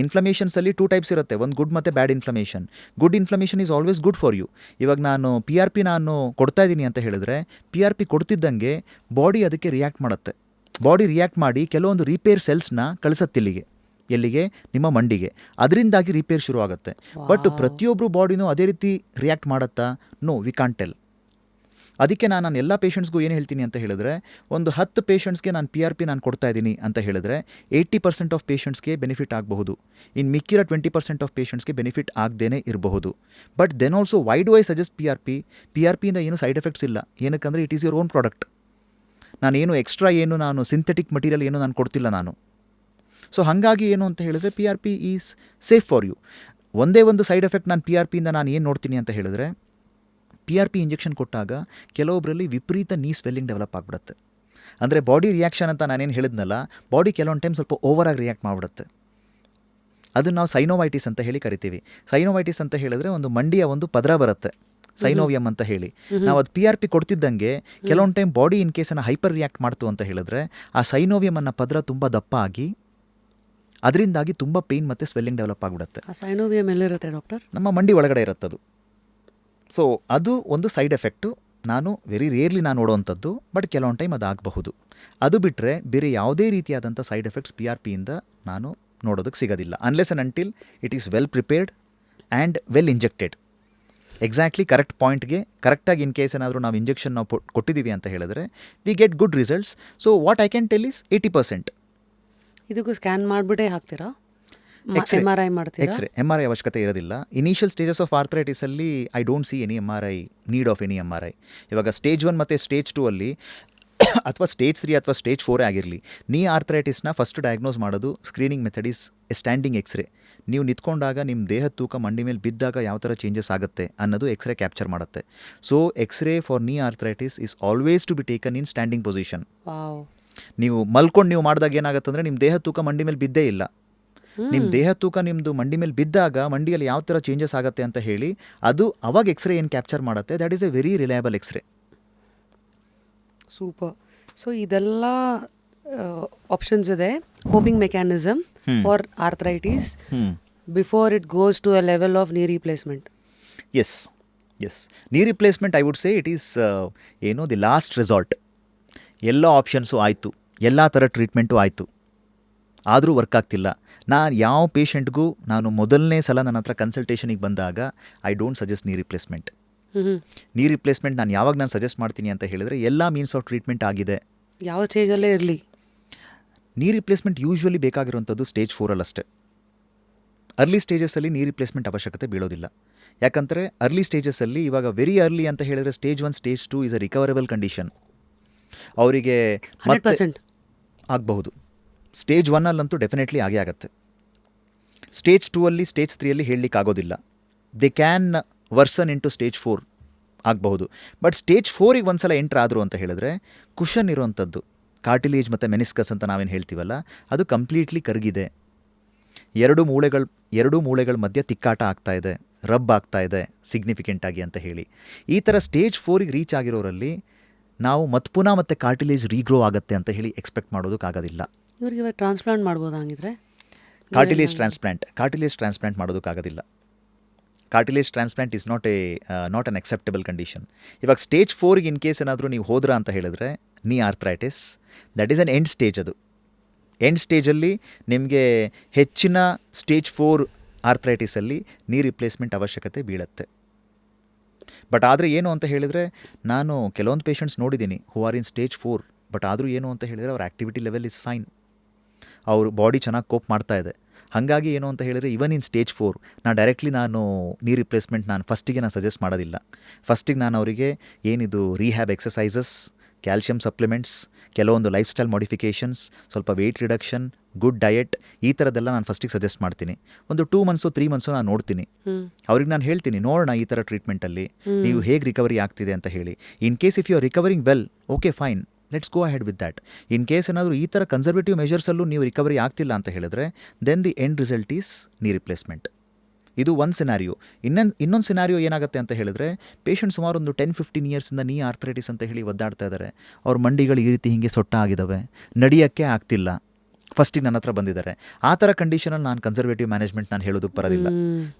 Speaker 2: ಇನ್ಫ್ಲಮೇಷನ್ಸಲ್ಲಿ 2 ಟೈಪ್ಸ್ ಇರುತ್ತೆ, ಒಂದು ಗುಡ್ ಮತ್ತು bad inflammation. Good inflammation is always good for you. ಇವಾಗ ನಾನು PRP ನಾನು ಕೊಡ್ತಾ ಇದ್ದೀನಿ ಅಂತ ಹೇಳಿದ್ರೆ, PRP ಕೊಡ್ತಿದ್ದಂಗೆ ಬಾಡಿ ಅದಕ್ಕೆ ರಿಯಾಕ್ಟ್ ಮಾಡುತ್ತೆ. ಬಾಡಿ ರಿಯಾಕ್ಟ್ ಮಾಡಿ ಕೆಲವೊಂದು ರಿಪೇರ್ ಸೆಲ್ಸ್ನ ಕಳಿಸತ್ತಿಲ್ಲಿಗೆ, ಎಲ್ಲಿಗೆ? ನಿಮ್ಮ ಮಂಡಿಗೆ. ಅದರಿಂದಾಗಿ ರಿಪೇರ್ ಶುರು ಆಗುತ್ತೆ. ಬಟ್ ಪ್ರತಿಯೊಬ್ಬರು ಬಾಡಿನೂ ಅದೇ ರೀತಿ ರಿಯಾಕ್ಟ್ ಮಾಡುತ್ತಾ? No, we can't tell. ಅದಕ್ಕೆ ನಾನು ಎಲ್ಲ ಪೇಷಂಟ್ಸ್ಗೂ ಏನು ಹೇಳ್ತೀನಿ ಅಂತ ಹೇಳಿದ್ರೆ, ಒಂದು 10 ಪೇಷಂಟ್ಸ್ಗೆ ನಾನು PRP ನಾನು ಕೊಡ್ತಾ ಇದ್ದೀನಿ ಅಂತ ಹೇಳಿದ್ರೆ 80% ಆಫ್ ಪೇಷಂಟ್ಸ್ಗೆ ಬೆನಿಫಿಟ್ ಆಗಬಹುದು. ಇನ್ನು ಮಿಕ್ಕಿರೋ 20% ಆಫ್ ಪೇಷಂಟ್ಸ್ಗೆ ಬೆನಿಫಿಟ್ ಆಗದೇನೆ ಇರಬಹುದು. But then also why do I suggest PRPಯಿಂದ ಏನು ಸೈಡ್ ಎಫೆಕ್ಟ್ಸ್ ಇಲ್ಲ. ಏನಕ್ಕಂದರೆ it is your own product. ನಾನೇನು ಎಕ್ಸ್ಟ್ರಾ ನಾನು ಸಿಂಥೆಟಿಕ್ ಮಟೀರಿಯಲ್ ಏನು ನಾನು ಕೊಡ್ತಿಲ್ಲ ನಾನು. ಸೊ ಹಾಗಾಗಿ ಏನು ಅಂತ ಹೇಳಿದ್ರೆ PRP is safe for you. ಒಂದೇ ಒಂದು ಸೈಡ್ ಎಫೆಕ್ಟ್ ನಾನು PRPಯಿಂದ ನಾನು ಏನು ನೋಡ್ತೀನಿ ಅಂತ ಹೇಳಿದ್ರೆ, PRP ಇಂಜೆಕ್ಷನ್ ಕೊಟ್ಟಾಗ ಕೆಲವೊಬ್ಬರಲ್ಲಿ ವಿಪರೀತ ನೀ ಸ್ವೆಲ್ಲಿಂಗ್ ಡೆವಲಪ್ ಆಗಿಬಿಡುತ್ತೆ. ಅಂದರೆ ಬಾಡಿ ರಿಯಾಕ್ಷನ್ ಅಂತ ನಾನೇನು ಹೇಳಿದ್ನಲ್ಲ, ಬಾಡಿ ಕೆಲವೊಂದು ಟೈಮ್ ಸ್ವಲ್ಪ ಓವರಾಗಿ ರಿಯಾಕ್ಟ್ ಮಾಡಿಬಿಡುತ್ತೆ. ಅದನ್ನು ನಾವು ಸೈನೋವೈಟಿಸ್ ಅಂತ ಹೇಳಿ ಕರಿತೀವಿ. ಸೈನೋವೈಟಿಸ್ ಅಂತ ಹೇಳಿದ್ರೆ ಒಂದು ಮಂಡಿಯ ಒಂದು ಪದರ ಬರುತ್ತೆ, ಸೈನೋವಿಯಮ್ ಅಂತ ಹೇಳಿ. ನಾವು ಅದು PRP ಕೊಡ್ತಿದ್ದಂಗೆ ಕೆಲವೊಂದು ಟೈಮ್ ಬಾಡಿ ಇನ್ ಕೇಸನ್ನು ಹೈಪರ್ ರಿಯಾಕ್ಟ್ ಮಾಡ್ತು ಅಂತ ಹೇಳಿದ್ರೆ, ಆ ಸೈನೋವಿಯಮ್ ಅನ್ನೋ ಪದರ ತುಂಬ ದಪ್ಪ ಆಗಿ ಅದರಿಂದಾಗಿ ತುಂಬ ಪೇಯ್ನ್ ಮತ್ತು ಸ್ವೆಲ್ಲಿಂಗ್ ಡೆವಲಪ್ ಆಗಿಬಿಡುತ್ತೆ.
Speaker 1: ಆ ಸೈನೋವಿಯಮ್ ಎಲ್ಲಿರುತ್ತೆ ಡಾಕ್ಟರ್?
Speaker 2: ನಮ್ಮ ಮಂಡಿ ಒಳಗಡೆ ಇರುತ್ತದು. ಸೊ ಅದು ಒಂದು ಸೈಡ್ ಎಫೆಕ್ಟು, ನಾನು ವೆರಿ ರೇರ್ಲಿ ನಾನು ನೋಡುವಂಥದ್ದು. ಬಟ್ ಕೆಲವೊಂದು ಟೈಮ್ ಅದು ಆಗಬಹುದು. ಅದು ಬಿಟ್ಟರೆ ಬೇರೆ ಯಾವುದೇ ರೀತಿಯಾದಂಥ ಸೈಡ್ ಎಫೆಕ್ಟ್ಸ್ PRPಯಿಂದ ನಾನು ನೋಡೋದಕ್ಕೆ ಸಿಗೋದಿಲ್ಲ, unless and until it is well prepared and well injected. Exactly correct ಪಾಯಿಂಟ್ಗೆ ಕರೆಕ್ಟಾಗಿ ಇನ್ ಕೇಸ್ ಏನಾದರೂ ನಾವು ಇಂಜೆಕ್ಷನ್ ನಾವು ಕೊಟ್ಟಿದ್ದೀವಿ ಅಂತ ಹೇಳಿದ್ರೆ we get good results. So what I can tell is 80%.
Speaker 1: ಇದಕ್ಕೂ ಸ್ಕ್ಯಾನ್ ಮಾಡಿಬಿಟ್ಟೇ ಹಾಕ್ತೀರಾ?
Speaker 2: ಎಕ್ಸ್ರೇ
Speaker 1: MRI ಮಾಡ್ತೀರಾ?
Speaker 2: MRI ಅವಶ್ಯಕತೆ ಇರೋದಿಲ್ಲ. ಇನಿಷಿಯಲ್ ಸ್ಟೇಜಸ್ ಆಫ್ ಆರ್ಥರೈಟಿಸಲ್ಲಿ I don't see any MRI, need of any MRI. ಇವಾಗ ಸ್ಟೇಜ್ 1 ಮತ್ತು ಸ್ಟೇಜ್ 2 ಅಲ್ಲಿ ಅಥವಾ ಸ್ಟೇಜ್ 3 ಅಥವಾ ಸ್ಟೇಜ್ 4 ಆಗಿರಲಿ, ನೀ ಆರ್ಥರೈಟಿಸ್ನ ಫಸ್ಟ್ ಡಯಾಗ್ನೋಸ್ ಮಾಡೋದು screening method is standing X-ray. ನೀವು ನಿಂತ್ಕೊಂಡಾಗ ನಿಮ್ಮ ದೇಹದ ತೂಕ ಮಂಡಿ ಮೇಲೆ ಬಿದ್ದಾಗ ಯಾವ ಥರ ಚೇಂಜಸ್ ಆಗುತ್ತೆ ಅನ್ನೋದು ಎಕ್ಸ್ರೇ ಕ್ಯಾಪ್ಚರ್ ಮಾಡುತ್ತೆ. So x-ray for knee arthritis is always to be taken in standing position. ನೀವು ಮಲ್ಕೊಂಡು ನೀವು ಮಾಡಿದಾಗ ಏನಾಗುತ್ತೆ ಅಂದರೆ ನಿಮ್ಮ ದೇಹ ತೂಕ ಮಂಡಿ ಮೇಲೆ ಬಿದ್ದೇ ಇಲ್ಲ. ನಿಮ್ಮ ದೇಹ ತೂಕ ನಿಮ್ಮದು ಮಂಡಿ ಮೇಲೆ ಬಿದ್ದಾಗ ಮಂಡಿಯಲ್ಲಿ ಯಾವ ಥರ ಚೇಂಜಸ್ ಆಗುತ್ತೆ ಅಂತ ಹೇಳಿ ಅದು ಅವಾಗ ಎಕ್ಸ್ರೇ ಏನು ಕ್ಯಾಪ್ಚರ್ ಮಾಡುತ್ತೆ. That is a very reliable x-ray.
Speaker 1: Super. So ಇದೆಲ್ಲ ಆಪ್ಷನ್ಸ್ ಇದೆ. Coping mechanism for arthritis before it goes to a level of knee replacement.
Speaker 2: Yes, knee replacement I would say it is the last resort. ಎಲ್ಲ options ಆಯಿತು, ಎಲ್ಲ ಥರ treatment ಆಯಿತು, ಆದರೂ work ಆಗ್ತಿಲ್ಲ. ನಾನು ಯಾವ ಪೇಷಂಟ್ಗೂ ನಾನು ಮೊದಲನೇ ಸಲ ನನ್ನ ಹತ್ರ ಕನ್ಸಲ್ಟೇಷನಿಗೆ ಬಂದಾಗ ಐ ಡೋಂಟ್ ಸಜೆಸ್ಟ್ ನೀ ರಿಪ್ಲೇಸ್ಮೆಂಟ್. ನೀ ರಿಪ್ಲೇಸ್ಮೆಂಟ್ ನಾನು ಯಾವಾಗ ನಾನು ಸಜೆಸ್ಟ್ ಮಾಡ್ತೀನಿ ಅಂತ ಹೇಳಿದರೆ ಎಲ್ಲ ಮೀನ್ಸ್ ಆಫ್ ಟ್ರೀಟ್ಮೆಂಟ್ ಆಗಿದೆ,
Speaker 1: ಯಾವ ಸ್ಟೇಜಲ್ಲೇ ಇರಲಿ.
Speaker 2: ನೀ ರಿಪ್ಲೇಸ್ಮೆಂಟ್ ಯೂಶ್ವಲಿ ಬೇಕಾಗಿರುವಂಥದ್ದು ಸ್ಟೇಜ್ 4 ಅಷ್ಟೇ. ಅರ್ಲಿ ಸ್ಟೇಜಸ್ಸಲ್ಲಿ ನೀ ರಿಪ್ಲೇಸ್ಮೆಂಟ್ ಅವಶ್ಯಕತೆ ಬೀಳೋದಿಲ್ಲ. ಯಾಕಂದರೆ ಅರ್ಲಿ ಸ್ಟೇಜಸ್ಸಲ್ಲಿ ಇವಾಗ ವೆರಿ ಅರ್ಲಿ ಅಂತ ಹೇಳಿದರೆ stage 1 stage 2 is a recoverable condition. ಅವರಿಗೆ
Speaker 1: 100%
Speaker 2: ಆಗಬಹುದು. ಸ್ಟೇಜ್ 1 ಅಲ್ಲಂತೂ ಡೆಫಿನೆಟ್ಲಿ ಆಗೇ ಆಗುತ್ತೆ. ಸ್ಟೇಜ್ 2 ಅಲ್ಲಿ ಸ್ಟೇಜ್ 3 ಅಲ್ಲಿ ಹೇಳಲಿಕ್ಕೆ ಆಗೋದಿಲ್ಲ. They can version into stage 4 ಆಗಬಹುದು. ಬಟ್ ಸ್ಟೇಜ್ 4ಗೆ ಒಂದ್ಸಲ ಎಂಟ್ರ್ ಆದರು ಅಂತ ಹೇಳಿದ್ರೆ ಕುಷನ್ ಇರುವಂಥದ್ದು ಕಾರ್ಟಿಲೇಜ್ ಮತ್ತು ಮೆನಿಸ್ಕಸ್ ಅಂತ ನಾವೇನು ಹೇಳ್ತೀವಲ್ಲ, ಅದು ಕಂಪ್ಲೀಟ್ಲಿ ಕರಗಿದೆ. ಎರಡೂ ಮೂಳೆಗಳ ಮಧ್ಯೆ ತಿಕ್ಕಾಟ ಆಗ್ತಾ ಇದೆ, ರಬ್ ಆಗ್ತಾ ಇದೆ ಸಿಗ್ನಿಫಿಕೆಂಟಾಗಿ ಅಂತ ಹೇಳಿ. ಈ ಥರ ಸ್ಟೇಜ್ 4ಗೆ ರೀಚ್ ಆಗಿರೋರಲ್ಲಿ ನಾವು ಪುನಃ ಮತ್ತೆ ಕಾರ್ಟಿಲೇಜ್ ರೀಗ್ರೋ ಆಗುತ್ತೆ ಅಂತ ಹೇಳಿ ಎಕ್ಸ್ಪೆಕ್ಟ್ ಮಾಡೋದಕ್ಕಾಗೋದಿಲ್ಲ.
Speaker 1: ಇವ್ರಿಗೆ ಇವಾಗ ಟ್ರಾನ್ಸ್ಪ್ಲಾಂಟ್ ಮಾಡ್ಬೋದು ಹಂಗಿದ್ರೆ?
Speaker 2: ಕಾರ್ಟಿಲೇಜ್ ಟ್ರಾನ್ಸ್ಪ್ಲಾಂಟ್ ಮಾಡೋದಕ್ಕಾಗೋದಿಲ್ಲ. Cartilage transplant is not an acceptable condition. ಇವಾಗ ಸ್ಟೇಜ್ 4ಗೆ ಇನ್ ಕೇಸ್ ಏನಾದರೂ ನೀವು ಹೋದ್ರ ಅಂತ ಹೇಳಿದ್ರೆ knee arthritis, that is an end stage. ಅದು ಎಂಡ್ ಸ್ಟೇಜಲ್ಲಿ ನಿಮಗೆ ಹೆಚ್ಚಿನ ಸ್ಟೇಜ್ 4 ಆರ್ಥರೈಟಿಸಲ್ಲಿ ನೀ ರಿಪ್ಲೇಸ್ಮೆಂಟ್ ಅವಶ್ಯಕತೆ ಬೀಳುತ್ತೆ. ಬಟ್ ಆದರೆ ಏನು ಅಂತ ಹೇಳಿದರೆ ನಾನು ಕೆಲವೊಂದು ಪೇಷಂಟ್ಸ್ ನೋಡಿದ್ದೀನಿ who are in stage 4. But ಆದರೂ ಏನು ಅಂತ ಹೇಳಿದರೆ ಅವ್ರ ಆ್ಯಕ್ಟಿವಿಟಿ ಲೆವೆಲ್ ಇಸ್ ಫೈನ್, ಅವ್ರ ಬಾಡಿ ಚೆನ್ನಾಗಿ ಕೋಪ್ ಮಾಡ್ತಾ ಇದೆ. ಹಾಗಾಗಿ ಏನು ಅಂತ ಹೇಳಿದರೆ ಇವನ್ ಇನ್ ಸ್ಟೇಜ್ 4 ಡೈರೆಕ್ಟ್ಲಿ ನಾನು ನೀ ರಿಪ್ಲೇಸ್ಮೆಂಟ್ ಫಸ್ಟಿಗೆ ನಾನು ಸಜೆಸ್ಟ್ ಮಾಡೋದಿಲ್ಲ. ಫಸ್ಟಿಗೆ ನಾನು ಅವರಿಗೆ ಏನಿದು ರೀಹ್ಯಾಬ್ ಎಕ್ಸಸೈಸಸ್, ಕ್ಯಾಲ್ಶಿಯಂ ಸಪ್ಲಿಮೆಂಟ್ಸ್, ಕೆಲವೊಂದು ಲೈಫ್ ಸ್ಟೈಲ್ ಮಾಡಿಫಿಕೇಷನ್ಸ್, ಸ್ವಲ್ಪ ವೆಯ್ಟ್ ರಿಡಕ್ಷನ್, ಗುಡ್ ಡಯಟ್, ಈ ಥರದ್ದೆಲ್ಲ ನಾನು ಫಸ್ಟಿಗೆ ಸಜೆಸ್ಟ್ ಮಾಡ್ತೀನಿ. ಒಂದು 2 ಮಂತ್ಸು 3 ಮಂತ್ಸು ನಾನು ನೋಡ್ತೀನಿ. ಅವ್ರಿಗೆ ನಾನು ಹೇಳ್ತೀನಿ, ನೋಡೋಣ ಈ ಥರ ಟ್ರೀಟ್ಮೆಂಟಲ್ಲಿ ನೀವು ಹೇಗೆ ರಿಕವರಿ ಆಗ್ತಿದೆ ಅಂತ ಹೇಳಿ. In case if you are recovering well, okay fine, let's go ahead with that. In case ಏನಾದರೂ ಈ ಥರ ಕನ್ಸರ್ವೇಟಿವ್ ಮೆಷರ್ಸಲ್ಲೂ ನೀವು ರಿಕವರಿ ಆಗ್ತಿಲ್ಲ ಅಂತ ಹೇಳಿದ್ರೆ then the end result is knee replacement. ಇದು ಒಂದು ಸಿನಾರಿಯೋ. ಇನ್ನೊಂದು ಸಿನಾರಿಯೋ ಏನಾಗುತ್ತೆ ಅಂತ ಹೇಳಿದ್ರೆ, ಪೇಷಂಟ್ ಸುಮಾರು ಒಂದು 10-15 ಇಯರ್ಸಿಂದ ನೀ ಆರ್ಥರೈಟಿಸ್ ಅಂತ ಹೇಳಿ ಒದ್ದಾಡ್ತಾ ಇದ್ದಾರೆ. ಅವ್ರ ಮಂಡಿಗಳು ಈ ರೀತಿ ಹಿಂಗೆ ಸೊಟ್ಟ ಆಗಿದ್ದಾವೆ, ನಡೆಯೋಕ್ಕೆ ಆಗ್ತಿಲ್ಲ. ಫಸ್ಟಿಗೆ ನನ್ನ ಹತ್ರ ಬಂದಿದ್ದಾರೆ. ಆ ಥರ ಕಂಡೀಷನಲ್ಲಿ ನಾನು ಕನ್ಸರ್ವೇಟಿವ್ ಮ್ಯಾನೇಜ್ಮೆಂಟ್ ನಾನು ಹೇಳೋದಕ್ಕೆ ಬರೋದಿಲ್ಲ.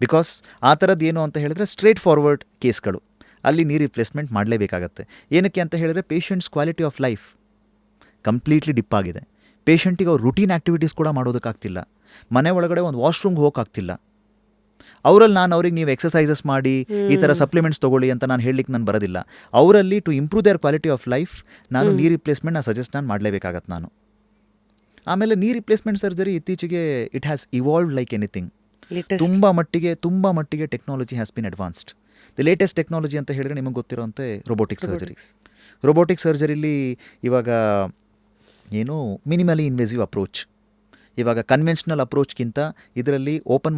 Speaker 2: ಬಿಕಾಸ್ ಆ ಥರದ್ದು ಏನು ಅಂತ ಹೇಳಿದ್ರೆ ಸ್ಟ್ರೇಟ್ ಫಾರ್ವರ್ಡ್ ಕೇಸ್ಗಳು, ಅಲ್ಲಿ ನೀ ರಿಪ್ಲೇಸ್ಮೆಂಟ್ ಮಾಡಲೇಬೇಕಾಗತ್ತೆ. ಏನಕ್ಕೆ ಅಂತ ಹೇಳಿದ್ರೆ patients quality of life completely dip ಆಗಿದೆ. ಪೇಷಂಟಿಗೆ ಅವ್ರು ರುಟೀನ್ ಆ್ಯಕ್ಟಿವಿಟೀಸ್ ಕೂಡ ಮಾಡೋದಕ್ಕಾಗ್ತಿಲ್ಲ. ಮನೆ ಒಳಗಡೆ ಒಂದು ವಾಶ್ರೂಮ್ಗೆ ಹೋಗೋಕ್ಕಾಗ್ತಿಲ್ಲ. ಅವರಲ್ಲಿ ನಾನು ಅವ್ರಿಗೆ ನೀವು ಎಕ್ಸಸೈಸಸ್ ಮಾಡಿ ಈ ಥರ ಸಪ್ಲಿಮೆಂಟ್ಸ್ ತೊಗೊಳ್ಳಿ ಅಂತ ನಾನು ಹೇಳಲಿಕ್ಕೆ ನಾನು ಬರೋದಿಲ್ಲ. ಅವರಲ್ಲಿ to improve their quality of life ನಾನು ನೀ ರಿಪ್ಲೇಸ್ಮೆಂಟ್ ನಾನು ಸಜೆಸ್ಟ್ ನಾನು ಮಾಡಲೇಬೇಕಾಗತ್ತೆ ನಾನು. ಆಮೇಲೆ ನೀ ರಿಪ್ಲೇಸ್ಮೆಂಟ್ ಸರ್ಜರಿ ಇತ್ತೀಚೆಗೆ it has evolved like anything. ತುಂಬ ಮಟ್ಟಿಗೆ technology has been advanced. The latest technology ಅಂತ ಹೇಳಿದ್ರೆ ನಿಮಗೆ ಗೊತ್ತಿರೋಂತೆ ರೋಬೋಟಿಕ್ ಸರ್ಜರಿಲಿ ಇವಾಗ ಏನು ಮಿನಿಮಲಿ ಇನ್ವೇಸಿವ್ ಅಪ್ರೋಚ್. ಇವಾಗ ಕನ್ವೆನ್ಷನಲ್ ಅಪ್ರೋಚ್ಗಿಂತ ಇದರಲ್ಲಿ ಓಪನ್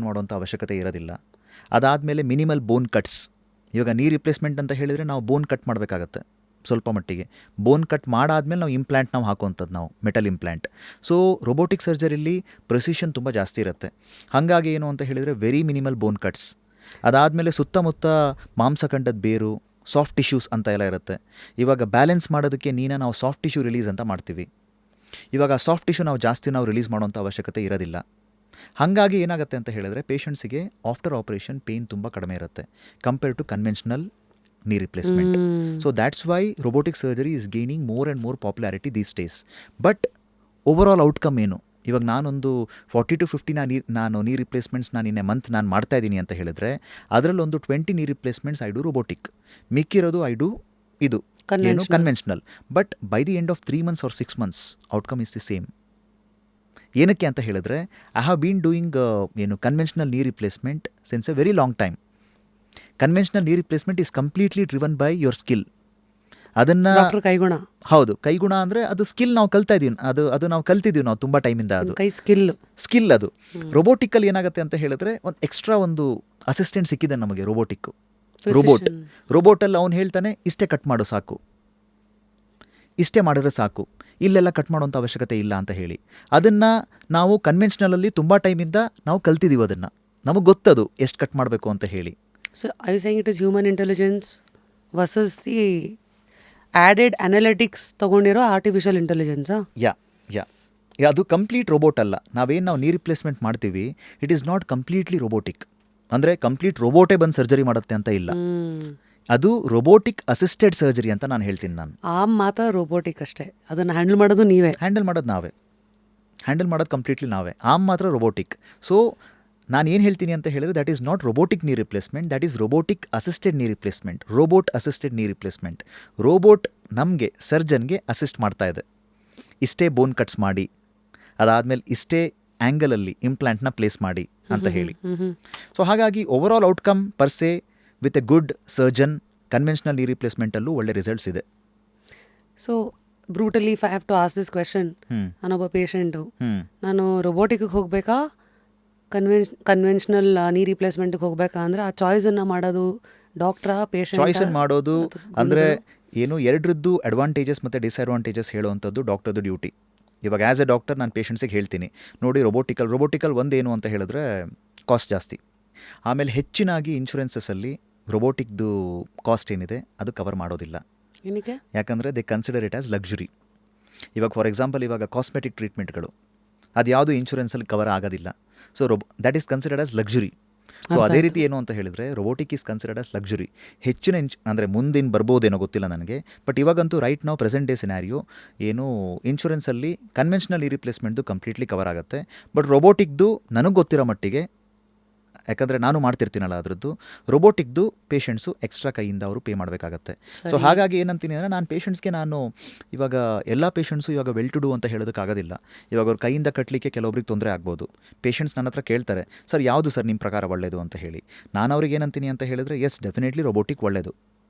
Speaker 2: ಮಾಡೋಂಥ ಅವಶ್ಯಕತೆ ಇರೋದಿಲ್ಲ. ಅದಾದಮೇಲೆ ಮಿನಿಮಲ್ ಬೋನ್ ಕಟ್ಸ್. ಇವಾಗ ನೀ ರಿಪ್ಲೇಸ್ಮೆಂಟ್ ಅಂತ ಹೇಳಿದರೆ ನಾವು ಬೋನ್ ಕಟ್ ಮಾಡಬೇಕಾಗತ್ತೆ ಸ್ವಲ್ಪ ಮಟ್ಟಿಗೆ. ಬೋನ್ ಕಟ್ ಮಾಡಾದ್ಮೇಲೆ ನಾವು ಇಂಪ್ಲಾಂಟ್ ನಾವು ಹಾಕುವಂಥದ್ದು, ನಾವು ಮೆಟಲ್ ಇಂಪ್ಲಾಂಟ್. ಸೊ ರೋಬೋಟಿಕ್ ಸರ್ಜರಿಲಿ ಪ್ರೆಸಿಷನ್ ತುಂಬ ಜಾಸ್ತಿ ಇರುತ್ತೆ. ಹಾಗಾಗಿ ಏನು ಅಂತ ಹೇಳಿದರೆ ವೆರಿ ಮಿನಿಮಲ್ ಬೋನ್ ಕಟ್ಸ್. ಅದಾದಮೇಲೆ ಸುತ್ತಮುತ್ತ ಮಾಂಸಖಂಡದ ಬೇರು, ಸಾಫ್ಟ್ ಟಿಶ್ಯೂಸ್ ಅಂತ ಎಲ್ಲ ಇರುತ್ತೆ. ಇವಾಗ ಬ್ಯಾಲೆನ್ಸ್ ಮಾಡೋದಕ್ಕೆ ನಾವು ಸಾಫ್ಟ್ ಟಿಶ್ಯೂ ರಿಲೀಸ್ ಅಂತ ಮಾಡ್ತೀವಿ. ಇವಾಗ ಸಾಫ್ಟ್ ಟಿಶ್ಯೂ ನಾವು ರಿಲೀಸ್ ಮಾಡೋಂಥ ಅವಶ್ಯಕತೆ ಇರೋದಿಲ್ಲ. ಹಾಗಾಗಿ ಏನಾಗುತ್ತೆ ಅಂತ ಹೇಳಿದ್ರೆ ಪೇಷಂಟ್ಸಿಗೆ ಆಫ್ಟರ್ ಆಪರೇಷನ್ ಪೇಯ್ನ್ ತುಂಬ ಕಡಿಮೆ ಇರುತ್ತೆ compare to conventional knee replacement. So that's why robotic surgery is gaining more and more popularity these days. But overall outcome ಏನು? ಇವಾಗ ನಾನೊಂದು 40-50 ನಾನು ನೀ ರಿಪ್ಲೇಸ್ಮೆಂಟ್ಸ್ ನಾನು ಇನ್ನೇ ಮಂತ್ ನಾನು ಮಾಡ್ತಾ ಇದ್ದೀನಿ ಅಂತ ಹೇಳಿದ್ರೆ ಅದರಲ್ಲಿ ಒಂದು 20 knee replacements I do robotic, ಮಿಕ್ಕಿರೋದು ಐ ಡು ಇದು ಏನು conventional. But by the end of 3 months or 6 months outcome is the same. ಏನಕ್ಕೆ ಅಂತ ಹೇಳಿದ್ರೆ ಐ ಹ್ಯಾವ್ ಬೀನ್ ಡೂಯಿಂಗ್ ಏನು conventional knee replacement since a very long time. Conventional knee replacement is completely driven by your skill. ಅದನ್ನು ಹೌದು, ಕೈಗುಣ ಅಂದರೆ ಅದು skill ನಾವು ಕಲ್ತಾ ಇದೀವಿ, ಅದು ನಾವು ಕಲ್ತಿದ್ದೀವಿ ನಾವು ತುಂಬ ಟೈಮಿಂದ. ಅದು ಸ್ಕಿಲ್ ಅದು. ರೋಬೋಟಿಕಲ್ಲಿ ಏನಾಗುತ್ತೆ ಅಂತ ಹೇಳಿದ್ರೆ ಒಂದು ಎಕ್ಸ್ಟ್ರಾ ಒಂದು ಅಸಿಸ್ಟೆಂಟ್ ಸಿಕ್ಕಿದೆ ನಮಗೆ. ರೋಬೋಟಲ್ಲಿ ಅವ್ನು ಹೇಳ್ತಾನೆ ಇಷ್ಟೇ ಕಟ್ ಮಾಡು ಸಾಕು, ಇಷ್ಟೇ ಮಾಡಿದ್ರೆ ಸಾಕು, ಇಲ್ಲೆಲ್ಲ ಕಟ್ ಮಾಡೋಂಥ ಅವಶ್ಯಕತೆ ಇಲ್ಲ ಅಂತ ಹೇಳಿ. ಅದನ್ನು ನಾವು ಕನ್ವೆನ್ಷನಲಲ್ಲಿ ತುಂಬ ಟೈಮಿಂದ ನಾವು ಕಲ್ತಿದ್ದೀವಿ. ಅದನ್ನು ನಮಗೆ ಗೊತ್ತದು ಎಷ್ಟು ಕಟ್ ಮಾಡಬೇಕು ಅಂತ ಹೇಳಿ.
Speaker 1: So are you saying it is human intelligence versus the added analytics ತಗೊಂಡಿರೋ ಆರ್ಟಿಫಿಷಿಯಲ್ ಇಂಟೆಲಿಜೆನ್ಸಾ?
Speaker 2: ಯಾ ಅದು ಕಂಪ್ಲೀಟ್ ರೋಬೋಟ್ ಅಲ್ಲ. ನಾವು ನೀ ರಿಪ್ಲೇಸ್ಮೆಂಟ್ ಮಾಡ್ತೀವಿ, it is not completely robotic. ಅಂದರೆ ಕಂಪ್ಲೀಟ್ ರೋಬೋಟೇ ಬಂದು ಸರ್ಜರಿ ಮಾಡುತ್ತೆ ಅಂತ ಇಲ್ಲ. ಅದು ರೋಬೋಟಿಕ್ ಅಸಿಸ್ಟೆಡ್ ಸರ್ಜರಿ ಅಂತ ನಾನು ಹೇಳ್ತೀನಿ. ನಾನು
Speaker 1: ಮಾತ್ರ ರೋಬೋಟಿಕ್ ಅಷ್ಟೇ, ಅದನ್ನು ಹ್ಯಾಂಡಲ್ ಮಾಡೋದು ನೀವೇ.
Speaker 2: ಹ್ಯಾಂಡಲ್ ಮಾಡೋದು ಕಂಪ್ಲೀಟ್ಲಿ ನಾವೇ. ಮಾತ್ರ ರೋಬೋಟಿಕ್. ಸೊ ನಾನು ಏನು ಹೇಳ್ತೀನಿ ಅಂತ ಹೇಳಿದ್ರೆ ದಟ್ ಈಸ್ ನಾಟ್ ರೋಬೋಟಿಕ್ ನೀ replacement, that is robotic assisted ನೀ ರಿಪ್ಲೇಸ್ಮೆಂಟ್, ರೋಬೋಟ್ ಅಸಿಸ್ಟೆಡ್ ನೀ ರಿಪ್ಲೇಸ್ಮೆಂಟ್. ರೋಬೋಟ್ ನಮಗೆ ಸರ್ಜನ್ಗೆ ಅಸಿಸ್ಟ್ ಮಾಡ್ತಾ ಇದೆ, ಇಷ್ಟೇ ಬೋನ್ ಕಟ್ಸ್ ಮಾಡಿ, ಅದಾದಮೇಲೆ ಇಷ್ಟೇ ಆ್ಯಂಗಲಲ್ಲಿ ಇಂಪ್ಲಾಂಟ್ನ ಪ್ಲೇಸ್ ಮಾಡಿ ಅಂತ ಹೇಳಿ. ಸೊ ಹಾಗಾಗಿ overall outcome per se with A good surgeon conventional ನೀ ರಿಪ್ಲೇಸ್ಮೆಂಟಲ್ಲೂ ಒಳ್ಳೆ ರಿಸಲ್ಟ್ಸ್ ಇದೆ.
Speaker 1: So brutally if I have to ask this question, ನಾನೊಬ್ಬ ಪೇಷಂಟು, ನಾನು ರೋಬೋಟಿಕ್ಗೆ ಹೋಗಬೇಕಾ ಕನ್ವೆನ್ಷನಲ್ ನೀ ರಿಪ್ಲೇಸ್ಮೆಂಟ್ಗೆ ಹೋಗ್ಬೇಕಾ ಅಂದರೆ ಆ ಚಾಯ್ಸನ್ನು ಮಾಡೋದು ಡಾಕ್ಟ್ರಾ ಪೇಷಂಟ್?
Speaker 2: ಚಾಯ್ಸನ್ನು ಮಾಡೋದು ಅಂದರೆ ಏನು, ಎರಡರದ್ದು ಅಡ್ವಾಂಟೇಜಸ್ ಮತ್ತು ಡಿಸ್ಅಡ್ವಾಂಟೇಜಸ್ ಹೇಳುವಂಥದ್ದು ಡಾಕ್ಟರ್ದು ಡ್ಯೂಟಿ. ಇವಾಗ ಆ್ಯಸ್ ಎ ಡಾಕ್ಟರ್ ನಾನು ಪೇಷಂಟ್ಸಿಗೆ ಹೇಳ್ತೀನಿ, ನೋಡಿ ರೋಬೋಟಿಕಲ್ ಒಂದೇನು ಅಂತ ಹೇಳಿದ್ರೆ ಕಾಸ್ಟ್ ಜಾಸ್ತಿ. ಆಮೇಲೆ ಹೆಚ್ಚಿನಾಗಿ ಇನ್ಶೂರೆನ್ಸಸ್ಸಲ್ಲಿ ರೋಬೋಟಿಕ್ದು ಕಾಸ್ಟ್ ಏನಿದೆ ಅದು ಕವರ್ ಮಾಡೋದಿಲ್ಲ.
Speaker 1: ಏನಕ್ಕೆ?
Speaker 2: ಯಾಕಂದರೆ they consider it as luxury. ಇವಾಗ ಫಾರ್ ಎಕ್ಸಾಂಪಲ್ ಇವಾಗ ಕಾಸ್ಮೆಟಿಕ್ ಟ್ರೀಟ್ಮೆಂಟ್ಗಳು ಅದು ಯಾವುದು ಇನ್ಶೂರೆನ್ಸಲ್ಲಿ ಕವರ್ ಆಗೋದಿಲ್ಲ. So that is considered as luxury. So ಅದೇ ರೀತಿ ಏನು ಅಂತ ಹೇಳಿದರೆ robotic is considered as luxury. ಹೆಚ್ಚಿನ ಅಂದರೆ ಮುಂದಿನ ಬರ್ಬೋದೇನೋ ಗೊತ್ತಿಲ್ಲ ನನಗೆ, ಬಟ್ ಇವಾಗಂತೂ ರೈಟ್ ನಾವು ಪ್ರೆಸೆಂಟ್ ಡೇ ಸಿನಾರಿಯೋ ಏನು ಇನ್ಶೂರೆನ್ಸಲ್ಲಿ ಕನ್ವೆನ್ಷನಲ್ ಈ ರಿಪ್ಲೇಸ್ಮೆಂಟ್ದು ಕಂಪ್ಲೀಟ್ಲಿ ಕವರ್ ಆಗುತ್ತೆ. ಬಟ್ ರೋಬೋಟಿಕ್ದು ನನಗೆ ಗೊತ್ತಿರೋ ಮಟ್ಟಿಗೆ, ಯಾಕಂದರೆ ನಾನು ಮಾಡ್ತಿರ್ತೀನಲ್ಲ ಅದರದ್ದು, ರೋಬೋಟಿಕ್ದು ಪೇಷಂಟ್ಸು ಎಕ್ಸ್ಟ್ರಾ ಕೈಯಿಂದ ಅವರು ಪೇ ಮಾಡಬೇಕಾಗತ್ತೆ. ಸೊ ಹಾಗಾಗಿ ಏನಂತೀನಿ ಅಂದರೆ ನಾನು ಪೇಷಂಟ್ಸ್ಗೆ ಇವಾಗ ಎಲ್ಲ ಪೇಷಂಟ್ಸು ಇವಾಗ ವೆಲ್ ಟು ಡೂ ಅಂತ ಹೇಳೋದಕ್ಕಾಗೋದಿಲ್ಲ. ಇವಾಗ ಅವ್ರ ಕೈಯಿಂದ ಕಟ್ಟಲಿಕ್ಕೆ ಕೆಲವೊಬ್ರಿಗೆ ತೊಂದರೆ ಆಗ್ಬೋದು. ಪೇಷಂಟ್ಸ್ ನನ್ನ ಹತ್ರ ಕೇಳ್ತಾರೆ, ಸರ್ ಯಾವುದು ಸರ್ ನಿಮ್ಮ ಪ್ರಕಾರ ಒಳ್ಳೆಯದು ಅಂತ ಹೇಳಿ. ನಾನು ಅವ್ರಿಗೆ ಏನಂತೀನಿ ಅಂತ ಹೇಳಿದರೆ ಎಸ್ ಡೆಫಿನೆಟ್ಲಿ ರೋಬೋಟಿಕ್ ಒಳ್ಳೆಯದು.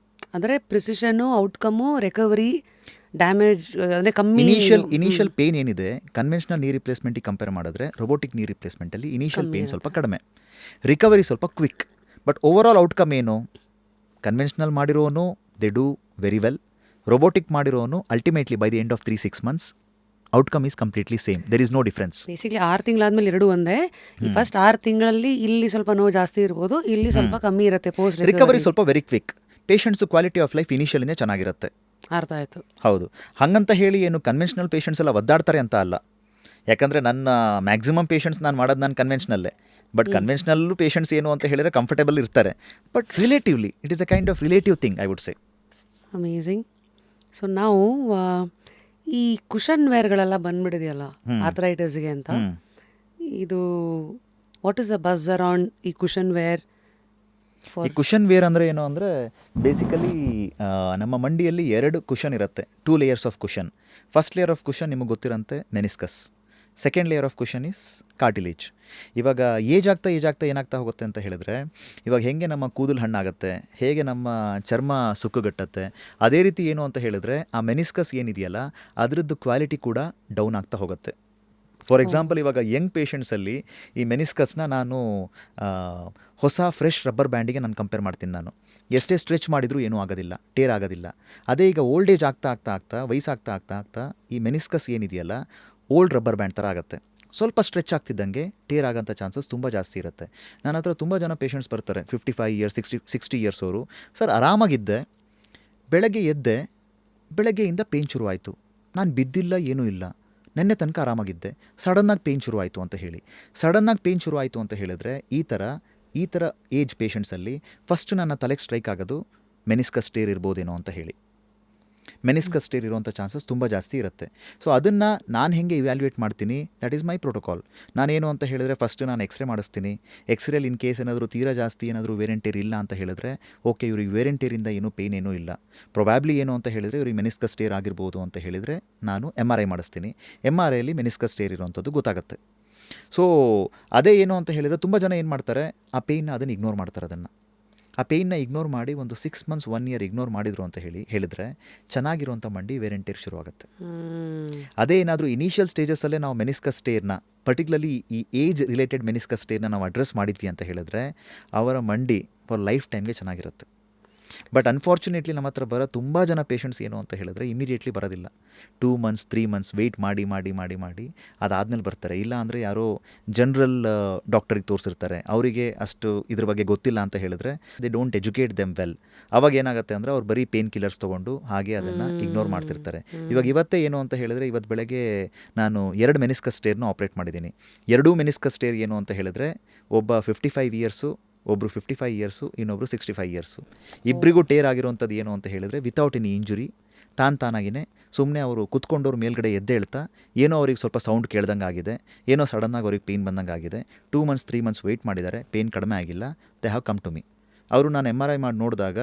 Speaker 1: ಅಂದರೆ ಪ್ರಿಸಿಷನ್ನು, ಔಟ್ಕಮ್ಮು, ರಿಕವರಿ, ಡ್ಯಾಮೇಜ್ ಅಂದರೆ ಕಮ್ಮಿ.
Speaker 2: ಇನಿಷಿಯಲ್ ಪೇನ್ ಏನಿದೆ ಕನ್ವೆನ್ಷನಲ್ ನೀ ರಿಪ್ಲೇಸ್ಮೆಂಟಿಗೆ ಕಂಪೇರ್ ಮಾಡಿದ್ರೆ ರೋಬೋಟಿಕ್ ನೀ ರಿಪ್ಲೇಸ್ಮೆಂಟಲ್ಲಿ ಇನಿಷಿಯಲ್ ಪೇನ್ ಸ್ವಲ್ಪ ಕಡಿಮೆ, ರಿಕವರಿ ಸ್ವಲ್ಪ ಕ್ವಿಕ್. ಬಟ್ ಓವರಾಲ್ ಔಟ್ಕಮ್ ಏನು, ಕನ್ವೆನ್ಷನಲ್ ಮಾಡಿರೋನು they do very well, robotic ಮಾಡಿರೋನು ultimately by the end of 3-6 months outcome is completely same, there is no difference.
Speaker 1: Basically 6 ತಿಂಗಳಾದ್ಮೇಲೆ ಎರಡೂ ಒಂದೇ. ಈ ಫಸ್ಟ್ 6 ತಿಂಗಳಲ್ಲಿ ಇಲ್ಲಿ ಸ್ವಲ್ಪ ನೋವು ಜಾಸ್ತಿ ಇರ್ಬೋದು, ಇಲ್ಲಿ ಸ್ವಲ್ಪ ಕಮ್ಮಿ ಇರುತ್ತೆ. ಪೋಸ್ಟ್
Speaker 2: ರಿಕವರಿ ಸ್ವಲ್ಪ very quick. Patients quality of life ಇನಿಷಿಯಲಿಂದ ಚೆನ್ನಾಗಿರುತ್ತೆ.
Speaker 1: ಅರ್ಥ ಆಯಿತು.
Speaker 2: ಹೌದು, ಹಾಗಂತ ಹೇಳಿ ಏನು ಕನ್ವೆನ್ಷನಲ್ ಪೇಷಂಟ್ಸ್ ಎಲ್ಲ ಒದ್ದಾಡ್ತಾರೆ ಅಂತ ಅಲ್ಲ. ಯಾಕಂದರೆ ನನ್ನ ಮ್ಯಾಕ್ಸಿಮಮ್ ಪೇಷಂಟ್ಸ್ ನಾನು ಮಾಡೋದು ನಾನು ಕನ್ವೆನ್ಷನಲ್ಲೇ. ಬಟ್ ಕನ್ವೆನ್ಷನಲ್ಲು ಪೇಷಂಟ್ಸ್ ಏನು ಅಂತ ಹೇಳಿದರೆ ಕಂಫರ್ಟೇಬಲ್ ಇರ್ತಾರೆ. But relatively it is a kind of relative thing, I would say.
Speaker 1: Amazing. So ನಾವು ಈ ಕುಷನ್ ವೇರ್ಗಳೆಲ್ಲ ಬಂದ್ಬಿಡಿದೆಯಲ್ಲ ಆರ್ಥರೈಟಿಸ್ಗೆ ಅಂತ, ಇದು what is the bus around ಈ ಕುಷನ್ ವೇರ್?
Speaker 2: ಈ ಕುಷನ್ ವೇರ್ ಅಂದರೆ ಏನು ಅಂದರೆ ಬೇಸಿಕಲಿ ನಮ್ಮ ಮಂಡಿಯಲ್ಲಿ 2 ಕುಷನ್ ಇರುತ್ತೆ, 2 layers of cushion. First layer of cushion ನಿಮಗೆ ಗೊತ್ತಿರೋಂತೆ meniscus, second layer of cushion is cartilage. ಇವಾಗ ಏಜ್ ಆಗ್ತಾ ಏನಾಗ್ತಾ ಹೋಗುತ್ತೆ ಅಂತ ಹೇಳಿದ್ರೆ, ಇವಾಗ ಹೇಗೆ ನಮ್ಮ ಕೂದಲು ಹಣ್ಣಾಗುತ್ತೆ, ಹೇಗೆ ನಮ್ಮ ಚರ್ಮ ಸುಕ್ಕುಗಟ್ಟುತ್ತೆ, ಅದೇ ರೀತಿ ಏನು ಅಂತ ಹೇಳಿದ್ರೆ ಆ ಮೆನಿಸ್ಕಸ್ ಏನಿದೆಯಲ್ಲ ಅದರದ್ದು ಕ್ವಾಲಿಟಿ ಕೂಡ ಡೌನ್ ಆಗ್ತಾ ಹೋಗುತ್ತೆ. ಫಾರ್ ಎಕ್ಸಾಂಪಲ್, ಇವಾಗ ಯಂಗ್ ಪೇಷಂಟ್ಸಲ್ಲಿ ಈ ಮೆನಿಸ್ಕಸ್ನ ನಾನು ಹೊಸ ಫ್ರೆಶ್ ರಬ್ಬರ್ ಬ್ಯಾಂಡಿಗೆ ನಾನು ಕಂಪೇರ್ ಮಾಡ್ತೀನಿ. ನಾನು ಎಷ್ಟೇ ಸ್ಟ್ರೆಚ್ ಮಾಡಿದರೂ ಏನೂ ಆಗೋದಿಲ್ಲ, ಟೇರ್ ಆಗೋದಿಲ್ಲ. ಅದೇ ಈಗ ಓಲ್ಡ್ ಏಜ್ ಆಗ್ತಾ ವಯಸ್ಸಾಗ್ತಾ ಈ ಮೆನಿಸ್ಕಸ್ ಏನಿದೆಯಲ್ಲ ಓಲ್ಡ್ ರಬ್ಬರ್ ಬ್ಯಾಂಡ್ ಥರ ಆಗುತ್ತೆ. ಸ್ವಲ್ಪ ಸ್ಟ್ರೆಚ್ ಆಗ್ತಿದ್ದಂಗೆ ಟೇರ್ ಆಗೋಂಥ ಚಾನ್ಸಸ್ ತುಂಬ ಜಾಸ್ತಿ ಇರುತ್ತೆ. ನನ್ನ ಹತ್ರ ತುಂಬ ಜನ ಪೇಷಂಟ್ಸ್ ಬರ್ತಾರೆ, 55 ಇಯರ್ಸ್ 60 ಇಯರ್ಸ್ ಅವರು. ಸರ್ ಆರಾಮಾಗಿದ್ದೆ, ಬೆಳಗ್ಗೆ ಎದ್ದೆ, ಬೆಳಗ್ಗೆಯಿಂದ ಪೇಯ್ನ್ ಶುರುವಾಯಿತು, ನಾನು ಬಿದ್ದಿಲ್ಲ, ಏನೂ ಇಲ್ಲ, ನೆನ್ನೆ ತನಕ ಆರಾಮಾಗಿದ್ದೆ, ಸಡನ್ನಾಗಿ ಪೇಯ್ನ್ ಶುರುವಾಯಿತು ಅಂತ ಹೇಳಿ. ಸಡನ್ನಾಗಿ ಪೇಯ್ನ್ ಶುರುವಾಯಿತು ಅಂತ ಹೇಳಿದ್ರೆ ಈ ಥರ ಏಜ್ ಪೇಷಂಟ್ಸಲ್ಲಿ ಫಸ್ಟ್ ನನ್ನ ತಲೆಗೆ ಸ್ಟ್ರೈಕ್ ಆಗೋದು ಮೆನಿಸ್ಕಸ್ ಟೇರ್ ಇರ್ಬೋದೇನೋ ಅಂತ ಹೇಳಿ. ಮೆನಿಸ್ಕಸ್ ಟೇರ್ ಇರೋಂಥ ಚಾನ್ಸಸ್ ತುಂಬ ಜಾಸ್ತಿ ಇರುತ್ತೆ. ಸೊ ಅದನ್ನು ನಾನು ಹೇಗೆ ಇವ್ಯಾಲ್ಯೂಯೇಟ್ ಮಾಡ್ತೀನಿ, ದಟ್ ಈಸ್ ಮೈ ಪ್ರೋಟೋಕಾಲ್. ನಾನೇನು ಅಂತ ಹೇಳಿದ್ರೆ ಫಸ್ಟ್ ನಾನು ಎಕ್ಸ್ರೇ ಮಾಡಿಸ್ತೀನಿ. ಎಕ್ಸ್ರೇಲಿ ಇನ್ ಕೇಸ್ ಏನಾದರೂ ತೀರಾ ಜಾಸ್ತಿ ಏನಾದರೂ ವೇರಿಯಂಟ್ ಟೇರ್ ಇಲ್ಲ ಅಂತ ಹೇಳಿದ್ರೆ ಓಕೆ, ಇವ್ರಿಗೆ ವೇರಿಯಂಟ್ ಟೇರಿಂದ ಏನೂ ಪೇಯ್ನ್ ಏನೂ ಇಲ್ಲ, ಪ್ರೊಬ್ಯಾಬ್ಲಿ ಏನು ಅಂತ ಹೇಳಿದರೆ ಇವ್ರಿಗೆ ಮೆನಿಸ್ಕಸ್ ಟೇರ್ ಆಗಿರ್ಬೋದು ಅಂತ ಹೇಳಿದರೆ ನಾನು MRI ಮಾಡಿಸ್ತೀನಿ. MRIಯಲ್ಲಿ ಮೆನಿಸ್ಕಸ್ ಟೇರ್ ಇರೋವಂಥದ್ದು ಗೊತ್ತಾಗುತ್ತೆ. ಸೊ ಅದೇ ಏನು ಅಂತ ಹೇಳಿದರೆ ತುಂಬ ಜನ ಏನು ಮಾಡ್ತಾರೆ, ಆ ಪೇಯ್ನ ಅದನ್ನು ಇಗ್ನೋರ್ ಮಾಡ್ತಾರೆ. ಆ ಪೇಯ್ನ ಇಗ್ನೋರ್ ಮಾಡಿ ಒಂದು 6 ಮಂತ್ಸ್ 1 ಇಯರ್ ಇಗ್ನೋರ್ ಮಾಡಿದ್ರು ಅಂತ ಹೇಳಿದರೆ ಚೆನ್ನಾಗಿರುವಂಥ ಮಂಡಿ ವೇರಿಯಂಟ್ ಟೇರ್ ಶುರುವಾಗುತ್ತೆ. ಅದೇ ಏನಾದರೂ ಇನಿಷಿಯಲ್ ಸ್ಟೇಜಸಲ್ಲೇ ನಾವು ಮೆನಿಸ್ಕಸ್ ಟೇರ್ನ, ಪರ್ಟಿಕ್ಯುಲರ್ಲಿ ಈ ಏಜ್ ರಿಲೇಟೆಡ್ ಮೆನಿಸ್ಕಸ್ ಟೇರ್ನ ನಾವು ಅಡ್ರೆಸ್ ಮಾಡಿದ್ವಿ ಅಂತ ಹೇಳಿದ್ರೆ ಅವರ ಮಂಡಿ ಫಾರ್ ಲೈಫ್ ಟೈಮ್ಗೆ ಚೆನ್ನಾಗಿರುತ್ತೆ. ಬಟ್ ಅನ್ಫಾರ್ಚುನೇಟ್ಲಿ ನಮ್ಮ ಹತ್ರ ಬರೋ ತುಂಬ ಜನ ಪೇಷಂಟ್ಸ್ ಏನು ಅಂತ ಹೇಳಿದ್ರೆ ಇಮಿಡಿಯೇಟ್ಲಿ ಬರೋದಿಲ್ಲ, 2 ಮಂತ್ಸ್ 3 ಮಂತ್ಸ್ ವೆಯ್ಟ್ ಮಾಡಿ ಅದಾದಮೇಲೆ ಬರ್ತಾರೆ. ಇಲ್ಲ ಅಂದರೆ ಯಾರೋ ಜನರಲ್ ಡಾಕ್ಟರಿಗೆ ತೋರಿಸಿರ್ತಾರೆ, ಅವರಿಗೆ ಅಷ್ಟು ಇದ್ರ ಬಗ್ಗೆ ಗೊತ್ತಿಲ್ಲ ಅಂತ ಹೇಳಿದ್ರೆ they don't educate them well. ಅವಾಗ ಏನಾಗುತ್ತೆ ಅಂದರೆ ಅವ್ರು ಬರೀ ಪೇನ್ ಕಿಲ್ಲರ್ಸ್ ತೊಗೊಂಡು ಹಾಗೆ ಅದನ್ನು ಇಗ್ನೋರ್ ಮಾಡ್ತಿರ್ತಾರೆ. ಇವತ್ತೇ ಏನು ಅಂತ ಹೇಳಿದ್ರೆ ಇವತ್ತು ಬೆಳಗ್ಗೆ ನಾನು 2 ಮೆನಿಸ್ಕಸ್ ಟೇರ್ನ ಆಪ್ರೇಟ್ ಮಾಡಿದ್ದೀನಿ. 2 ಮೆನಿಸ್ಕಸ್ ಟೇರ್ ಏನು ಅಂತ ಹೇಳಿದ್ರೆ ಒಬ್ಬ 55 ಇಯರ್ಸು, ಒಬ್ಬರು 55 ಇಯರ್ಸು, ಇನ್ನೊಬ್ಬರು 65 ಇಯರ್ಸು. ಇಬ್ಬರಿಗೂ ಟೇರ್ ಆಗಿರುವಂಥದ್ದು ಏನು ಅಂತ ಹೇಳಿದರೆ ವಿತೌಟ್ ಎನಿ ಇಂಜುರಿ, ತಾನಾಗಿನೇ ಸುಮ್ಮನೆ ಅವರು ಕುತ್ಕೊಂಡವ್ರು ಮೇಲ್ಗಡೆ ಎದ್ದೇಳ್ತಾ ಏನೋ ಅವ್ರಿಗೆ ಸ್ವಲ್ಪ ಸೌಂಡ್ ಕೇಳ್ದಂಗೆ ಆಗಿದೆ, ಏನೋ ಸಡನ್ನಾಗಿ ಅವ್ರಿಗೆ ಪೇಯ್ನ್ ಬಂದಂಗೆ ಆಗಿದೆ. 2 ಮಂತ್ಸ್ 3 ಮಂತ್ಸ್ ವೆಯ್ಟ್ ಮಾಡಿದ್ದಾರೆ, ಪೇಯ್ನ್ ಕಡಿಮೆ ಆಗಿಲ್ಲ, they have come to me. ಅವರು ನಾನು MRI ಮಾಡಿ ನೋಡಿದಾಗ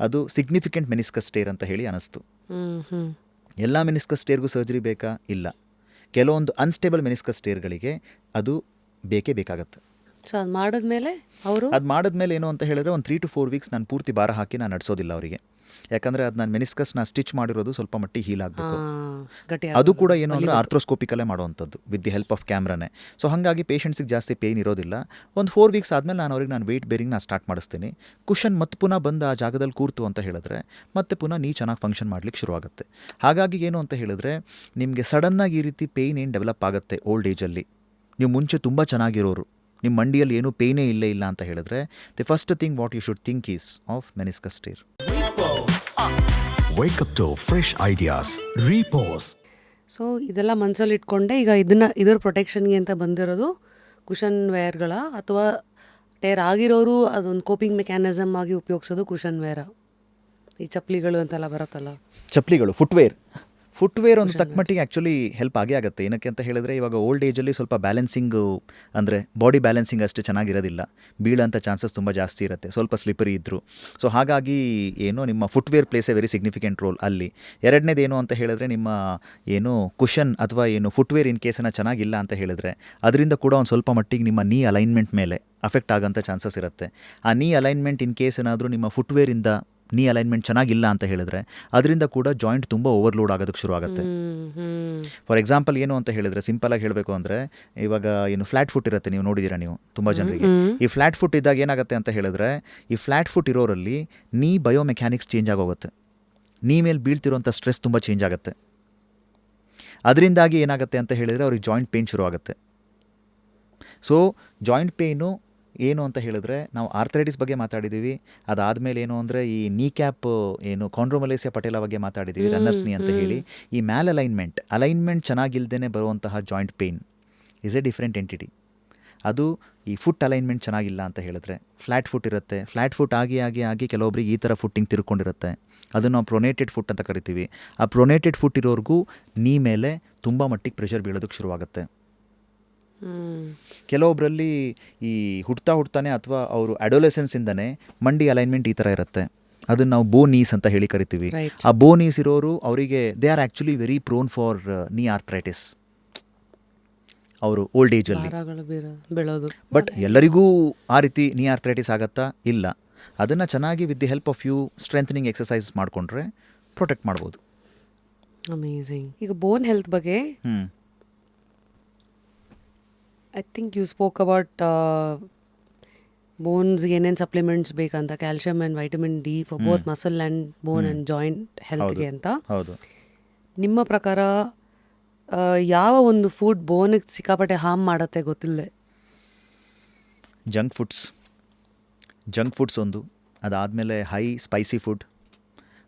Speaker 2: ಅದು ಸಿಗ್ನಿಫಿಕೆಂಟ್ ಮೆನಿಸ್ಕಸ್ ಟೇರ್ ಅಂತ ಹೇಳಿ ಅನಿಸ್ತು. ಎಲ್ಲ ಮೆನಿಸ್ಕಸ್ ಟೇರ್ಗೂ ಸರ್ಜರಿ ಬೇಕಾ? ಇಲ್ಲ. ಕೆಲವೊಂದು ಅನ್ಸ್ಟೇಬಲ್ ಮೆನಿಸ್ಕಸ್ ಟೇರ್ಗಳಿಗೆ ಅದು ಬೇಕಾಗತ್ತೆ.
Speaker 1: ಸೊ ಅದು ಮಾಡಿದ್ಮೇಲೆ
Speaker 2: ಏನು ಅಂತ ಹೇಳಿದ್ರೆ ಒಂದು 3 to 4 ವೀಕ್ಸ್ ನಾನು ಪೂರ್ತಿ ಭಾರ ಹಾಕಿ ನಾನು ನಡೆಸೋದಿಲ್ಲ ಅವರಿಗೆ. ಯಾಕಂದರೆ ಅದು ನಾನು ಮೆನಿಸ್ಕಸ್ನ ಸ್ಟಿಚ್ ಮಾಡಿರೋದು ಸ್ವಲ್ಪ ಮಟ್ಟಿಗೆ ಹೀಲ್ ಆಗಬೇಕು. ಅದು ಕೂಡ ಏನು ಅಂದರೆ ಆರ್ಥ್ರೋಸ್ಕೋಪಿಕಲ್ಲೇ ಮಾಡುವಂಥದ್ದು ವಿತ್ ದಿ ಹೆಲ್ಪ್ ಆಫ್ ಕ್ಯಾಮ್ರಾನೇ. ಸೊ ಹಾಗಾಗಿ ಪೇಷಂಟ್ಸಿಗೆ ಜಾಸ್ತಿ ಪೇಯ್ನ್ ಇರೋದಿಲ್ಲ. ಒಂದು 4 ವೀಕ್ಸ್ ಆದಮೇಲೆ ನಾನು ವೆಯ್ಟ್ ಬೇರಿಂಗ್ನ ಸ್ಟಾರ್ಟ್ ಮಾಡಿಸ್ತೀನಿ. ಕುಷನ್ ಮತ್ತೆ ಪುನಃ ಬಂದು ಆ ಜಾಗದಲ್ಲಿ ಕೂರ್ತು ಅಂತ ಹೇಳಿದ್ರೆ ಮತ್ತೆ ಪುನಃ ನೀ ಚೆನ್ನಾಗಿ ಫಂಕ್ಷನ್ ಮಾಡಲಿಕ್ಕೆ ಶುರುವಾಗುತ್ತೆ. ಹಾಗಾಗಿ ಏನು ಅಂತ ಹೇಳಿದ್ರೆ ನಿಮಗೆ ಸಡನ್ನಾಗಿ ಈ ರೀತಿ ಪೇಯ್ನ್ ಏನು ಡೆವಲಪ್ ಆಗುತ್ತೆ ಓಲ್ಡ್ ಏಜಲ್ಲಿ, ನೀವು ಮುಂಚೆ ತುಂಬ ಚೆನ್ನಾಗಿರೋರು, ನಿಮ್ಮ ಮಂಡಿಯಲ್ಲಿ ಏನೂ ಪೇಯ್ನೇ ಇಲ್ಲ ಅಂತ ಹೇಳಿದ್ರೆ the first thing what you should think is of meniscus tear.
Speaker 3: Wake up to fresh ideas. Repose.
Speaker 1: So ಇದೆಲ್ಲ ಮನಸ್ಸಲ್ಲಿ ಇಟ್ಕೊಂಡೆ ಈಗ ಇದರ ಪ್ರೊಟೆಕ್ಷನ್ಗೆ ಅಂತ ಬಂದಿರೋದು ಕುಷನ್ ವೇರ್ಗಳ, ಅಥವಾ ಟೇರ್ ಆಗಿರೋರು ಅದೊಂದು ಕೋಪಿಂಗ್ ಮೆಕ್ಯಾನಿಸಮ್ ಆಗಿ ಉಪಯೋಗಿಸೋದು ಕುಷನ್ ವೇರ, ಈ ಚಪ್ಪಲಿಗಳು ಅಂತೆಲ್ಲ ಬರುತ್ತಲ್ಲ,
Speaker 2: ಚಪ್ಪಲಿಗಳು, ಫುಟ್ವೇರ್ ಒಂದು ತಕ್ಕಮಟ್ಟಿಗೆ ಆ್ಯಕ್ಚುಲಿ ಹೆಲ್ಪ್ ಆಗೇ ಆಗುತ್ತೆ. ಏನಕ್ಕೆ ಅಂತ ಹೇಳಿದ್ರೆ ಇವಾಗ ಓಲ್ಡ್ ಏಜಲ್ಲಿ ಸ್ವಲ್ಪ ಬ್ಯಾಲೆನ್ಸಿಂಗು ಅಂದರೆ ಬಾಡಿ ಬ್ಯಾಲೆನ್ಸಿಂಗ್ ಅಷ್ಟು ಚೆನ್ನಾಗಿರೋದಿಲ್ಲ, ಬೀಳೋಂಥ ಚಾನ್ಸಸ್ ತುಂಬ ಜಾಸ್ತಿ ಇರುತ್ತೆ, ಸ್ವಲ್ಪ ಸ್ಲಿಪರಿ ಇದ್ದರು. ಸೊ ಹಾಗಾಗಿ ಏನು ನಿಮ್ಮ footwear place a very significant roll ಅಲ್ಲಿ. ಎರಡನೇದು ಏನು ಅಂತ ಹೇಳಿದ್ರೆ ನಿಮ್ಮ ಏನು ಕುಷನ್ ಅಥವಾ ಏನು ಫುಟ್ವೇರ್ ಇನ್ ಕೇಸನ್ನು ಚೆನ್ನಾಗಿಲ್ಲ ಅಂತ ಹೇಳಿದ್ರೆ ಅದರಿಂದ ಕೂಡ ಒಂದು ಸ್ವಲ್ಪ ಮಟ್ಟಿಗೆ ನಿಮ್ಮ ನೀ ಅಲೈನ್ಮೆಂಟ್ ಮೇಲೆ ಅಫೆಕ್ಟ್ ಆಗೋಂಥ ಚಾನ್ಸಸ್ ಇರುತ್ತೆ. ಆ ನೀ ಅಲೈನ್ಮೆಂಟ್ ಇನ್ ಕೇಸ್ ಏನಾದರೂ ನಿಮ್ಮ ಫುಟ್ವೇರಿಂದ ನೀ ಅಲೈನ್ಮೆಂಟ್ ಚೆನ್ನಾಗಿಲ್ಲ ಅಂತ ಹೇಳಿದ್ರೆ ಅದರಿಂದ ಕೂಡ ಜಾಯಿಂಟ್ ತುಂಬ ಓವರ್ಲೋಡ್ ಆಗೋದಕ್ಕೆ ಶುರು ಆಗುತ್ತೆ. ಫಾರ್ ಎಕ್ಸಾಂಪಲ್ ಏನು ಅಂತ ಹೇಳಿದ್ರೆ ಸಿಂಪಲಾಗಿ ಹೇಳಬೇಕು ಅಂದರೆ ಇವಾಗ ಏನು ಫ್ಲ್ಯಾಟ್ ಫುಟ್ ಇರುತ್ತೆ, ನೀವು ನೋಡಿದ್ದೀರಾ ನೀವು ತುಂಬ ಜನರಿಗೆ. ಈ ಫ್ಲ್ಯಾಟ್ ಫುಟ್ ಇದ್ದಾಗ ಏನಾಗುತ್ತೆ ಅಂತ ಹೇಳಿದ್ರೆ ಈ ಫ್ಲ್ಯಾಟ್ ಫುಟ್ ಇರೋರಲ್ಲಿ ನೀ ಬಯೋಮೆಕ್ಯಾನಿಕ್ಸ್ ಚೇಂಜ್ ಆಗೋಗುತ್ತೆ, ನೀ ಮೇಲೆ ಬೀಳ್ತಿರೋಂಥ ಸ್ಟ್ರೆಸ್ ತುಂಬ ಚೇಂಜ್ ಆಗುತ್ತೆ. ಅದರಿಂದಾಗಿ ಏನಾಗುತ್ತೆ ಅಂತ ಹೇಳಿದರೆ ಅವ್ರಿಗೆ ಜಾಯಿಂಟ್ ಪೇಯ್ನ್ ಶುರುವಾಗುತ್ತೆ. ಸೊ ಜಾಯಿಂಟ್ ಪೇಯ್ನು ಏನು ಅಂತ ಹೇಳಿದ್ರೆ, ನಾವು ಆರ್ಥರೈಟಿಸ್ ಬಗ್ಗೆ ಮಾತಾಡಿದ್ದೀವಿ. ಅದಾದಮೇಲೆ ಏನು ಅಂದರೆ ಈ ನೀ ಕ್ಯಾಪ್ ಏನು ಕಾಂಡ್ರೋಮಲೇಸಿಯಾ ಪಟೇಲ ಬಗ್ಗೆ ಮಾತಾಡಿದ್ದೀವಿ, ರನ್ನರ್ಸ್ ನೀ ಅಂತ ಹೇಳಿ. ಈ ಮ್ಯಾಲ್ ಅಲೈನ್ಮೆಂಟ್ ಚೆನ್ನಾಗಿಲ್ದೇ ಬರುವಂತಹ joint pain is A different entity. ಅದು ಈ ಫುಟ್ ಅಲೈನ್ಮೆಂಟ್ ಚೆನ್ನಾಗಿಲ್ಲ ಅಂತ ಹೇಳಿದ್ರೆ, ಫ್ಲ್ಯಾಟ್ ಫುಟ್ ಇರುತ್ತೆ. ಫ್ಲ್ಯಾಟ್ ಫುಟ್ ಆಗಿ ಕೆಲವೊಬ್ರಿಗೆ ಈ ಥರ ಫುಟ್ಟಿಂಗ್ ತಿರ್ಕೊಂಡಿರುತ್ತೆ. ಅದನ್ನು ನಾವು ಪ್ರೊನೇಟೆಡ್ ಫುಟ್ ಅಂತ ಕರಿತೀವಿ. ಆ ಪ್ರೊನೇಟೆಡ್ ಫುಟ್ ಇರೋರ್ಗೂ ನೀ ಮೇಲೆ ತುಂಬ ಮಟ್ಟಿಗೆ ಪ್ರೆಷರ್ ಬೀಳೋದಕ್ಕೆ ಶುರುವಾಗುತ್ತೆ. ಕೆಲವೊಬ್ಬರಲ್ಲಿ ಈ ಹುಡ್ತಾನೆ ಅಥವಾ ಅವರು ಅಡೋಲೆಸೆನ್ಸಿಂದನೇ ಮಂಡಿ ಅಲೈನ್ಮೆಂಟ್ ಈ ಥರ ಇರುತ್ತೆ. ಅದನ್ನು ನಾವು ಬೋನೀಸ್ ಅಂತ ಹೇಳಿ ಕರಿತೀವಿ. ಆ ಬೋನೀಸ್ ಇರೋರು ಅವರಿಗೆ they are actually very prone for knee arthritis. ಅವರು ಓಲ್ಡ್ ಏಜಲ್ಲಿ ಬಟ್ ಎಲ್ಲರಿಗೂ ಆ ರೀತಿ ನೀ ಆರ್ಥರೈಟಿಸ್ ಆಗತ್ತಾ? ಇಲ್ಲ. ಅದನ್ನು ಚೆನ್ನಾಗಿ with the help of you strengthening exercise ಮಾಡಿಕೊಂಡ್ರೆ ಪ್ರೊಟೆಕ್ಟ್ ಮಾಡ್ಬೋದು.
Speaker 1: ಅಮೇಝಿಂಗ್. ಈಗ ಬೋನ್ ಹೆಲ್ತ್ ಬಗ್ಗೆ I think you spoke about ಬೋನ್ಸ್ಗೆ ಏನೇನು ಸಪ್ಲಿಮೆಂಟ್ಸ್ ಬೇಕಂತ, calcium and vitamin D for both muscle and bone and joint ಹೆಲ್ತ್ಗೆ ಅಂತ.
Speaker 2: ಹೌದು.
Speaker 1: ನಿಮ್ಮ ಪ್ರಕಾರ ಯಾವ ಒಂದು ಫುಡ್ ಬೋನಿಗೆ ಸಿಕ್ಕಾಪಟ್ಟೆ ಹಾರ್ಮ್ ಮಾಡುತ್ತೆ ಗೊತ್ತಿಲ್ಲ?
Speaker 2: ಜಂಕ್ ಫುಡ್ಸ್ ಒಂದು, ಅದಾದಮೇಲೆ ಹೈ ಸ್ಪೈಸಿ ಫುಡ್,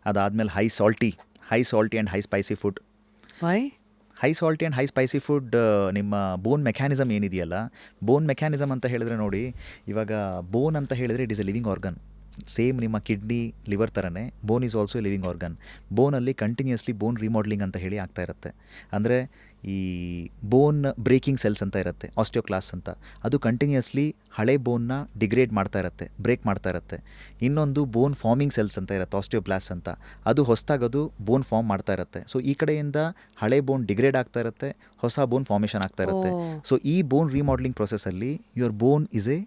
Speaker 2: ಅದಾದಮೇಲೆ high salty and high spicy food.
Speaker 1: Why
Speaker 2: high salty and high spicy food ನಿಮ್ಮ ಬೋನ್ ಮೆಕ್ಯಾನಿಸಮ್ ಏನಿದೆಯಲ್ಲ, ಬೋನ್ ಮೆಕ್ಯಾನಿಸಮ್ ಅಂತ ಹೇಳಿದ್ರೆ ನೋಡಿ, ಇವಾಗ ಬೋನ್ ಅಂತ ಹೇಳಿದರೆ it is a living organ. Same ನಿಮ್ಮ ಕಿಡ್ನಿ ಲಿವರ್ ಥರನೇ bone is also a living organ. ಬೋನಲ್ಲಿ ಕಂಟಿನ್ಯೂಸ್ಲಿ ಬೋನ್ ರಿಮಾಡೆಲಿಂಗ್ ಅಂತ ಹೇಳಿ ಆಗ್ತಾ ಇರುತ್ತೆ. ಅಂದರೆ ಈ ಬೋನ್ ಬ್ರೇಕಿಂಗ್ ಸೆಲ್ಸ್ ಅಂತ ಇರುತ್ತೆ, ಆಸ್ಟಿಯೋಕ್ಲಾಸ್ ಅಂತ. ಅದು ಕಂಟಿನ್ಯೂಸ್ಲಿ ಹಳೆ ಬೋನ್ನ ಡಿಗ್ರೇಡ್ ಮಾಡ್ತಾ ಇರುತ್ತೆ, ಬ್ರೇಕ್ ಮಾಡ್ತಾ ಇರುತ್ತೆ. ಇನ್ನೊಂದು ಬೋನ್ ಫಾರ್ಮಿಂಗ್ ಸೆಲ್ಸ್ ಅಂತ ಇರುತ್ತೆ, ಆಸ್ಟಿಯೋಬ್ಲಾಸ್ಟ್ ಅಂತ. ಅದು ಹೊಸದಾಗದು ಬೋನ್ ಫಾರ್ಮ್ ಮಾಡ್ತಾ ಇರುತ್ತೆ. ಸೊ ಈ ಕಡೆಯಿಂದ ಹಳೆ ಬೋನ್ ಡಿಗ್ರೇಡ್ ಆಗ್ತಾ ಇರುತ್ತೆ, ಹೊಸ ಬೋನ್ ಫಾರ್ಮೇಷನ್ ಆಗ್ತಾ ಇರುತ್ತೆ. ಸೊ ಈ ಬೋನ್ ರಿಮಾಡೆಲಿಂಗ್ ಪ್ರೊಸೆಸ್ಸಲ್ಲಿ your bone is a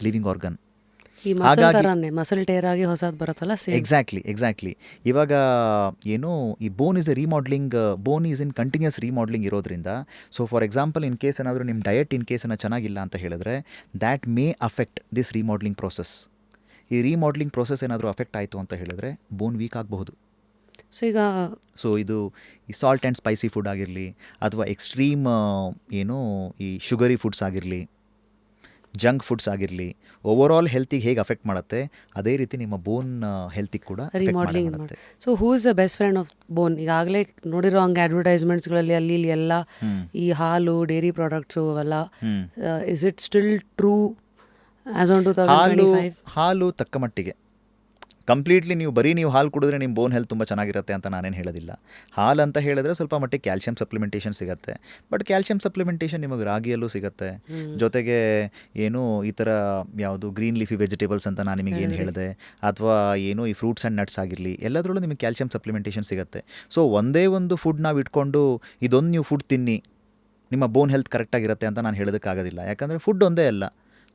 Speaker 2: living organ.
Speaker 1: ಈ ಮಸಲ್ ಥರನೇ ಮಸಲ್ ಟೇರ್ ಆಗಿ ಹೊಸದು ಬರುತ್ತಲ್ಲ, ಸೇಮ್.
Speaker 2: ಎಕ್ಸಾಕ್ಟ್ಲಿ. ಇವಾಗ ಏನು ಈ bone is a remodelling, bone is in continuous remodelling ಇರೋದ್ರಿಂದ, so for example in case ಏನಾದರೂ ನಿಮ್ಮ ಡಯಟ್ ಇನ್ ಕೇಸ್ ಚೆನ್ನಾಗಿಲ್ಲ ಅಂತ ಹೇಳಿದ್ರೆ that may affect this remodelling process. ಈ ರಿಮಾಡೆಲಿಂಗ್ ಪ್ರೊಸೆಸ್ ಏನಾದರೂ ಅಫೆಕ್ಟ್ ಆಯಿತು ಅಂತ ಹೇಳಿದ್ರೆ ಬೋನ್ ವೀಕ್ ಆಗಬಹುದು. ಸೊ ಇದು ಈ ಸಾಲ್ಟ್ ಆ್ಯಂಡ್ ಸ್ಪೈಸಿ ಫುಡ್ ಆಗಿರಲಿ, ಅಥವಾ ಎಕ್ಸ್ಟ್ರೀಮ್ ಏನು ಈ ಶುಗರಿ ಫುಡ್ಸ್ ಆಗಿರಲಿ, ಜಂಕ್ ಫುಡ್ಸ್ ಆಗಿರಲಿ, ಓವರ್ ಆಲ್ ಹೆಲ್ತಿಗೆ ಹೇಗೆ ಅಫೆಕ್ಟ್ ಮಾಡುತ್ತೆ ಅದೇ ರೀತಿ ನಿಮ್ಮ ಬೋನ್ ಹೆಲ್ತಿಗೆ ಕೂಡ
Speaker 1: ರಿಮಾಡೆಲಿಂಗ್ ಮಾಡುತ್ತೆ. So who is the best friend of ಬೋನ್? ಈಗಾಗಲೇ ನೋಡಿರೋ ಹಂಗೆ ಅಡ್ವರ್ಟೈಸ್ಮೆಂಟ್ಸ್ಗಳಲ್ಲಿ ಅಲ್ಲಿ ಇಲ್ಲಿ ಎಲ್ಲ ಈ ಹಾಲು, ಡೈರಿ ಪ್ರಾಡಕ್ಟ್ಸು ಅವೆಲ್ಲ, is it still true as on 2025?
Speaker 2: ಹಾಲು ತಕ್ಕ ಮಟ್ಟಿಗೆ. ಕಂಪ್ಲೀಟ್ಲಿ ನೀವು ಹಾಲು ಕುಡಿದ್ರೆ ನಿಮ್ಮ ಬೋನ್ ಹೆಲ್ತ್ ತುಂಬ ಚೆನ್ನಾಗಿರುತ್ತೆ ಅಂತ ನಾನೇನು ಹೇಳೋದಿಲ್ಲ. ಹಾಲು ಅಂತ ಹೇಳಿದ್ರೆ ಸ್ವಲ್ಪ ಮಟ್ಟಿಗೆ ಕ್ಯಾಲ್ಶಿಯಂ ಸಪ್ಲಿಮೆಂಟೇಷನ್ ಸಿಗುತ್ತೆ. ಬಟ್ ಕ್ಯಾಲ್ಶಿಯಂ ಸಪ್ಲಿಮೆಂಟೇಷನ್ ನಿಮಗೆ ರಾಗಿಯಲ್ಲೂ ಸಿಗುತ್ತೆ. ಜೊತೆಗೆ ಏನು ಈ ಥರ ಯಾವುದು ಗ್ರೀನ್ ಲೀಫಿ ವೆಜಿಟೇಬಲ್ಸ್ ಅಂತ ನಾನು ನಿಮಗೆ ಏನು ಹೇಳಿದೆ, ಅಥವಾ ಏನು ಈ ಫ್ರೂಟ್ಸ್ ಆ್ಯಂಡ್ ನಟ್ಸ್ ಆಗಿರಲಿ, ಎಲ್ಲದರಲ್ಲೂ ನಿಮಗೆ ಕ್ಯಾಲ್ಶಿಯಂ ಸಪ್ಲಿಮೆಂಟೇಷನ್ ಸಿಗುತ್ತೆ. ಸೊ ಒಂದೇ ಒಂದು ಫುಡ್ ನಾವು ಇಟ್ಕೊಂಡು ಇದೊಂದು ನೀವು ಫುಡ್ ತಿನ್ನಿ ನಿಮ್ಮ ಬೋನ್ ಹೆಲ್ತ್ ಕರೆಕ್ಟಾಗಿರುತ್ತೆ ಅಂತ ನಾನು ಹೇಳೋದಕ್ಕಾಗೋದಿಲ್ಲ. ಯಾಕಂದರೆ ಫುಡ್ ಒಂದೇ ಅಲ್ಲ,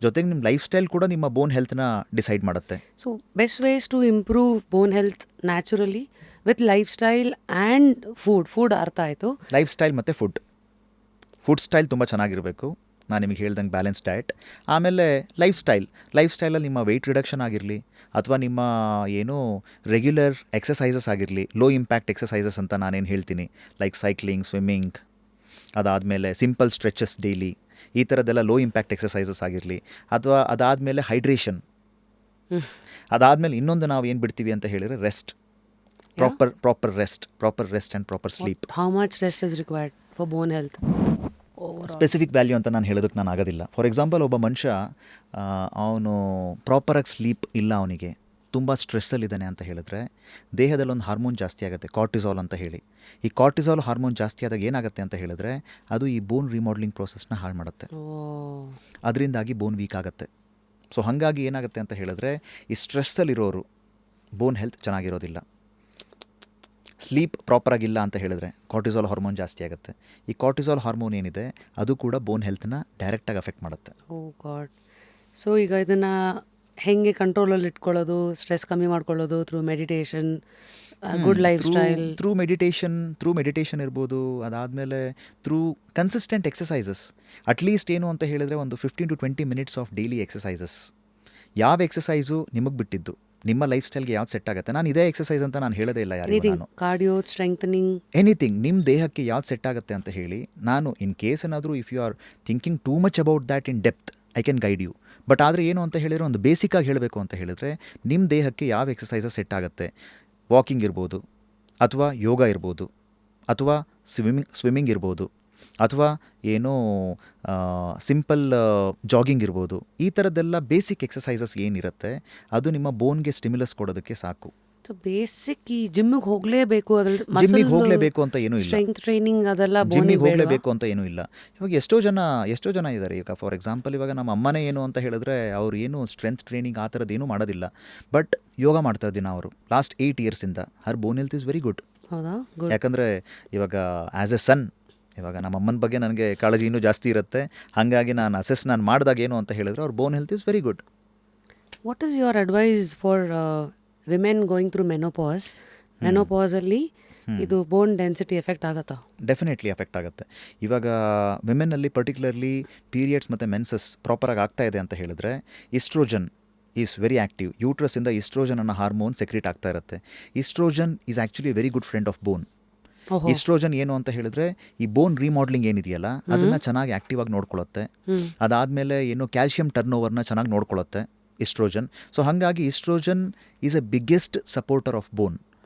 Speaker 2: ಜೊತೆಗೆ ನಿಮ್ಮ ಲೈಫ್ ಸ್ಟೈಲ್ ಕೂಡ ನಿಮ್ಮ ಬೋನ್ ಹೆಲ್ತ್ನ ಡಿಸೈಡ್ ಮಾಡುತ್ತೆ.
Speaker 1: So best ways to improve bone health naturally with lifestyle and food ಅರ್ಥ ಆಯಿತು.
Speaker 2: ಲೈಫ್ ಸ್ಟೈಲ್ ಮತ್ತು ಫುಡ್ ಸ್ಟೈಲ್ ತುಂಬ ಚೆನ್ನಾಗಿರಬೇಕು. ನಾನು ನಿಮಗೆ ಹೇಳ್ದಂಗೆ ಬ್ಯಾಲೆನ್ಸ್ ಡಯಟ್. ಆಮೇಲೆ ಲೈಫ್ ಸ್ಟೈಲಲ್ಲಿ ನಿಮ್ಮ ವೆಯ್ಟ್ ರಿಡಕ್ಷನ್ ಆಗಿರಲಿ, ಅಥವಾ ನಿಮ್ಮ ಏನು ರೆಗ್ಯುಲರ್ ಎಕ್ಸಸೈಸಸ್ ಆಗಿರಲಿ, ಲೋ ಇಂಪ್ಯಾಕ್ಟ್ ಎಕ್ಸಸೈಸಸ್ ಅಂತ ನಾನೇನು ಹೇಳ್ತೀನಿ, ಲೈಕ್ ಸೈಕ್ಲಿಂಗ್, ಸ್ವಿಮ್ಮಿಂಗ್, ಅದಾದಮೇಲೆ ಸಿಂಪಲ್ ಸ್ಟ್ರೆಚಸ್ ಡೈಲಿ, ಈ ಥರದ್ದೆಲ್ಲ ಲೋ ಇಂಪ್ಯಾಕ್ಟ್ ಎಕ್ಸಸೈಸಸ್ ಆಗಿರಲಿ. ಅಥವಾ ಅದಾದಮೇಲೆ ಹೈಡ್ರೇಷನ್. ಅದಾದಮೇಲೆ ಇನ್ನೊಂದು ನಾವು ಏನು ಬಿಡ್ತೀವಿ ಅಂತ ಹೇಳಿದರೆ rest, proper rest and proper sleep.
Speaker 1: How much rest is required for bone health?
Speaker 2: Specific value ಅಂತ ನಾನು ಹೇಳೋದಕ್ಕೆ ನಾನು ಆಗೋದಿಲ್ಲ. ಫಾರ್ ಎಕ್ಸಾಂಪಲ್ ಒಬ್ಬ ಮನುಷ್ಯ ಅವನು ಪ್ರಾಪರಾಗಿ ಸ್ಲೀಪ್ ಇಲ್ಲ, ಅವನಿಗೆ ತುಂಬ ಸ್ಟ್ರೆಸ್ಸಲ್ಲಿದ್ದಾನೆ ಅಂತ ಹೇಳಿದ್ರೆ ದೇಹದಲ್ಲಿ ಒಂದು ಹಾರ್ಮೋನ್ ಜಾಸ್ತಿ ಆಗುತ್ತೆ, ಕಾರ್ಟಿಸಾಲ್ ಅಂತ ಹೇಳಿ. ಈ ಕಾರ್ಟಿಸಾಲ್ ಹಾರ್ಮೋನ್ ಜಾಸ್ತಿ ಆದಾಗ ಏನಾಗುತ್ತೆ ಅಂತ ಹೇಳಿದ್ರೆ ಅದು ಈ ಬೋನ್ ರಿಮಾಡೆಲಿಂಗ್ ಪ್ರೋಸೆಸ್ನ ಹಾಳು ಮಾಡುತ್ತೆ. ಅದರಿಂದಾಗಿ ಬೋನ್ ವೀಕ್ ಆಗುತ್ತೆ. ಸೊ ಹಾಗಾಗಿ ಏನಾಗುತ್ತೆ ಅಂತ ಹೇಳಿದ್ರೆ ಈ ಸ್ಟ್ರೆಸ್ಸಲ್ಲಿರೋರು ಬೋನ್ ಹೆಲ್ತ್ ಚೆನ್ನಾಗಿರೋದಿಲ್ಲ. ಸ್ಲೀಪ್ ಪ್ರಾಪರಾಗಿಲ್ಲ ಅಂತ ಹೇಳಿದ್ರೆ ಕಾರ್ಟಿಸಾಲ್ ಹಾರ್ಮೋನ್ ಜಾಸ್ತಿ ಆಗುತ್ತೆ. ಈ ಕಾರ್ಟಿಸಾಲ್ ಹಾರ್ಮೋನ್ ಏನಿದೆ ಅದು ಕೂಡ ಬೋನ್ ಹೆಲ್ತ್ನ ಡೈರೆಕ್ಟಾಗಿ ಅಫೆಕ್ಟ್ ಮಾಡುತ್ತೆ.
Speaker 1: ಓ ಗಾಡ್. ಸೊ ಈಗ ಇದನ್ನು ಹೆಂಗೆ ಕಂಟ್ರೋಲಲ್ಲಿ ಇಟ್ಕೊಳ್ಳೋದು, ಸ್ಟ್ರೆಸ್ ಕಮ್ಮಿ ಮಾಡ್ಕೊಳ್ಳೋದು? Through meditation, good life style? Through
Speaker 2: meditation ಇರ್ಬೋದು. ಅದಾದಮೇಲೆ ಥ್ರೂ ಕನ್ಸಿಸ್ಟೆಂಟ್ ಎಕ್ಸಸೈಸಸ್. ಅಟ್ಲೀಸ್ಟ್ ಏನು ಅಂತ ಹೇಳಿದರೆ ಒಂದು 15 to 20 minutes of daily exercises. ಯಾವ ಎಕ್ಸಸೈಸು ನಿಮಗೆ ಬಿಟ್ಟಿದ್ದು, ನಿಮ್ಮ ಲೈಫ್ ಸ್ಟೈಲ್ಗೆ ಯಾವ್ದು ಸೆಟ್ ಆಗುತ್ತೆ. ನಾನು ಇದೇ ಎಕ್ಸಸೈಸ್ ಅಂತ ನಾನು ಹೇಳೋದೇ ಇಲ್ಲ ಯಾರಿಗೂ
Speaker 1: ಎನಿಥಿಂಗ್
Speaker 2: ನಾನು.
Speaker 1: ಕಾರ್ಡಿಯೋ ಸ್ಟ್ರೆಂಥನಿಂಗ್
Speaker 2: ಎನಿಥಿಂಗ್ ನಿಮ್ಮ ದೇಹಕ್ಕೆ ಯಾವ್ದು ಸೆಟ್ ಆಗುತ್ತೆ ಅಂತ ಹೇಳಿ ನಾನು ಇನ್ ಕೇಸ್ ಏನಾದರೂ if you are thinking too much about that in depth I can guide you. But ಆದರೆ ಏನು ಅಂತ ಹೇಳಿದರೆ ಒಂದು ಬೇಸಿಕ್ಕಾಗಿ ಹೇಳಬೇಕು ಅಂತ ಹೇಳಿದರೆ ನಿಮ್ಮ ದೇಹಕ್ಕೆ ಯಾವ ಎಕ್ಸಸೈಸಸ್ ಸೆಟ್ ಆಗುತ್ತೆ. ವಾಕಿಂಗ್ ಇರ್ಬೋದು, ಅಥವಾ ಯೋಗ ಇರ್ಬೋದು, ಅಥವಾ ಸ್ವಿಮ್ಮಿಂಗ್ ಇರ್ಬೋದು, ಅಥವಾ ಏನೋ ಸಿಂಪಲ್ ಜಾಗಿಂಗ್ ಇರ್ಬೋದು. ಈ ಥರದ್ದೆಲ್ಲ ಬೇಸಿಕ್ ಎಕ್ಸಸೈಸಸ್ ಏನಿರುತ್ತೆ ಅದು ನಿಮ್ಮ ಬೋನ್ಗೆ ಸ್ಟಿಮ್ಯುಲಸ್ ಕೊಡೋದಕ್ಕೆ ಸಾಕು.
Speaker 1: ಸೊ ಬೇಸಿಕ್ ಈ ಜಿಮ್ಮಿಗೆ ಹೋಗಲೇಬೇಕು,
Speaker 2: ಜಿಮ್ಮಿಗೆ ಹೋಗಲೇಬೇಕು ಅಂತ ಏನೂ ಇಲ್ಲ,
Speaker 1: ಸ್ಟ್ರೆಂತ್ ಟ್ರೈನಿಂಗ್ ಅದೆಲ್ಲ
Speaker 2: ಜಿಮ್ಮಿಗೆ ಹೋಗಲೇಬೇಕು ಅಂತ ಏನೂ ಇಲ್ಲ. ಇವಾಗ ಎಷ್ಟೋ ಜನ ಇದ್ದಾರೆ. ಈಗ ಫಾರ್ ಎಕ್ಸಾಂಪಲ್ ಇವಾಗ ನಮ್ಮ ಅಮ್ಮನೇ ಏನು ಅಂತ ಹೇಳಿದ್ರೆ ಅವ್ರು ಏನು ಸ್ಟ್ರೆಂತ್ ಟ್ರೈನಿಂಗ್ ಆ ಥರದ್ದು ಏನೂ ಮಾಡೋದಿಲ್ಲ, ಬಟ್ ಯೋಗ ಮಾಡ್ತಾ ಇದ್ದೀನಿ ಅವರು ಲಾಸ್ಟ್ 8 ಇಯರ್ಸಿಂದ. Her bone health is very good.
Speaker 1: ಹೌದಾ?
Speaker 2: ಯಾಕಂದರೆ ಇವಾಗ ಆ್ಯಸ್ ಎ ಸನ್ ಇವಾಗ ನಮ್ಮ ಅಮ್ಮನ ಬಗ್ಗೆ ನನಗೆ ಕಾಳಜಿ ಇನ್ನೂ ಜಾಸ್ತಿ ಇರುತ್ತೆ. ಹಾಗಾಗಿ ನಾನು ಮಾಡಿದಾಗ ಏನು ಅಂತ ಹೇಳಿದ್ರೆ ಅವ್ರ bone health is very good.
Speaker 1: What is your advice for women going through menopause? ಮೆನೋಪಾಸಲ್ಲಿ ಇದು ಬೋನ್ ಡೆನ್ಸಿಟಿ ಎಫೆಕ್ಟ್ ಆಗುತ್ತಾ?
Speaker 2: ಡೆಫಿನೆಟ್ಲಿ ಎಫೆಕ್ಟ್ ಆಗುತ್ತೆ. ಇವಾಗ ವಿಮೆನ್ನಲ್ಲಿ ಪರ್ಟಿಕ್ಯುಲರ್ಲಿ ಪೀರಿಯಡ್ಸ್ ಮತ್ತು ಮೆನ್ಸಸ್ ಪ್ರಾಪರಾಗಿ ಆಗ್ತಾ ಇದೆ ಅಂತ ಹೇಳಿದ್ರೆ ಈಸ್ಟ್ರೋಜನ್ ಈಸ್ ವೆರಿ ಆ್ಯಕ್ಟಿವ್. ಯೂಟ್ರಸ್ಸಿಂದ ಈಸ್ಟ್ರೋಜನ್ ಅನ್ನೋ ಹಾರ್ಮೋನ್ ಸೆಕ್ರೀಟ್ ಆಗ್ತಾ ಇರುತ್ತೆ. Estrogen is actually very good friend of bone. Estrogen ಏನು ಅಂತ ಹೇಳಿದ್ರೆ ಈ ಬೋನ್ ರಿಮಾಡೆಲಿಂಗ್ ಏನಿದೆಯಲ್ಲ ಅದನ್ನು ಚೆನ್ನಾಗಿ ಆ್ಯಕ್ಟಿವ್ ಆಗಿ ನೋಡ್ಕೊಳ್ಳುತ್ತೆ. ಅದಾದಮೇಲೆ ಏನು ಕ್ಯಾಲ್ಶಿಯಂ ಟರ್ನ್ ಓವರ್ನ ಚೆನ್ನಾಗಿ ನೋಡ್ಕೊಳ್ಳುತ್ತೆ ಈಸ್ಟ್ರೋಜನ್. ಸೊ ಹಾಗಾಗಿ oestrogen is A biggest supporter of bone.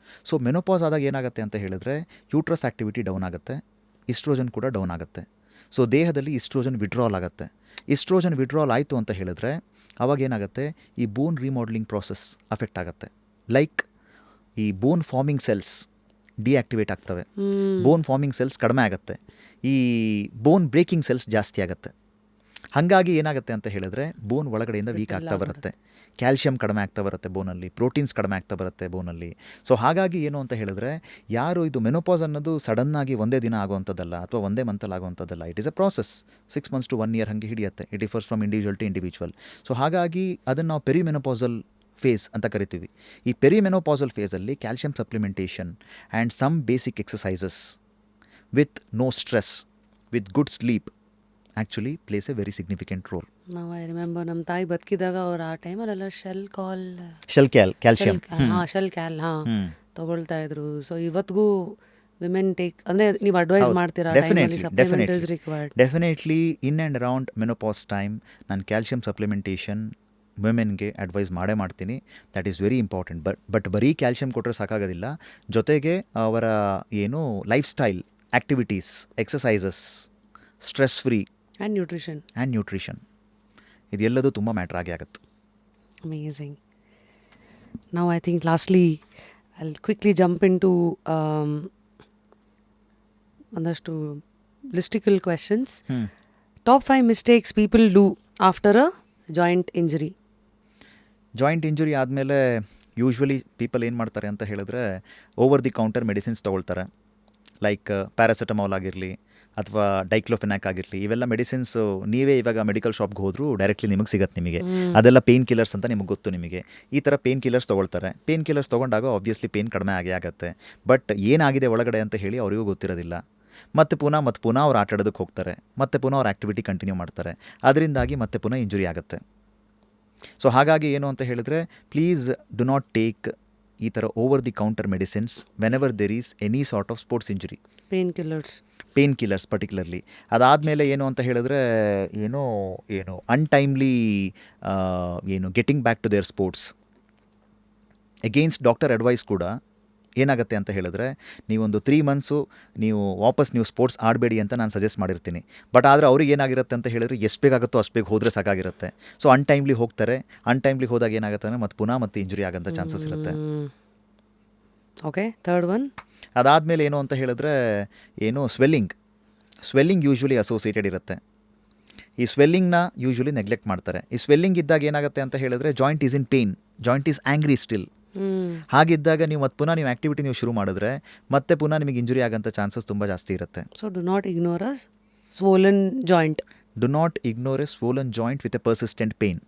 Speaker 2: So menopause ಆದಾಗ ಏನಾಗುತ್ತೆ ಅಂತ ಹೇಳಿದ್ರೆ ಯೂಟ್ರಸ್ ಆ್ಯಕ್ಟಿವಿಟಿ ಡೌನ್ ಆಗುತ್ತೆ, ಈಸ್ಟ್ರೋಜನ್ ಕೂಡ ಡೌನ್ ಆಗುತ್ತೆ. ಸೊ ದೇಹದಲ್ಲಿ ಈಸ್ಟ್ರೋಜನ್ ವಿಡ್ರಾಲ್ ಆಗುತ್ತೆ. ಈಸ್ಟ್ರೋಜನ್ ವಿಡ್ರಾಲ್ ಆಯಿತು ಅಂತ ಹೇಳಿದ್ರೆ ಅವಾಗ ಏನಾಗುತ್ತೆ, ಈ ಬೋನ್ ರಿಮಾಡೆಲಿಂಗ್ ಪ್ರಾಸೆಸ್ ಅಫೆಕ್ಟ್ ಆಗುತ್ತೆ. ಲೈಕ್ ಈ ಬೋನ್ ಫಾರ್ಮಿಂಗ್ ಸೆಲ್ಸ್ ಡಿಆಕ್ಟಿವೇಟ್ ಆಗ್ತವೆ, ಬೋನ್ ಫಾರ್ಮಿಂಗ್ ಸೆಲ್ಸ್ ಕಡಿಮೆ ಆಗುತ್ತೆ, ಈ ಬೋನ್ ಬ್ರೇಕಿಂಗ್ ಸೆಲ್ಸ್ ಜಾಸ್ತಿ ಆಗುತ್ತೆ. ಹಾಗಾಗಿ ಏನಾಗುತ್ತೆ ಅಂತ ಹೇಳಿದ್ರೆ ಬೋನ್ ಒಳಗಡೆಯಿಂದ ವೀಕ್ ಆಗ್ತಾ ಬರುತ್ತೆ, ಕ್ಯಾಲ್ಶಿಯಂ ಕಡಿಮೆ ಆಗ್ತಾ ಬರುತ್ತೆ ಬೋನಲ್ಲಿ, ಪ್ರೋಟೀನ್ಸ್ ಕಡಿಮೆ ಆಗ್ತಾ ಬರುತ್ತೆ ಬೋನಲ್ಲಿ. ಸೊ ಹಾಗಾಗಿ ಏನು ಅಂತ ಹೇಳಿದ್ರೆ ಯಾರು ಇದು ಮೆನೋಪಾಸ್ ಅನ್ನೋದು ಸಡನ್ನಾಗಿ ಒಂದೇ ದಿನ ಆಗುವಂಥದ್ದಲ್ಲ ಅಥವಾ ಒಂದೇ ಮಂತಲ್ಲಿ ಆಗುವಂಥದ್ದಲ್ಲ. It is a process. 6 months to 1 year ಹಾಗೆ ಹಿಡಿಯುತ್ತೆ. It differs from individual to individual. So ಹಾಗಾಗಿ ಅದನ್ನು ನಾವು ಪೆರಿಮೆನೋಪಾಸಲ್ ಫೇಸ್ ಅಂತ ಕರಿತೀವಿ. ಈ ಪೆರಿಮೆನೋಪಾಸಲ್ ಫೇಸಲ್ಲಿ calcium supplementation and some basic exercises with no stress, with good sleep actually plays a very significant role.
Speaker 1: ನಾವು ಐ ರಿಮೆಂಬರ್ ನಮ್ಮ ತಾಯಿ ಬದುಕಿದಾಗ ಅವ್ರು ಆ ಟೈಮಲ್ಲೆಲ್ಲ
Speaker 2: ಕ್ಯಾಲ್ಶಿಯಂ
Speaker 1: ಶೆಲ್ ಕ್ಯಾಲ್ ತಗೊಳ್ತಾ ಇದ್ರು. ಸೊ ಇವತ್ತಿಗೂ ವಿಮೆನ್ ಟೇಕ್ ಅಂದರೆ ನೀವು ಅಡ್ವೈಸ್ ಮಾಡ್ತೀರಾ?
Speaker 2: Definitely in and around menopause time ನಾನು ಕ್ಯಾಲ್ಶಿಯಂ ಸಪ್ಲಿಮೆಂಟೇಷನ್ ವುಮೆನ್ಗೆ ಅಡ್ವೈಸ್ ಮಾಡ್ತೀನಿ. That is very important. But ಬರೀ ಕ್ಯಾಲ್ಶಿಯಂ ಕೊಟ್ಟರೆ ಸಾಕಾಗೋದಿಲ್ಲ, ಜೊತೆಗೆ ಅವರ ಏನು lifestyle activities, exercises, stress free and nutrition ಇದೆಲ್ಲದೂ ತುಂಬ ಮ್ಯಾಟ್ರ್ ಆಗುತ್ತೆ.
Speaker 1: Amazing. Now I think lastly I'll quickly jump into ಒಂದಷ್ಟು listicle questions. Top 5 mistakes people do after a joint injury.
Speaker 2: Joint injury ಆದಮೇಲೆ ಯೂಶ್ವಲಿ ಪೀಪಲ್ ಏನು ಮಾಡ್ತಾರೆ ಅಂತ ಹೇಳಿದ್ರೆ over the counter medicines ತೊಗೊಳ್ತಾರೆ. ಲೈಕ್ ಪ್ಯಾರಾಸೆಟಮಾಲ್ ಆಗಿರಲಿ ಅಥವಾ ಡೈಕ್ಲೋಫೆನಾಕ್ ಆಗಿರಲಿ, ಇವೆಲ್ಲ ಮೆಡಿಸಿನ್ಸು ನೀವೇ ಇವಾಗ ಮೆಡಿಕಲ್ ಶಾಪ್ಗೆ ಹೋದರೂ ಡೈರೆಕ್ಟ್ಲಿ ನಿಮಗೆ ಸಿಗುತ್ತೆ. ನಿಮಗೆ ಅದೆಲ್ಲ ಪೇನ್ ಕಿಲ್ಲರ್ಸ್ ಅಂತ ನಿಮಗೆ ಗೊತ್ತು. ನಿಮಗೆ ಈ ಥರ ಪೇನ್ ಕಿಲ್ಲರ್ಸ್ ತೊಗೊಳ್ತಾರೆ. ಪೇನ್ ಕಿಲ್ಲರ್ಸ್ ತೊಗೊಂಡಾಗ ಆಬ್ವಿಯಸ್ಲಿ ಪೇನ್ ಕಡಿಮೆ ಆಗುತ್ತೆ. ಬಟ್ ಏನಾಗಿದೆ ಒಳಗಡೆ ಅಂತ ಹೇಳಿ ಅವರಿಗೂ ಗೊತ್ತಿರೋದಿಲ್ಲ. ಮತ್ತೆ ಪುನಃ ಅವ್ರು ಆಟ ಆಡೋದಕ್ಕೆ ಹೋಗ್ತಾರೆ, ಮತ್ತೆ ಪುನಃ ಅವ್ರ ಆ್ಯಕ್ಟಿವಿಟಿ ಕಂಟಿನ್ಯೂ ಮಾಡ್ತಾರೆ. ಅದರಿಂದಾಗಿ ಮತ್ತೆ ಪುನಃ ಇಂಜುರಿ ಆಗುತ್ತೆ. ಸೊ ಹಾಗಾಗಿ ಏನು ಅಂತ ಹೇಳಿದ್ರೆ ಪ್ಲೀಸ್ ಡು ನಾಟ್ ಟೇಕ್ ಈ ಥರ over the counter medicines whenever there is any sort of sports injury. Painkillers particularly. ಅದಾದಮೇಲೆ ಏನು ಅಂತ ಹೇಳಿದ್ರೆ ಏನು untimely getting back to their sports against doctor advice ಕೂಡ ಏನಾಗುತ್ತೆ ಅಂತ ಹೇಳಿದ್ರೆ ನೀವೊಂದು 3 months ನೀವು ಸ್ಪೋರ್ಟ್ಸ್ ಆಡಬೇಡಿ ಅಂತ ನಾನು ಸಜೆಸ್ಟ್ ಮಾಡಿರ್ತೀನಿ. ಬಟ್ ಆದರೆ ಅವ್ರಿಗೆ ಏನಾಗಿರುತ್ತೆ ಅಂತ ಹೇಳಿದ್ರೆ ಎಷ್ಟು ಬೇಕಾಗುತ್ತೋ ಅಷ್ಟು ಬೇಗ ಹೋದರೆ ಸಾಕಾಗಿರುತ್ತೆ. ಸೊ ಅನ್ಟೈಮ್ಲಿ ಹೋಗ್ತಾರೆ. ಅನ್ಟೈಮ್ಲಿ ಹೋದಾಗ ಏನಾಗುತ್ತೆ ಅಂದರೆ ಮತ್ತೆ ಇಂಜುರಿ ಆಗೋಂಥ ಚಾನ್ಸಸ್ ಇರುತ್ತೆ.
Speaker 1: Okay, third one.
Speaker 2: ಅದಾದಮೇಲೆ ಏನು ಅಂತ ಹೇಳಿದ್ರೆ ಸ್ವೆಲ್ಲಿಂಗ್ ಯೂಶ್ವಲಿ ಅಸೋಸಿಯೇಟೆಡ್ ಇರುತ್ತೆ. ಈ ಸ್ವೆಲ್ಲಿಂಗ್ನ ಯೂಶ್ವಲಿ ನೆಗ್ಲೆಕ್ಟ್ ಮಾಡ್ತಾರೆ. ಈ ಸ್ವೆಲ್ಲಿಂಗ್ ಇದ್ದಾಗ ಏನಾಗುತ್ತೆ ಅಂತ ಹೇಳಿದ್ರೆ joint is in pain, joint is angry still. ಹಾಗಿದ್ದಾಗ ನೀವು ಪುನಃ ನೀವು ಆ್ಯಕ್ಟಿವಿಟಿ ನೀವು ಶುರು ಮಾಡಿದ್ರೆ ಮತ್ತೆ ಪುನಃ ನಿಮಗೆ ಇಂಜುರಿ ಆಗೋಂಥ ಚಾನ್ಸಸ್ ತುಂಬ ಜಾಸ್ತಿ ಇರುತ್ತೆ.
Speaker 1: So do not ignore a swollen joint.
Speaker 2: Do not ignore A swollen joint with A persistent pain.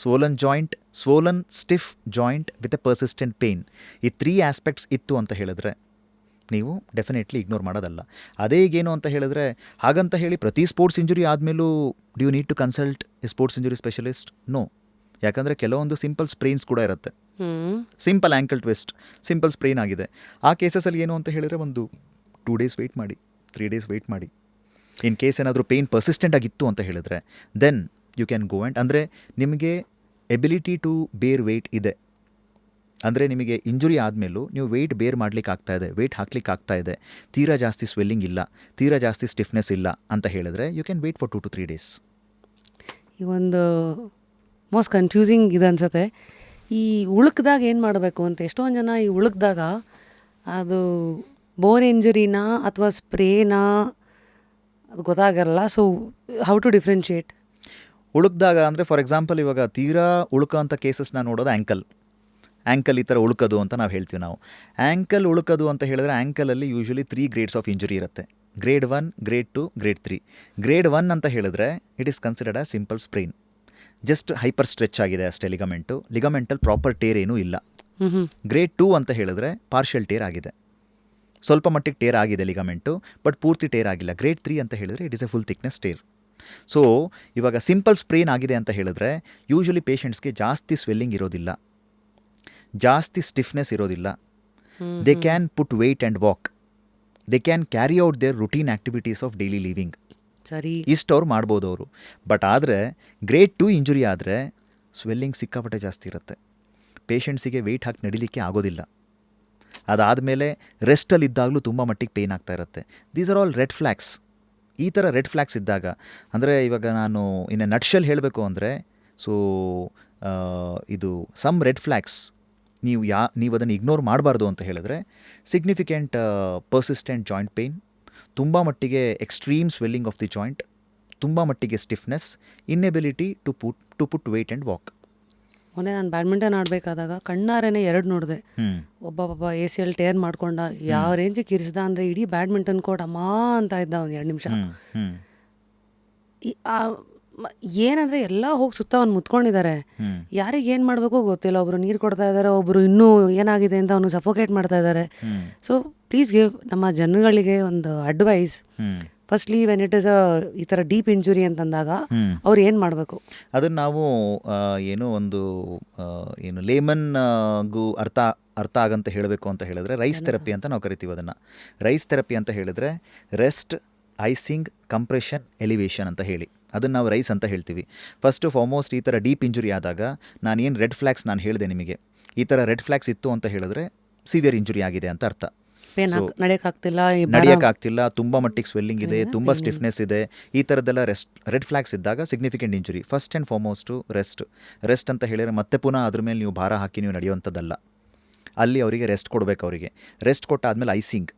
Speaker 2: Swollen stiff joint with A persistent pain, ಈ 3 ಆಸ್ಪೆಕ್ಟ್ಸ್ ಇತ್ತು ಅಂತ ಹೇಳಿದ್ರೆ ನೀವು ಡೆಫಿನೆಟ್ಲಿ ಇಗ್ನೋರ್ ಮಾಡೋದಲ್ಲ. ಅದೇ ಈಗೇನು ಅಂತ ಹೇಳಿದ್ರೆ ಹಾಗಂತ ಹೇಳಿ ಪ್ರತಿ ಸ್ಪೋರ್ಟ್ಸ್ ಇಂಜುರಿ ಆದಮೇಲೂ do you need to consult a sports injury specialist? No. ಯಾಕಂದರೆ ಕೆಲವೊಂದು ಸಿಂಪಲ್ ಸ್ಪ್ರೇನ್ಸ್ ಕೂಡ ಇರುತ್ತೆ.
Speaker 1: ಹ್ಞೂ
Speaker 2: simple ankle twist, simple sprain ಆಗಿದೆ. ಆ ಕೇಸಸಲ್ಲಿ ಏನು ಅಂತ ಹೇಳಿದರೆ ಒಂದು 2 days ವೆಯ್ಟ್ ಮಾಡಿ, 3 days ವೆಯ್ಟ್ ಮಾಡಿ. ಇನ್ ಕೇಸ್ ಏನಾದರೂ ಪೇಯ್ನ್ ಪರ್ಸಿಸ್ಟೆಂಟ್ ಆಗಿತ್ತು ಅಂತ ಹೇಳಿದ್ರೆ then you can go and, ಅಂದರೆ ನಿಮಗೆ ಎಬಿಲಿಟಿ ಟು ಬೇರ್ ವೆಯ್ಟ್ ಇದೆ, ಅಂದರೆ ನಿಮಗೆ ಇಂಜುರಿ ಆದಮೇಲೂ ನೀವು ವೆಯ್ಟ್ ಬೇರ್ ಮಾಡಲಿಕ್ಕೆ ಆಗ್ತಾಯಿದೆ, ವೆಯ್ಟ್ ಹಾಕ್ಲಿಕ್ಕೆ ಆಗ್ತಾಯಿದೆ, ತೀರಾ ಜಾಸ್ತಿ ಸ್ವೆಲ್ಲಿಂಗ್ ಇಲ್ಲ, ತೀರಾ ಜಾಸ್ತಿ ಸ್ಟಿಫ್ನೆಸ್ ಇಲ್ಲ ಅಂತ ಹೇಳಿದ್ರೆ you can wait for 2 to 3 days.
Speaker 1: ಈ ಒಂದು ಮೋಸ್ಟ್ ಕನ್ಫ್ಯೂಸಿಂಗ್ ಇದೆ ಅನ್ಸುತ್ತೆ. ಈ ಉಳುಕ್ದಾಗ ಏನು ಮಾಡಬೇಕು ಅಂತ ಎಷ್ಟೊಂದು ಜನ ಈ ಉಳುಕ್ದಾಗ ಅದು ಬೋನ್ ಇಂಜುರಿನಾ ಅಥವಾ ಸ್ಪ್ರೇನಾ ಅದು ಗೊತ್ತಾಗಲ್ಲ. So how to differentiate?
Speaker 2: ಉಳುಕ್ದಾಗ ಅಂದರೆ ಫಾರ್ ಎಕ್ಸಾಂಪಲ್ ಇವಾಗ ತೀರಾ ಉಳುಕೋ ಅಂಥ ಕೇಸಸ್ನ ನೋಡೋದು ಆ್ಯಂಕಲ್ ಈ ಥರ ಉಳುಕೋದು ಅಂತ ನಾವು ಹೇಳ್ತೀವಿ. ನಾವು ಆ್ಯಂಕಲ್ ಉಳುಕೋದು ಅಂತ ಹೇಳಿದ್ರೆ ಆ್ಯಂಕಲಲ್ಲಿ ಯೂಶ್ವಲಿ 3 grades ಆಫ್ ಇಂಜುರಿ ಇರುತ್ತೆ. Grade 1, Grade 2, Grade 3. Grade 1 ಅಂತ ಹೇಳಿದ್ರೆ it is considered as simple sprain, just hyper stretch ಆಗಿದೆ ಅಷ್ಟೇ ಲಿಗಮೆಂಟಲ್ಲಿ ಪ್ರಾಪರ್ ಟೇರ್ ಏನೂ ಇಲ್ಲ. Grade 2 ಅಂತ ಹೇಳಿದ್ರೆ ಪಾರ್ಷಿಯಲ್ ಟೇರ್ ಆಗಿದೆ, ಸ್ವಲ್ಪ ಮಟ್ಟಿಗೆ ಟೇರ್ ಆಗಿದೆ ಲಿಗಮೆಂಟು, ಬಟ್ ಪೂರ್ತಿ ಟೇರ್ ಆಗಿಲ್ಲ. Grade 3 ಅಂತ ಹೇಳಿದ್ರೆ it is A full thickness tear. So ಇವಾಗ ಸಿಂಪಲ್ ಸ್ಪ್ರೇನ್ ಆಗಿದೆ ಅಂತ ಹೇಳಿದ್ರೆ ಯೂಶ್ವಲಿ ಪೇಷಂಟ್ಸ್ಗೆ ಜಾಸ್ತಿ ಸ್ವೆಲ್ಲಿಂಗ್ ಇರೋದಿಲ್ಲ, ಜಾಸ್ತಿ ಸ್ಟಿಫ್ನೆಸ್ ಇರೋದಿಲ್ಲ. They can put weight and walk, they can carry out their routine activities of daily living.
Speaker 1: ಸರಿ,
Speaker 2: ಇಷ್ಟು ಅವ್ರು ಮಾಡ್ಬೋದು ಅವರು. ಬಟ್ ಆದರೆ Grade 2 ಇಂಜುರಿ ಆದರೆ ಸ್ವೆಲ್ಲಿಂಗ್ ಸಿಕ್ಕಾಪಟ್ಟೆ ಜಾಸ್ತಿ ಇರುತ್ತೆ, ಪೇಷಂಟ್ಸಿಗೆ ವೆಯ್ಟ್ ಹಾಕಿ ನಡಿಲಿಕ್ಕೆ ಆಗೋದಿಲ್ಲ. ಅದಾದಮೇಲೆ ರೆಸ್ಟಲ್ಲಿದ್ದಾಗಲೂ ತುಂಬ ಮಟ್ಟಿಗೆ ಪೇಯ್ನ್ ಆಗ್ತಾ ಇರುತ್ತೆ. These are all red flags. ಈ ಥರ ರೆಡ್ ಫ್ಲ್ಯಾಗ್ಸ್ ಇದ್ದಾಗ, ಅಂದರೆ ಇವಾಗ ನಾನು ಇನ್ನು ನಟ್ಶಲ್ ಹೇಳಬೇಕು ಅಂದರೆ, ಸೊ ಇದು ಸಮ್ ರೆಡ್ ಫ್ಲ್ಯಾಗ್ಸ್ ನೀವು ಅದನ್ನು ಇಗ್ನೋರ್ ಮಾಡಬಾರ್ದು ಅಂತ ಹೇಳಿದ್ರೆ ಸಿಗ್ನಿಫಿಕೆಂಟ್ ಪರ್ಸಿಸ್ಟೆಂಟ್ ಜಾಯಿಂಟ್ ಪೇಯ್ನ್, ತುಂಬ ಮಟ್ಟಿಗೆ extreme swelling of the joint, ತುಂಬ ಮಟ್ಟಿಗೆ stiffness, inability to put weight and walk.
Speaker 1: ಮೊನ್ನೆ ನಾನು ಬ್ಯಾಡ್ಮಿಂಟನ್ ಆಡಬೇಕಾದಾಗ ಕಣ್ಣಾರೇನೆ 2 ನೋಡಿದೆ. ಒಬ್ಬ ACL ಟೇರ್ ಮಾಡ್ಕೊಂಡ, ಯಾವ ರೇಂಜಿಗೆ ಕಿರಿಸ್ದ ಅಂದರೆ ಇಡೀ ಬ್ಯಾಡ್ಮಿಂಟನ್ ಕೋರ್ಟ್ ಅಮ್ಮ ಅಂತ ಇದ್ದ ಒಂದು 2 ನಿಮಿಷ. ಏನಂದರೆ ಎಲ್ಲ ಹೋಗಿ ಸುತ್ತ ಅವ್ನು ಮುತ್ಕೊಂಡಿದ್ದಾರೆ, ಯಾರಿಗೆ ಏನು ಮಾಡಬೇಕು ಗೊತ್ತಿಲ್ಲ. ಒಬ್ಬರು ನೀರು ಕೊಡ್ತಾ ಇದ್ದಾರೆ, ಒಬ್ಬರು ಇನ್ನೂ ಏನಾಗಿದೆ ಅಂತ ಅವನು ಸಫೋಕೇಟ್ ಮಾಡ್ತಾ ಇದ್ದಾರೆ. ಸೊ ಪ್ಲೀಸ್ ಗಿವ್ ನಮ್ಮ ಜನಗಳಿಗೆ ಒಂದು advice. Firstly when it is ಈ ಥರ ಡೀಪ್ ಇಂಜುರಿ ಅಂತಂದಾಗ ಅವ್ರು ಏನು ಮಾಡಬೇಕು?
Speaker 2: ಅದನ್ನು ನಾವು ಏನು ಲೇಮನ್ಗೂ ಅರ್ಥ ಆಗಂತ ಹೇಳಬೇಕು ಅಂತ ಹೇಳಿದ್ರೆ ರೈಸ್ ಥೆರಪಿ ಅಂತ ನಾವು ಕರಿತೀವಿ ಅದನ್ನು. ರೈಸ್ ಥೆರಪಿ ಅಂತ ಹೇಳಿದ್ರೆ ರೆಸ್ಟ್, ಐಸಿಂಗ್, ಕಂಪ್ರೆಷನ್, ಎಲಿವೇಷನ್ ಅಂತ ಹೇಳಿ ಅದನ್ನು ನಾವು ರೈಸ್ ಅಂತ ಹೇಳ್ತೀವಿ. ಫಸ್ಟ್ ಫಾರ್ಮೋಸ್ಟ್ ಈ ಥರ ಡೀಪ್ ಇಂಜುರಿ ಆದಾಗ ನಾನೇನು ರೆಡ್ ಫ್ಲ್ಯಾಗ್ಸ್ ನಾನು ಹೇಳಿದೆ ನಿಮಗೆ, ಈ ಥರ ರೆಡ್ ಫ್ಲ್ಯಾಗ್ಸ್ ಇತ್ತು ಅಂತ ಹೇಳಿದ್ರೆ ಸಿವಿಯರ್ ಇಂಜುರಿ ಆಗಿದೆ ಅಂತ ಅರ್ಥ. ನಡೆಯೋಕ್ಕಾಗ್ತಿಲ್ಲ, ತುಂಬ ಮಟ್ಟಿಗೆ ಸ್ವೆಲ್ಲಿಂಗ್ ಇದೆ, ತುಂಬ ಸ್ಟಿಫ್ನೆಸ್ ಇದೆ, ಈ ಥರದ್ದೆಲ್ಲ ರೆಡ್ ಫ್ಲ್ಯಾಗ್ಸ್ ಇದ್ದಾಗ significant injury. First and foremost rest ಅಂತ ಹೇಳಿದರೆ ಮತ್ತೆ ಪುನಃ ಅದ್ರ ಮೇಲೆ ನೀವು ಭಾರ ಹಾಕಿ ನೀವು ನಡೆಯುವಂಥದ್ದಲ್ಲ. ಅಲ್ಲಿ ಅವರಿಗೆ ರೆಸ್ಟ್ ಕೊಡಬೇಕು. ಅವರಿಗೆ ರೆಸ್ಟ್ ಕೊಟ್ಟಾದಮೇಲೆ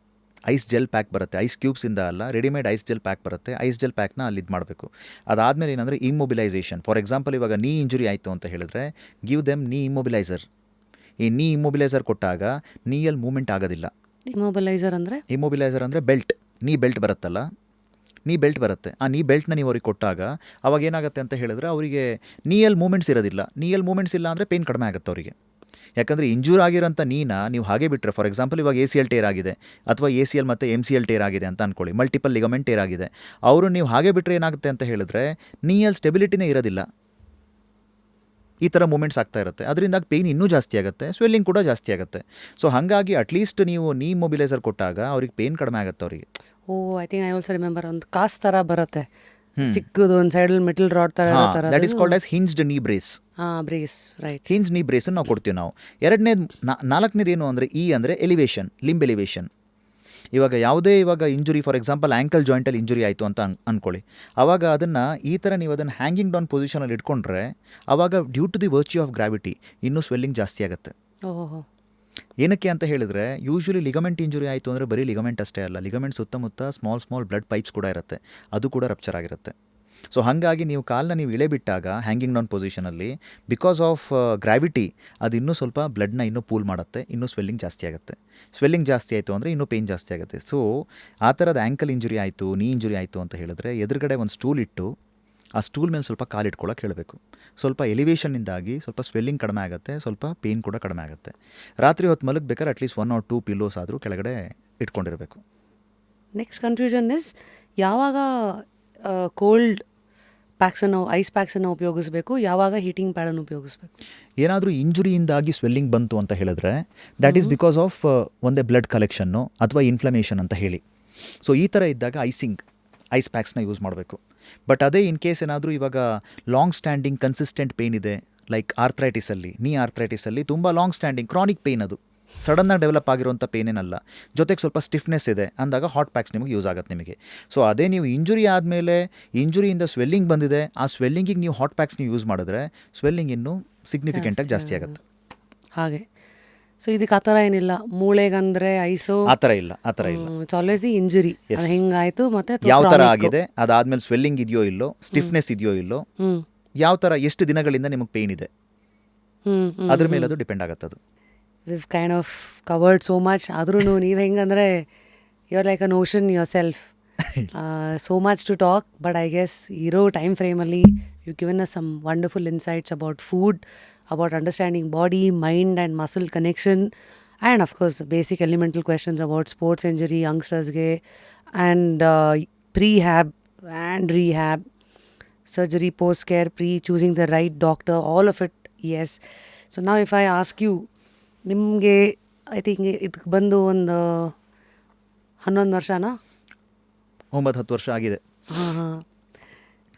Speaker 2: ಐಸ್ ಜೆಲ್ ಪ್ಯಾಕ್ ಬರುತ್ತೆ, ಐಸ್ ಕ್ಯೂಬ್ಸಿಂದ ಅಲ್ಲ, ರೆಡಿಮೇಡ್ ಐಸ್ ಜೆಲ್ ಪ್ಯಾಕ್ ಬರುತ್ತೆ, ಐಸ್ ಜೆಲ್ ಪ್ಯಾಕ್ನ ಅಲ್ಲಿ ಇದು ಮಾಡಬೇಕು. ಅದಾದಮೇಲೆ ಏನಂದರೆ ಇಮ್ಮೊಬಿಲೈಸೇಷನ್. ಫಾರ್ ಎಕ್ಸಾಂಪಲ್ ಇವಾಗ ನೀ ಇಂಜುರಿ ಆಯಿತು ಅಂತ ಹೇಳಿದ್ರೆ ಗಿವ್ ದೆಮ್ ನೀ ಇಮ್ಮೊಬಿಲೈಸರ್. ಈ ನೀ ಇಮ್ಮೊಬಿಲೈಸರ್ ಕೊಟ್ಟಾಗ ನೀಯಲ್ಲಿ ಮೂವ್ಮೆಂಟ್ ಆಗೋದಿಲ್ಲ. ಇಮ್ಮೊಬಿಲೈಸರ್ ಅಂದರೆ ಬೆಲ್ಟ್, ನೀ ಬೆಲ್ಟ್ ಬರುತ್ತಲ್ಲ, ನೀ ಬೆಲ್ಟ್ ಬರುತ್ತೆ, ಆ ನೀ ಬೆಲ್ಟ್ನ ನೀವು ಅವ್ರಿಗೆ ಕೊಟ್ಟಾಗ ಅವಾಗ ಏನಾಗುತ್ತೆ ಅಂತ ಹೇಳಿದ್ರೆ ಅವರಿಗೆ ನೀಯಲ್ಲಿ ಮೂಮೆಂಟ್ಸ್ ಇರೋದಿಲ್ಲ. ನೀಯಲ್ಲಿ ಮೂಮೆಂಟ್ಸ್ ಇಲ್ಲ ಅಂದರೆ ಪೇನ್ ಕಡಿಮೆ ಆಗುತ್ತೆ ಅವರಿಗೆ. ಯಾಕಂದರೆ ಇಂಜೂರ್ ಆಗಿರೋಂಥ ನೀವು ಹಾಗೆ ಬಿಟ್ಟರೆ, ಫಾರ್ ಎಕ್ಸಾಂಪಲ್ ಇವಾಗ ACL ಟೇರ್ ಆಗಿದೆ ಅಥವಾ ACL ಮತ್ತು MCL ಟೇರ್ ಆಗಿದೆ ಅಂತ ಅಂದ್ಕೊಳ್ಳಿ, ಮಲ್ಟಿಪಲ್ ಲಿಗಮೆಂಟ್ ಟೇರ್ ಆಗಿದೆ, ಅವರು ನೀವು ಹಾಗೆ ಬಿಟ್ಟರೆ ಏನಾಗುತ್ತೆ ಅಂತ ಹೇಳಿದ್ರೆ ನೀಯಲ್ಲಿ ಸ್ಟೆಬಿಲಿಟಿನೇ ಇರೋದಿಲ್ಲ, ಈ ಥರ ಮೂಮೆಂಟ್ಸ್ ಆಗ್ತಾ ಇರುತ್ತೆ. ಅದರಿಂದ ಪೇಯ್ನ್ ಇನ್ನೂ ಜಾಸ್ತಿ ಆಗುತ್ತೆ, ಸ್ವೆಲ್ಲಿಂಗ್ ಕೂಡ ಜಾಸ್ತಿ ಆಗುತ್ತೆ. ಸೊ ಹಾಗಾಗಿ ಅಟ್ಲೀಸ್ಟ್ ನೀವು ನೀ ಮೊಬಿಲೈಸರ್ ಕೊಟ್ಟಾಗ ಅವ್ರಿಗೆ ಪೇಯ್ನ್ ಕಡಿಮೆ ಆಗುತ್ತೆ ಅವರಿಗೆ.
Speaker 1: I think I also remember ಒಂದು ಕಾಸ್ ಥರ ಬರುತ್ತೆ, ಚಿಕ್ಕದು ಒಂದು ಸೈಡಲ್ಲಿ ಮೆಟಲ್ ರಾಡ್ ಥರ.
Speaker 2: ದಟ್ ಇಸ್ ಕಾಲ್ಡ್ ಆಸ್ ಹಿಂಜ್ಡ್ ನೀ ಬ್ರೇಸ್.
Speaker 1: Brace, right.
Speaker 2: ಹಿಂಜ್ ನೀ ಬ್ರೇಸನ್ನು ನಾವು ಕೊಡ್ತೀವಿ ನಾವು. ನಾಲ್ಕನೇದು ಏನು ಅಂದರೆ ಅಂದರೆ ಎಲಿವೇಷನ್, ಲಿಂಬ್ ಎಲಿವೇಷನ್. ಇವಾಗ ಯಾವುದೇ ಇಂಜುರಿ, ಫಾರ್ ಎಕ್ಸಾಂಪಲ್ ಆ್ಯಂಕಲ್ ಜಾಯಿಂಟಲ್ಲಿ ಇಂಜುರಿ ಆಯಿತು ಅಂತ ಅಂದ್ಕೊಳ್ಳಿ, ಆವಾಗ ಅದನ್ನು ಈ ಥರ ನೀವು ಅದನ್ನು ಹ್ಯಾಂಗಿಂಗ್ ಡೌನ್ ಪೊಸಿಷನಲ್ಲಿ ಇಟ್ಕೊಂಡ್ರೆ ಆವಾಗ due to the virtue of gravity ಇನ್ನೂ ಸ್ವೆಲ್ಲಿಂಗ್ ಜಾಸ್ತಿ ಆಗುತ್ತೆ. ಏನಕ್ಕೆ ಅಂತ ಹೇಳಿದ್ರೆ ಯೂಶ್ವಲಿ ಲಿಗಮೆಂಟ್ ಇಂಜುರಿ ಆಯಿತು ಅಂದರೆ ಬರೀ ಲಿಗಮೆಂಟ್ ಅಷ್ಟೇ ಅಲ್ಲ, ಲಿಗಮೆಂಟ್ ಸುತ್ತಮುತ್ತ ಸ್ಮಾಲ್ ಬ್ಲಡ್ ಪೈಪ್ಸ್ ಕೂಡ ಇರುತ್ತೆ, ಅದು ಕೂಡ ರಪ್ಚರ್ ಆಗಿರುತ್ತೆ. ಸೊ ಹಾಗಾಗಿ ನೀವು ಕಾಲನ್ನ ನೀವು ಇಳೆ ಬಿಟ್ಟಾಗ ಹ್ಯಾಂಗಿಂಗ್ ಡೌನ್ ಪೊಸಿಷನಲ್ಲಿ ಬಿಕಾಸ್ ಆಫ್ ಗ್ರಾವಿಟಿ ಅದು ಇನ್ನೂ ಸ್ವಲ್ಪ ಬ್ಲಡ್ನ ಇನ್ನೂ ಪೂಲ್ ಮಾಡುತ್ತೆ, ಇನ್ನೂ ಸ್ವೆಲ್ಲಿಂಗ್ ಜಾಸ್ತಿ ಆಗುತ್ತೆ. ಸ್ವೆಲ್ಲಿಂಗ್ ಜಾಸ್ತಿ ಆಯಿತು ಅಂದರೆ ಇನ್ನೂ ಪೇಯ್ನ್ ಜಾಸ್ತಿ ಆಗುತ್ತೆ. ಸೊ ಆ ಥರದ ಆ್ಯಂಕಲ್ ಇಂಜುರಿ ಆಯಿತು, ನೀ ಇಂಜುರಿ ಆಯಿತು ಅಂತ ಹೇಳಿದ್ರೆ ಎದುರುಗಡೆ ಒಂದು ಸ್ಟೂಲ್ ಇಟ್ಟು ಆ ಸ್ಟೂಲ್ ಮೇಲೆ ಸ್ವಲ್ಪ ಕಾಲಿಟ್ಕೊಳ್ಳೋಕೆ ಹೇಳಬೇಕು. ಸ್ವಲ್ಪ ಎಲಿವೇಷನ್ನಿಂದಾಗಿ ಸ್ವಲ್ಪ ಸ್ವೆಲ್ಲಿಂಗ್ ಕಡಿಮೆ ಆಗುತ್ತೆ, ಸ್ವಲ್ಪ ಪೇಯ್ನ್ ಕೂಡ ಕಡಿಮೆ ಆಗುತ್ತೆ. ರಾತ್ರಿ ಹೊತ್ತು ಮಲಗಬೇಕಾದ್ರೆ ಅಟ್ಲೀಸ್ಟ್ 1 or 2 ಪಿಲ್ಲೋಸ್ ಆದರೂ ಕೆಳಗಡೆ ಇಟ್ಕೊಂಡಿರಬೇಕು.
Speaker 1: ನೆಕ್ಸ್ಟ್ ಕನ್ಫ್ಯೂಷನ್ ಇಸ್, ಯಾವಾಗ ಕೋಲ್ಡ್ ಐಸ್ ಪ್ಯಾಕ್ಸನ್ನು ಉಪಯೋಗಿಸ್ಬೇಕು, ಯಾವಾಗ ಹೀಟಿಂಗ್ ಪ್ಯಾಡನ್ನು ಉಪಯೋಗಿಸ್ಬೇಕು?
Speaker 2: ಏನಾದರೂ ಇಂಜುರಿಯಿಂದಾಗಿ ಸ್ವೆಲ್ಲಿಂಗ್ ಬಂತು ಅಂತ ಹೇಳಿದ್ರೆ ದ್ಯಾಟ್ ಈಸ್ ಬಿಕಾಸ್ ಆಫ್ ಒಂದೇ ಬ್ಲಡ್ ಕಲೆಕ್ಷನ್ನು ಅಥವಾ ಇನ್ಫ್ಲಮೇಷನ್ ಅಂತ ಹೇಳಿ. ಸೊ ಈ ಥರ ಇದ್ದಾಗ ಐಸ್ ಪ್ಯಾಕ್ಸ್ನ ಯೂಸ್ ಮಾಡಬೇಕು. ಬಟ್ ಅದೇ ಇನ್ ಕೇಸ್ ಏನಾದರೂ ಇವಾಗ ಲಾಂಗ್ ಸ್ಟ್ಯಾಂಡಿಂಗ್ ಕನ್ಸಿಸ್ಟೆಂಟ್ ಪೇಯ್ನ್ ಇದೆ, ಲೈಕ್ ಆರ್ಥ್ರೈಟಿಸಲ್ಲಿ, ನೀ ಆರ್ಥ್ರೈಟಿಸಲ್ಲಿ ತುಂಬ ಲಾಂಗ್ ಸ್ಟ್ಯಾಂಡಿಂಗ್ ಕ್ರಾನಿಕ್ ಪೇಯ್ನ್, ಅದು ಸಡನ್ನಾಗಿ ಡೆವಲಪ್ ಆಗಿರುವಂಥ ಪೇನೇನಲ್ಲ, ಜೊತೆಗೆ ಸ್ವಲ್ಪ ಸ್ಟಿಫ್ನೆಸ್ ಇದೆ ಅಂದಾಗ ಹಾಟ್ ಪ್ಯಾಕ್ಸ್ ನಿಮಗೆ ಯೂಸ್ ಆಗುತ್ತೆ ನಿಮಗೆ. ಸೊ ಅದೇ ನೀವು ಇಂಜುರಿ ಆದಮೇಲೆ ಇಂಜುರಿಯಿಂದ ಸ್ವೆಲ್ಲಿಂಗ್ ಬಂದಿದೆ, ಆ ಸ್ವೆಲ್ಲಿಂಗಿಗೆ ನೀವು ಹಾಟ್ ಪ್ಯಾಕ್ಸ್ ನೀವು ಯೂಸ್ ಮಾಡಿದ್ರೆ ಸ್ವೆಲ್ಲಿಂಗ್ ಇನ್ನೂ ಸಿಗ್ನಿಫಿಕೆಂಟಾಗಿ ಜಾಸ್ತಿ ಆಗುತ್ತೆ.
Speaker 1: ಹಾಗೆ. ಸೊ ಇದಕ್ಕೆ ಆ ಥರ ಏನಿಲ್ಲ, ಮೂಳೆಗಂದರೆ ಐಸು
Speaker 2: ಆ ಥರ ಇಲ್ಲ.
Speaker 1: ಇಟ್ಸ್ ಆಲ್ವೇಸ್ ಇಂಜುರಿ, ಹಿಂಗಾಯಿತು ಮತ್ತೆ
Speaker 2: ಯಾವ ಥರ ಆಗಿದೆ, ಅದಾದಮೇಲೆ ಸ್ವೆಲ್ಲಿಂಗ್ ಇದೆಯೋ ಇಲ್ಲೋ, ಸ್ಟಿಫ್ನೆಸ್ ಇದೆಯೋ ಇಲ್ಲೋ, ಯಾವ ಥರ ಎಷ್ಟು ದಿನಗಳಿಂದ ನಿಮಗೆ ಪೇಯ್ನ್ ಇದೆ, ಅದ್ರ ಮೇಲೆ ಅದು ಡಿಪೆಂಡ್ ಆಗುತ್ತೆ. ಅದು
Speaker 1: we've kind of covered so much. ಆದ್ರೂ ನೀವು ಹೆಂಗಂದರೆ you are like an ocean yourself, so much to talk. But I guess ಇರೋ ಟೈಮ್ ಫ್ರೇಮಲ್ಲಿ you given us some wonderful insights about food, about understanding body, mind and muscle connection, and of course basic elemental questions about sports injury, youngsters ge, and prehab and rehab, surgery, post care, choosing the right doctor, all of it. Yes. So now if I ask you, nimge I think idಕ್ಕೆ ಬಂದು ಒಂದು 11 ವರ್ಷನಾ,
Speaker 2: 9-10 ವರ್ಷ ಆಗಿದೆ.
Speaker 1: ಹಾಂ.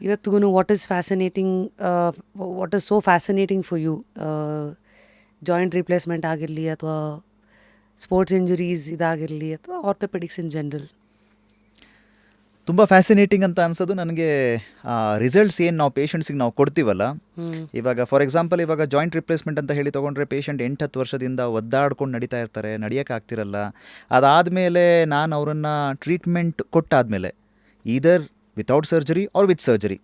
Speaker 1: ಇವತ್ತಿಗೂ what is so fascinating for you? Joint replacement ಆಗಿರಲಿ ಅಥವಾ ಸ್ಪೋರ್ಟ್ಸ್ ಇಂಜುರೀಸ್ ಇದಾಗಿರಲಿ ಅಥವಾ ಆರ್ಥೋಪೆಡಿಕ್ಸ್ ಇನ್ ಜನರಲ್?
Speaker 2: ತುಂಬ ಫ್ಯಾಸಿನೇಟಿಂಗ್ ಅಂತ ಅನ್ಸೋದು ನನಗೆ ರಿಸಲ್ಟ್ಸ್ ಏನು ನಾವು ಪೇಷಂಟ್ಸಿಗೆ ನಾವು ಕೊಡ್ತೀವಲ್ಲ. ಇವಾಗ ಫಾರ್ ಎಕ್ಸಾಂಪಲ್ ಇವಾಗ ಜಾಯಿಂಟ್ ರಿಪ್ಲೇಸ್ಮೆಂಟ್ ಅಂತ ಹೇಳಿ ತೊಗೊಂಡ್ರೆ ಪೇಷಂಟ್ 8-10 ವರ್ಷದಿಂದ ಒದ್ದಾಡ್ಕೊಂಡು ನಡೀತಾ ಇರ್ತಾರೆ, ನಡಿಯೋಕ್ಕಾಗ್ತಿರಲ್ಲ. ಅದಾದಮೇಲೆ ನಾನು ಅವರನ್ನು ಟ್ರೀಟ್ಮೆಂಟ್ ಕೊಟ್ಟಾದಮೇಲೆ either without surgery or with surgery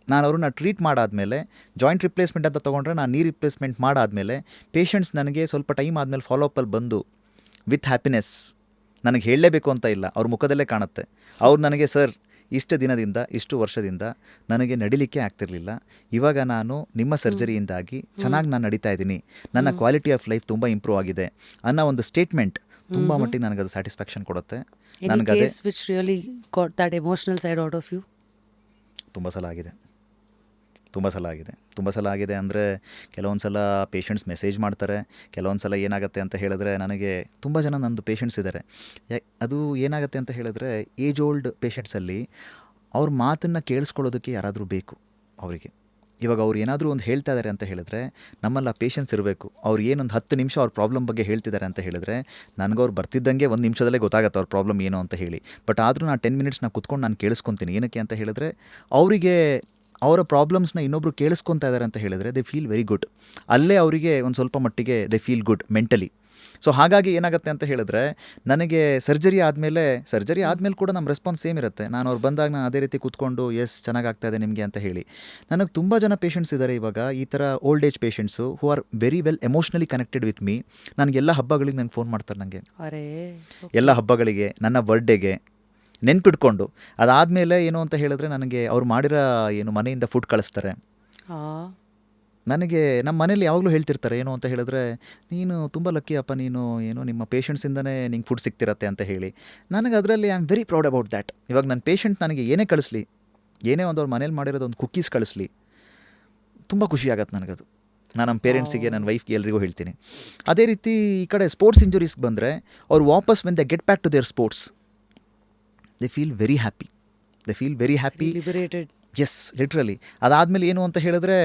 Speaker 2: ನಾನು ಅವ್ರನ್ನ ಟ್ರೀಟ್ ಮಾಡಾದಮೇಲೆ, ಜಾಯಿಂಟ್ ರಿಪ್ಲೇಸ್ಮೆಂಟ್ ಅಂತ ತೊಗೊಂಡ್ರೆ ನಾನು ನೀ ರಿಪ್ಲೇಸ್ಮೆಂಟ್ ಮಾಡಾದಮೇಲೆ ಪೇಷಂಟ್ಸ್ ನನಗೆ ಸ್ವಲ್ಪ ಟೈಮ್ ಆದಮೇಲೆ ಫಾಲೋಅಪ್ಪಲ್ಲಿ ಬಂದು ವಿತ್ ಹ್ಯಾಪಿನೆಸ್, ನನಗೆ ಹೇಳಲೇಬೇಕು ಅಂತ ಇಲ್ಲ, ಅವ್ರ ಮುಖದಲ್ಲೇ ಕಾಣುತ್ತೆ. ಅವ್ರು ನನಗೆ ಸರ್ ಇಷ್ಟು ದಿನದಿಂದ ಇಷ್ಟು ವರ್ಷದಿಂದ ನನಗೆ ನಡಿಲಿಕ್ಕೆ ಆಗ್ತಿರಲಿಲ್ಲ, ಇವಾಗ ನಾನು ನಿಮ್ಮ ಸರ್ಜರಿಯಿಂದಾಗಿ ಚೆನ್ನಾಗಿ ನಾನು ನಡೀತಾ ಇದ್ದೀನಿ, ನನ್ನ ಕ್ವಾಲಿಟಿ ಆಫ್ ಲೈಫ್ ತುಂಬ ಇಂಪ್ರೂವ್ ಆಗಿದೆ ಅನ್ನೋ ಒಂದು ಸ್ಟೇಟ್ಮೆಂಟ್ ತುಂಬ ಮಟ್ಟಿಗೆ ನನಗದು ಸ್ಯಾಟಿಸ್ಫ್ಯಾಕ್ಷನ್ ಕೊಡುತ್ತೆ. ನನಗದೇ
Speaker 1: which really got that emotional side out of you?
Speaker 2: ತುಂಬ ಸಲ ಆಗಿದೆ ಅಂದರೆ ಕೆಲವೊಂದು ಸಲ ಪೇಷಂಟ್ಸ್ ಮೆಸೇಜ್ ಮಾಡ್ತಾರೆ, ಕೆಲವೊಂದು ಸಲ ಏನಾಗುತ್ತೆ ಅಂತ ಹೇಳಿದ್ರೆ, ನನಗೆ ತುಂಬ ಜನ ನಂದು ಪೇಷಂಟ್ಸ್ ಇದ್ದಾರೆ, ಅದು ಏನಾಗುತ್ತೆ ಅಂತ ಹೇಳಿದ್ರೆ ಏಜ್ ಓಲ್ಡ್ ಪೇಷಂಟ್ಸಲ್ಲಿ ಅವ್ರ ಮಾತನ್ನು ಕೇಳಿಸ್ಕೊಳ್ಳೋದಕ್ಕೆ ಯಾರಾದರೂ ಬೇಕು ಅವರಿಗೆ. ಇವಾಗ ಅವ್ರು ಏನಾದರೂ ಒಂದು ಹೇಳ್ತಾ ಇದ್ದಾರೆ ಅಂತ ಹೇಳಿದ್ರೆ ನಮ್ಮಲ್ಲಿ ಆ ಪೇಷನ್ಸ್ ಇರಬೇಕು. ಅವ್ರು ಏನೊಂದು 10 ನಿಮಿಷ ಅವ್ರ ಪ್ರಾಬ್ಲಮ್ ಬಗ್ಗೆ ಹೇಳ್ತಿದ್ದಾರೆ ಅಂತ ಹೇಳಿದ್ರೆ ನನಗವ್ರು ಬರ್ತಿದ್ದಂಗೆ 1 ನಿಮಿಷದಲ್ಲೇ ಗೊತ್ತಾಗುತ್ತೆ ಅವ್ರ ಪ್ರಾಬ್ಲಮ್ ಏನು ಅಂತ ಹೇಳಿ. ಬಟ್ ಆದರೂ ನಾನು 10 ಮಿನಿಟ್ಸ್ ಕುತ್ಕೊಂಡು ನಾನು ಕೇಳಿಸ್ಕೊತೀನಿ. ಏನಕ್ಕೆ ಅಂತ ಹೇಳಿದ್ರೆ ಅವರಿಗೆ ಅವರ ಪ್ರಾಬ್ಲಮ್ಸ್ನ ಇನ್ನೊಬ್ರು ಕೇಳಿಸ್ಕೊತಾ ಇದ್ದಾರೆ ಅಂತ ಹೇಳಿದ್ರೆ ದೇ ಫೀಲ್ ವೆರಿ ಗುಡ್. ಅಲ್ಲೇ ಅವರಿಗೆ ಒಂದು ಸ್ವಲ್ಪ ಮಟ್ಟಿಗೆ they feel good mentally. So ಹಾಗಾಗಿ ಏನಾಗುತ್ತೆ ಅಂತ ಹೇಳಿದ್ರೆ ನನಗೆ ಸರ್ಜರಿ ಆದಮೇಲೆ ಕೂಡ ನಮ್ಮ ರೆಸ್ಪಾನ್ಸ್ ಸೇಮ್ ಇರುತ್ತೆ. ನಾನು ಅವ್ರು ಬಂದಾಗ ನಾನು ಅದೇ ರೀತಿ ಕೂತ್ಕೊಂಡು ಎಸ್ ಚೆನ್ನಾಗಾಗ್ತಾ ಇದೆ ನಿಮಗೆ ಅಂತ ಹೇಳಿ. ನನಗೆ ತುಂಬ ಜನ ಪೇಷಂಟ್ಸ್ ಇದ್ದಾರೆ ಇವಾಗ ಈ ಥರ old age patients who are very well emotionally connected with me. ನನಗೆಲ್ಲ ಹಬ್ಬಗಳಿಗೆ ನಂಗೆ ಫೋನ್ ಮಾಡ್ತಾರೆ, ನನಗೆ ಎಲ್ಲ ಹಬ್ಬಗಳಿಗೆ, ನನ್ನ ಬರ್ಡೇಗೆ ನೆನ್ಪಿಟ್ಕೊಂಡು. ಅದಾದಮೇಲೆ ಏನು ಅಂತ ಹೇಳಿದ್ರೆ ನನಗೆ ಅವ್ರು ಮಾಡಿರೋ ಮನೆಯಿಂದ ಫುಡ್ ಕಳಿಸ್ತಾರೆ. ನನಗೆ ನಮ್ಮ ಮನೇಲಿ ಯಾವಾಗಲೂ ಹೇಳ್ತಿರ್ತಾರೆ ಏನು ಅಂತ ಹೇಳಿದ್ರೆ, ನೀನು ತುಂಬ ಲಕ್ಕಿ ಅಪ್ಪ, ನೀನು ನಿಮ್ಮ ಪೇಷಂಟ್ಸಿಂದನೇ ನಿಂಗೆ ಫುಡ್ ಸಿಗ್ತಿರತ್ತೆ ಅಂತ ಹೇಳಿ. ನನಗೆ ಅದರಲ್ಲಿ I am very proud about that. ಇವಾಗ ನನ್ನ ಪೇಷಂಟ್ ನನಗೆ ಏನೇ ಕಳಿಸ್ಲಿ, ಏನೇ ಒಂದು ಅವ್ರ ಮನೇಲಿ ಮಾಡಿರೋದು ಒಂದು ಕುಕ್ಕೀಸ್ ಕಳಿಸ್ಲಿ, ತುಂಬ ಖುಷಿ ಆಗತ್ತೆ ನನಗದು. ನಾನು ನಮ್ಮ ಪೇರೆಂಟ್ಸಿಗೆ, ನನ್ನ ವೈಫ್ಗೆ ಎಲ್ರಿಗೂ ಹೇಳ್ತೀನಿ. ಅದೇ ರೀತಿ ಈ ಕಡೆ ಸ್ಪೋರ್ಟ್ಸ್ ಇಂಜುರೀಸ್ಗೆ ಬಂದರೆ ಅವ್ರು ವಾಪಸ್ when they get back to their sports they feel very happy, liberated. Yes, literally. ಅದಾದಮೇಲೆ ಏನು ಅಂತ ಹೇಳಿದ್ರೆ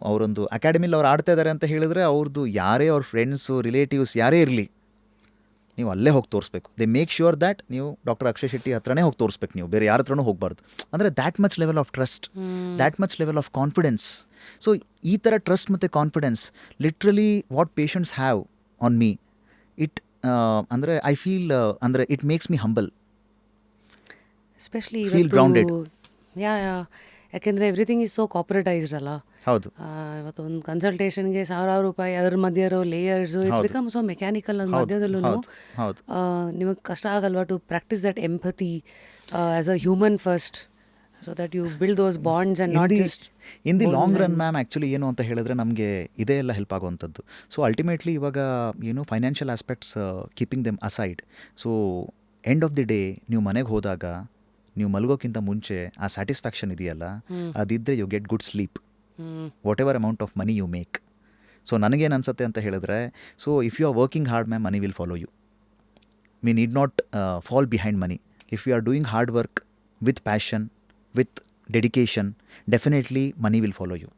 Speaker 2: ಅವರೊಂದು ಅಕಾಡೆಮಿಲಿ ಅವ್ರು ಆಡ್ತಾ ಇದ್ದಾರೆ ಅಂತ ಹೇಳಿದ್ರೆ ಅವ್ರದ್ದು ಯಾರೇ ಅವ್ರ ಫ್ರೆಂಡ್ಸು ರಿಲೇಟಿವ್ಸ್ ಯಾರೇ ಇರಲಿ, ನೀವು ಅಲ್ಲೇ ಹೋಗಿ ತೋರಿಸ್ಬೇಕು. ದೇ ಮೇಕ್ ಶ್ಯೂರ್ ದ್ಯಾಟ್ ನೀವು ಡಾಕ್ಟರ್ ಅಕ್ಷಯ್ ಶೆಟ್ಟಿ ಹತ್ರನೇ ಹೋಗಿ ತೋರಿಸ್ಬೇಕು, ನೀವು ಬೇರೆ ಯಾರ ಹತ್ರನೂ ಹೋಗಬಾರ್ದು. ಅಂದರೆ that much level of trust, that much level of confidence. So ಈ ಥರ ಟ್ರಸ್ಟ್ ಮತ್ತು confidence literally what patients have on me, it ಅಂದರೆ ಐ ಫೀಲ್ ಅಂದರೆ it makes me humble,
Speaker 1: especially
Speaker 2: feel grounded.
Speaker 1: ಯಾಕೆಂದರೆ ಎವ್ರಿಥಿಂಗ್ ಈಸ್ ಸೋ ಕಾರ್ಪೊರೇಟೈಸ್ಡ್ ಅಲ್ಲ.
Speaker 2: ಹೌದು.
Speaker 1: ಇವತ್ತು ಒಂದು ಕನ್ಸಲ್ಟೇಷನ್ಗೆ ₹1,000 ಅದರ ಮಧ್ಯೆ ಇರೋ layers, it's become so mechanical. ಅದು ಮಧ್ಯದಲ್ಲೂ ನಿಮಗೆ ಕಷ್ಟ ಆಗಲ್ವಾ to practise that empathy as a human first, so that you build those bonds and not just
Speaker 2: in the long run ma'am. Actually ಏನು ಅಂತ ಹೇಳಿದ್ರೆ ನಮಗೆ ಇದೇ ಎಲ್ಲ ಹೆಲ್ಪ್ ಆಗುವಂಥದ್ದು. ಸೊ ಅಲ್ಟಿಮೇಟ್ಲಿ ಇವಾಗ financial aspects keeping them aside, so end of the day ನೀವು ಮನೆಗೆ ಹೋದಾಗ ನೀವು ಮಲಗೋಕ್ಕಿಂತ ಮುಂಚೆ ಆ ಸ್ಯಾಟಿಸ್ಫ್ಯಾಕ್ಷನ್ ಇದೆಯಲ್ಲ, ಅದಿದ್ದರೆ you get good sleep whatever amount of money you make. So ನನಗೇನು ಅನಿಸುತ್ತೆ ಅಂತ ಹೇಳಿದ್ರೆ, so if you are working hard ma'am, money will follow you. We need not fall behind money. If you are doing hard work with passion, with dedication, definitely money will follow you.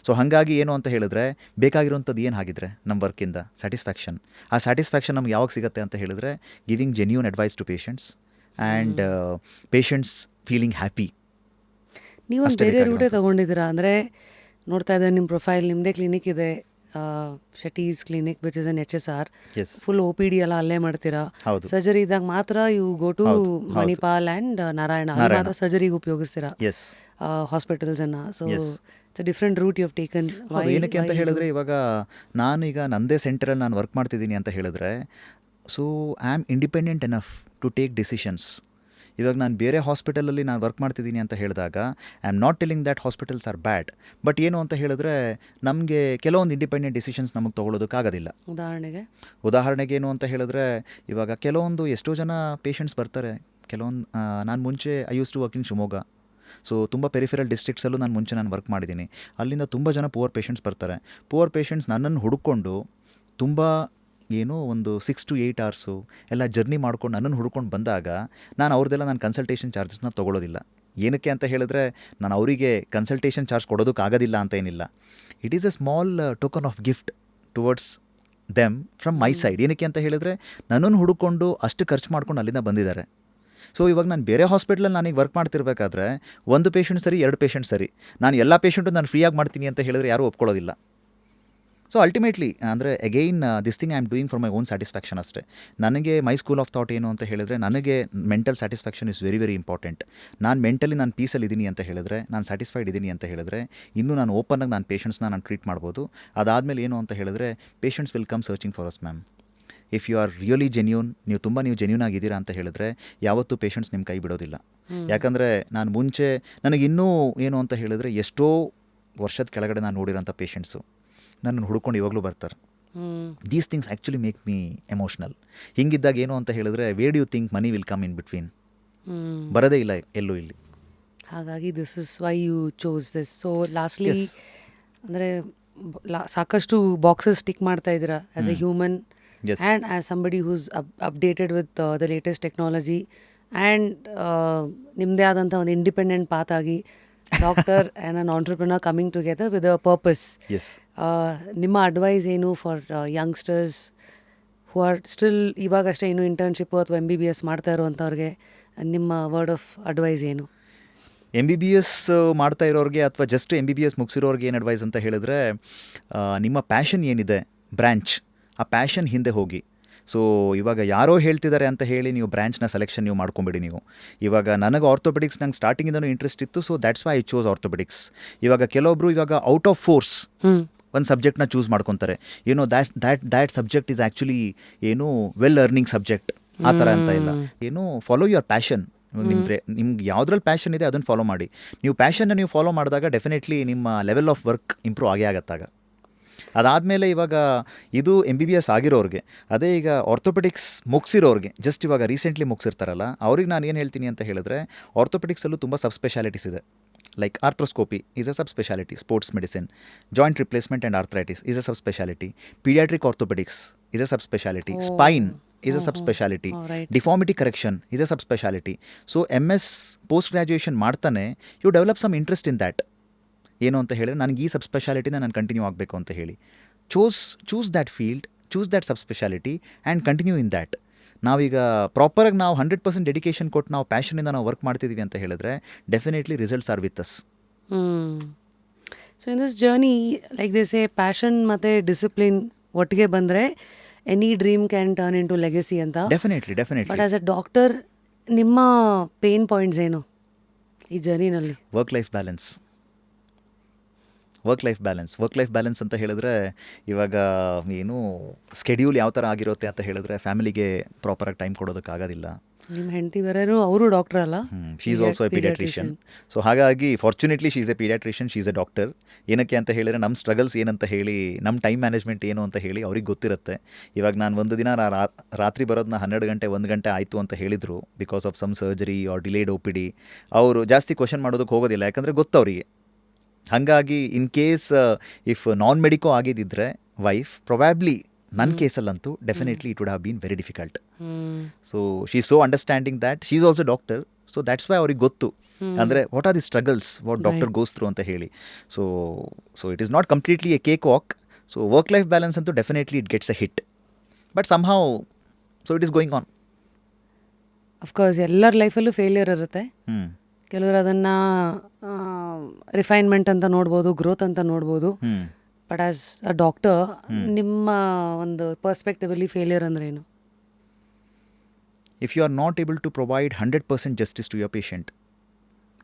Speaker 2: So ಹಾಗಾಗಿ ಏನು ಅಂತ ಹೇಳಿದ್ರೆ, ಬೇಕಾಗಿರುವಂಥದ್ದು ಏನು ಆಗಿದ್ರೆ ನಮ್ಮ ವರ್ಕಿಂದ satisfaction. ಆ satisfaction ನಮ್ಗೆ ಯಾವಾಗ ಸಿಗುತ್ತೆ ಅಂತ ಹೇಳಿದ್ರೆ, giving genuine advice to patients and patients feeling happy.
Speaker 1: ನೀವು ಒಂದು ಬೇರೆ ರೂಟೇ ತೊಗೊಂಡಿದ್ದೀರಾ ಅಂದರೆ, ನೋಡ್ತಾ ಇದ್ದಾರೆ ನಿಮ್ಮ ಪ್ರೊಫೈಲ್, ನಿಮ್ಮದೇ ಕ್ಲಿನಿಕ್ ಇದೆ, Shetty's clinic which is in HSR. Full OPD ಎಲ್ಲ ಅಲ್ಲೇ ಮಾಡ್ತೀರಾ. ಸರ್ಜರಿ ಇದ್ದಾಗ ಮಾತ್ರ you go to Manipal and Narayana, ಅಲ್ಲಿ ಮಾತ್ರ ಸರ್ಜರಿಗೆ ಉಪಯೋಗಿಸ್ತೀರಾ ಹಾಸ್ಪಿಟಲ್ಸನ್ನು. So it's a different route you have taken.
Speaker 2: ಏನಕ್ಕೆ ಅಂತ ಹೇಳಿದ್ರೆ, ಇವಾಗ ನಾನೀಗ ನನ್ನದೇ ಸೆಂಟರಲ್ಲಿ ನಾನು ವರ್ಕ್ ಮಾಡ್ತಿದ್ದೀನಿ ಅಂತ ಹೇಳಿದ್ರೆ, so I am independent enough to take decisions. ಇವಾಗ ನಾನು ಬೇರೆ ಹಾಸ್ಪಿಟಲಲ್ಲಿ ನಾನು ವರ್ಕ್ ಮಾಡ್ತಿದ್ದೀನಿ ಅಂತ ಹೇಳಿದಾಗ, I am not telling that hospitals are bad, but ಏನು ಅಂತ ಹೇಳಿದ್ರೆ ನಮಗೆ ಕೆಲವೊಂದು ಇಂಡಿಪೆಂಡೆಂಟ್ ಡಿಸಿಷನ್ಸ್ ನಮಗೆ ತೊಗೊಳೋದಕ್ಕಾಗೋದಿಲ್ಲ. ಉದಾಹರಣೆಗೆ ಏನು ಅಂತ ಹೇಳಿದ್ರೆ, ಇವಾಗ ಕೆಲವೊಂದು ಎಷ್ಟೋ ಜನ ಪೇಷಂಟ್ಸ್ ಬರ್ತಾರೆ. ಕೆಲವೊಂದು ನಾನು ಮುಂಚೆ I use to work in Shivamogga. So ತುಂಬ ಪೆರಿಫೆರಲ್ ಡಿಸ್ಟ್ರಿಕ್ಟ್ಸಲ್ಲೂ ನಾನು ವರ್ಕ್ ಮಾಡಿದ್ದೀನಿ. ಅಲ್ಲಿಂದ ತುಂಬ ಜನ ಪುವರ್ ಪೇಷಂಟ್ಸ್ ಬರ್ತಾರೆ. ಪುವರ್ ಪೇಷಂಟ್ಸ್ ನನ್ನನ್ನು ಹುಡುಕೊಂಡು ತುಂಬ ಒಂದು 6 to 8 hours ಎಲ್ಲ ಜರ್ನಿ ಮಾಡ್ಕೊಂಡು ನನ್ನನ್ನು ಹುಡ್ಕೊಂಡು ಬಂದಾಗ, ನಾನು ಅವ್ರದ್ದೆಲ್ಲ ನಾನು ಕನ್ಸಲ್ಟೇಷನ್ ಚಾರ್ಜಸ್ನ ತೊಗೊಳೋದಿಲ್ಲ. ಏನಕ್ಕೆ ಅಂತ ಹೇಳಿದ್ರೆ, ನಾನು ಅವರಿಗೆ ಕನ್ಸಲ್ಟೇಷನ್ ಚಾರ್ಜ್ ಕೊಡೋದಕ್ಕಾಗೋದಿಲ್ಲ ಅಂತ ಏನಿಲ್ಲ. It is A small token of gift towards them from my side. ಏನಕ್ಕೆ ಅಂತ ಹೇಳಿದ್ರೆ, ನನ್ನನ್ನು ಹುಡುಕೊಂಡು ಅಷ್ಟು ಖರ್ಚು ಮಾಡ್ಕೊಂಡು ಅಲ್ಲಿಂದ ಬಂದಿದ್ದಾರೆ. ಸೊ ಇವಾಗ ನಾನು ಬೇರೆ ಹಾಸ್ಪಿಟ್ಲಲ್ಲಿ ನಾನೀಗ ವರ್ಕ್ ಮಾಡ್ತಿರ್ಬೇಕಾದ್ರೆ, ಒಂದು ಪೇಷಂಟ್ ಸರಿ, 2 ಪೇಷಂಟ್ ಸರಿ, ನಾನು ಎಲ್ಲ ಪೇಷಂಟು ನಾನು ಫ್ರೀಯಾಗಿ ಮಾಡ್ತೀನಿ ಅಂತ ಹೇಳಿದ್ರೆ ಯಾರೂ ಒಪ್ಕೊಳ್ಳೋದಿಲ್ಲ. ಸೊ ಅಲ್ಟಿಮೇಟ್ಲಿ ಅಂದರೆ again this thing I am doing for my own satisfaction ಅಷ್ಟೇ. ನನಗೆ ಮೈ ಸ್ಕೂಲ್ ಆಫ್ ಥಾಟ್ ಏನು ಅಂತ ಹೇಳಿದ್ರೆ, ನನಗೆ mental satisfaction is very very important. ನಾನು ಮೆಂಟಲಿ ನಾನು ಪೀಸಲ್ಲಿ ಇದ್ದೀನಿ ಅಂತ ಹೇಳಿದ್ರೆ, ನಾನು ಸ್ಯಾಟಿಸ್ಫೈಡ್ ಇದ್ದೀನಿ ಅಂತ ಹೇಳಿದ್ರೆ, ಇನ್ನೂ ನಾನು ಓಪನ್ನಾಗಿ ನಾನು ಪೇಷಂಟ್ಸ್ನ ನಾನು ಟ್ರೀಟ್ ಮಾಡ್ಬೋದು. ಅದಾದಮೇಲೆ ಏನು ಅಂತ ಹೇಳಿದ್ರೆ, patients will come searching for us ma'am. If you are really genuine, ನೀವು ಜೆನ್ಯೂನ್ ಆಗಿದ್ದೀರಾ ಅಂತ ಹೇಳಿದ್ರೆ, ಯಾವತ್ತೂ ಪೇಷಂಟ್ಸ್ ನಿಮ್ಮ ಕೈ ಬಿಡೋದಿಲ್ಲ. ಯಾಕಂದರೆ ನಾನು ಮುಂಚೆ ನನಗಿನ್ನೂ ಏನು ಅಂತ ಹೇಳಿದ್ರೆ, ಎಷ್ಟೋ ವರ್ಷದ ಕೆಳಗಡೆ ನಾನು ನೋಡಿರೋಂಥ ಪೇಷಂಟ್ಸು ನನ್ನನ್ನು ಹುಡ್ಕೊಂಡು ಇವಾಗಲೂ ಬರ್ತಾರೆ. These things actually make me emotional. ಹಿಂಗಿದ್ದಾಗ ಏನು ಅಂತ ಹೇಳಿದ್ರೆ, where you think money will come in between? ಬರೋದೇ ಇಲ್ಲ ಎಲ್ಲೂ ಇಲ್ಲಿ.
Speaker 1: ಹಾಗಾಗಿ this is why you chose this. So lastly ಅಂದರೆ ಸಾಕಷ್ಟು ಬಾಕ್ಸಸ್ ಟಿಕ್ ಮಾಡ್ತಾ ಇದ್ದೀರಾ as a human and as somebody who's updated with the latest technology and ನಿಮ್ಮದೇ ಆದಂಥ ಒಂದು ಇಂಡಿಪೆಂಡೆಂಟ್ ಪಾತ್ ಆಗಿ doctor and an entrepreneur coming together with a purpose. ನಿಮ್ಮ advice ಏನು for youngsters who are still ಇವಾಗಷ್ಟೇ ಇನ್ನೂ ಇಂಟರ್ನ್ಶಿಪ್ಪು ಅಥವಾ MBBS ಮಾಡ್ತಾ ಇರುವಂಥವ್ರಿಗೆ ನಿಮ್ಮ ವರ್ಡ್ ಆಫ್ ಅಡ್ವೈಸ್ ಏನು?
Speaker 2: MBBS ಮಾಡ್ತಾ ಇರೋರಿಗೆ ಅಥವಾ ಜಸ್ಟ್ MBBS ಮುಗಿಸಿರೋರಿಗೆ ಏನು ಅಡ್ವೈಸ್ ಅಂತ ಹೇಳಿದ್ರೆ, ನಿಮ್ಮ ಪ್ಯಾಷನ್ ಏನಿದೆ ಬ್ರ್ಯಾಂಚ್, ಆ ಪ್ಯಾಷನ್ ಹಿಂದೆ ಹೋಗಿ. ಸೊ ಇವಾಗ ಯಾರೋ ಹೇಳ್ತಿದ್ದಾರೆ ಅಂತ ಹೇಳಿ ನೀವು ಬ್ರ್ಯಾಂಚ್ನ ಸೆಲೆಕ್ಷನ್ ನೀವು ಮಾಡ್ಕೊಂಬಿಡಿ. ನೀವು ಇವಾಗ ನನಗೆ ಆರ್ಥೋಪೆಡಿಕ್ಸ್ ನಂಗೆ ಸ್ಟಾರ್ಟಿಂಗಿಂದನೂ ಇಂಟ್ರೆಸ್ಟ್ ಇತ್ತು. So that's why I chose orthopaedics. ಇವಾಗ ಕೆಲವೊಬ್ರು ಇವಾಗ ಔಟ್ ಆಫ್ ಫೋರ್ಸ್ ಒಂದು ಸಬ್ಜೆಕ್ಟ್ನ ಚೂಸ್ ಮಾಡ್ಕೊತಾರೆ. That subject is actually well earning subject ಆ ಥರ ಅಂತ ಇಲ್ಲ. Follow your passion. ನಿಮ್ಗೆ ಯಾವುದ್ರಲ್ಲಿ ಪ್ಯಾಷನ್ ಇದೆ ಅದನ್ನು ಫಾಲೋ ಮಾಡಿ. ನೀವು ಪ್ಯಾಷನ್ನ ನೀವು ಫಾಲೋ ಮಾಡಿದಾಗ ಡೆಫಿನೆಟ್ಲಿ ನಿಮ್ಮ ಲೆವೆಲ್ ಆಫ್ ವರ್ಕ್ ಇಂಪ್ರೂವ್ ಆಗತ್ತಾಗ. ಅದಾದಮೇಲೆ ಇವಾಗ ಇದು MBBS ಆಗಿರೋರಿಗೆ, ಅದೇ ಈಗ ಆರ್ಥೋಪೆಡಿಕ್ಸ್ ಮುಗಿಸಿರೋರಿಗೆ, ಜಸ್ಟ್ ಇವಾಗ ರೀಸೆಂಟ್ಲಿ ಮುಗಿಸಿರ್ತಾರಲ್ಲ, ಅವ್ರಿಗೆ ನಾನು ಏನು ಹೇಳ್ತೀನಿ ಅಂತ ಹೇಳಿದ್ರೆ, ಆರ್ಥೋಪೆಡಿಕ್ಸಲ್ಲೂ ತುಂಬ ಸಬ್ ಸ್ಪೆಷಾಲಿಟೀಸ್ ಇದೆ. Like arthroscopy is a sub speciality, sports medicine, joint replacement and arthritis is a sub speciality, paediatric orthopaedics is a sub speciality, spine is a subspecialty, deformity correction is a subspecialty. So MS post graduation ಮಾಡ್ತಾನೆ you develop some interest in that. ಏನು ಅಂತ ಹೇಳಿದ್ರೆ, ನನಗೆ ಈ ಸಬ್ ಸ್ಪೆಷಾಲಿಟಿನ ನಾನು continue ಆಗಬೇಕು ಅಂತ ಹೇಳಿ choose that field, choose that sub speciality and continue in that. ನಾವೀಗ ಪ್ರಾಪರಾಗಿ ನಾವು 100% ಡೆಡಿಕೇಶನ್ ಕೊಟ್ಟು ನಾವು ಪ್ಯಾಷನಿಂದ ನಾವು ವರ್ಕ್ ಮಾಡ್ತಿದ್ದೀವಿ ಅಂತ ಹೇಳಿದ್ರೆ, definitely results are with us.
Speaker 1: So in this journey like they say passion ಮತ್ತು ಡಿಸಿಪ್ಲಿನ್ ಒಟ್ಟಿಗೆ ಬಂದರೆ any dream can turn into legacy ಅಂತ.
Speaker 2: Definitely.
Speaker 1: But as a doctor ನಿಮ್ಮ ಪೇನ್ ಪಾಯಿಂಟ್ಸ್ ಏನು ಈ ಜರ್ನಿನಲ್ಲಿ?
Speaker 2: ವರ್ಕ್ ಲೈಫ್ ಬ್ಯಾಲೆನ್ಸ್ ಅಂತ ಹೇಳಿದ್ರೆ, ಇವಾಗ ಸ್ಕೆಡ್ಯೂಲ್ ಯಾವ ಥರ ಆಗಿರುತ್ತೆ ಅಂತ ಹೇಳಿದ್ರೆ, ಫ್ಯಾಮಿಲಿಗೆ ಪ್ರಾಪರಾಗಿ ಟೈಮ್ ಕೊಡೋದಕ್ಕಾಗೋದಿಲ್ಲ.
Speaker 1: ನಿಮ್ಮ ಹೆಂಡತಿ ಬೇರೆಯವರು ಅವರು ಡಾಕ್ಟರ್ ಅಲ್ಲ?
Speaker 2: She is also a paediatrician. So ಹಾಗಾಗಿ fortunately she is a paediatrician, she is a doctor. ಏನಕ್ಕೆ ಅಂತ ಹೇಳಿದರೆ ನಮ್ಮ ಸ್ಟ್ರಗಲ್ಸ್ ಏನಂತ ಹೇಳಿ, ನಮ್ಮ ಟೈಮ್ ಮ್ಯಾನೇಜ್ಮೆಂಟ್ ಏನು ಅಂತ ಹೇಳಿ ಅವ್ರಿಗೆ ಗೊತ್ತಿರುತ್ತೆ. ಇವಾಗ ನಾನು ಒಂದು ದಿನ ರಾತ್ರಿ ಬರೋದನ್ನ 12 ಗಂಟೆ 1 ಗಂಟೆ ಆಯಿತು ಅಂತ ಹೇಳಿದರು, because of some surgery are delayed O P D. ಅವರು ಜಾಸ್ತಿ ಕ್ವಶನ್ ಮಾಡೋದಕ್ಕೆ ಹೋಗೋದಿಲ್ಲ, ಯಾಕಂದರೆ ಗೊತ್ತು ಅವರಿಗೆ. ಹಾಗಾಗಿ in case if non medico ಆಗಿದ್ದಿದ್ರೆ ವೈಫ್, ಪ್ರೊಬ್ಯಾಬ್ಲಿ ನನ್ನ ಕೇಸಲ್ಲಂತೂ definitely it would have been very difficult. So she is so understanding that, she is also doctor. So that's why ಅವ್ರಿಗೆ ಗೊತ್ತು ಅಂದರೆ what are the struggles what doctor goes through ಅಂತ ಹೇಳಿ. So it is not completely A cake walk. So work life balance ಅಂತೂ definitely it gets a hit, but somehow so it is going on.
Speaker 1: Of course ಎಲ್ಲರ ಲೈಫಲ್ಲೂ failure ಇರುತ್ತೆ. ಕೆಲವರು ಅದನ್ನು refinement ಅಂತ ನೋಡ್ಬೋದು, ಗ್ರೋತ್ ಅಂತ ನೋಡ್ಬೋದು. ಬಟ್ ಆಸ್ ಅ ಡಾಕ್ಟರ್ ನಿಮ್ಮ ಒಂದು ಪರ್ಸ್ಪೆಕ್ಟಿವಲ್ಲಿ ಫೇಲ್ಯೂರ್ ಅಂದ್ರೆ ಏನು?
Speaker 2: If you are not able to provide 100% justice to your patient,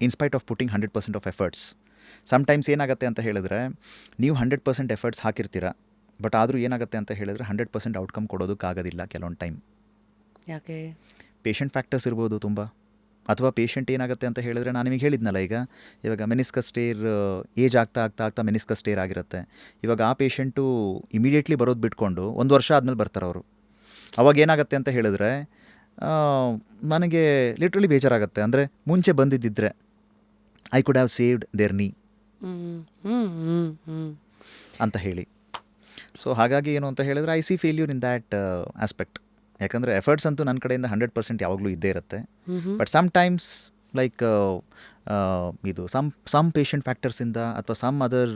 Speaker 2: in spite of putting 100% of efforts, sometimes ಏನಾಗುತ್ತೆ ಅಂತ ಹೇಳಿದ್ರೆ ನೀವು 100% ಎಫರ್ಟ್ಸ್ ಹಾಕಿರ್ತೀರ, ಬಟ್ ಆದರೂ ಏನಾಗುತ್ತೆ ಅಂತ ಹೇಳಿದ್ರೆ 100% ಔಟ್ಕಮ್ ಕೊಡೋದಕ್ಕಾಗೋದಿಲ್ಲ ಕೆಲವೊಂದು ಟೈಮ್.
Speaker 1: ಯಾಕೆ?
Speaker 2: ಪೇಷಂಟ್ ಫ್ಯಾಕ್ಟರ್ಸ್ ಇರ್ಬೋದು ತುಂಬ, ಅಥವಾ ಪೇಷಂಟ್ ಏನಾಗುತ್ತೆ ಅಂತ ಹೇಳಿದ್ರೆ ನಾನು ನಿಮಗೆ ಹೇಳಿದ್ನಲ್ಲ, ಇವಾಗ ಮೆನಿಸ್ಕಸ್ ಟೇರ್ ಏಜ್ ಆಗ್ತಾ ಮೆನಿಸ್ಕಸ್ ಟೇರ್ ಆಗಿರುತ್ತೆ. ಇವಾಗ ಆ ಪೇಷಂಟು ಇಮಿಡಿಯೇಟ್ಲಿ ಬರೋದು ಬಿಟ್ಕೊಂಡು 1 ವರ್ಷ ಆದಮೇಲೆ ಬರ್ತಾರೆ ಅವರು. ಅವಾಗ ಏನಾಗುತ್ತೆ ಅಂತ ಹೇಳಿದ್ರೆ ನನಗೆ ಲಿಟ್ರಲಿ ಬೇಜಾರಾಗುತ್ತೆ. ಅಂದರೆ ಮುಂಚೆ ಬಂದಿದ್ದಿದ್ರೆ I could have saved their knee ಅಂತ ಹೇಳಿ. ಸೊ ಹಾಗಾಗಿ ಏನು ಅಂತ ಹೇಳಿದ್ರೆ I see failure in that aspect. ಯಾಕಂದರೆ ಎಫರ್ಟ್ಸ್ ಅಂತೂ ನನ್ನ ಕಡೆಯಿಂದ 100% ಯಾವಾಗಲೂ ಇದ್ದೇ ಇರುತ್ತೆ. ಬಟ್ ಸಮ್ ಟೈಮ್ಸ್ ಲೈಕ್ ಇದು ಸಮ್ ಪೇಷಂಟ್ ಫ್ಯಾಕ್ಟರ್ಸಿಂದ ಅಥವಾ ಸಮ್ ಅದರ್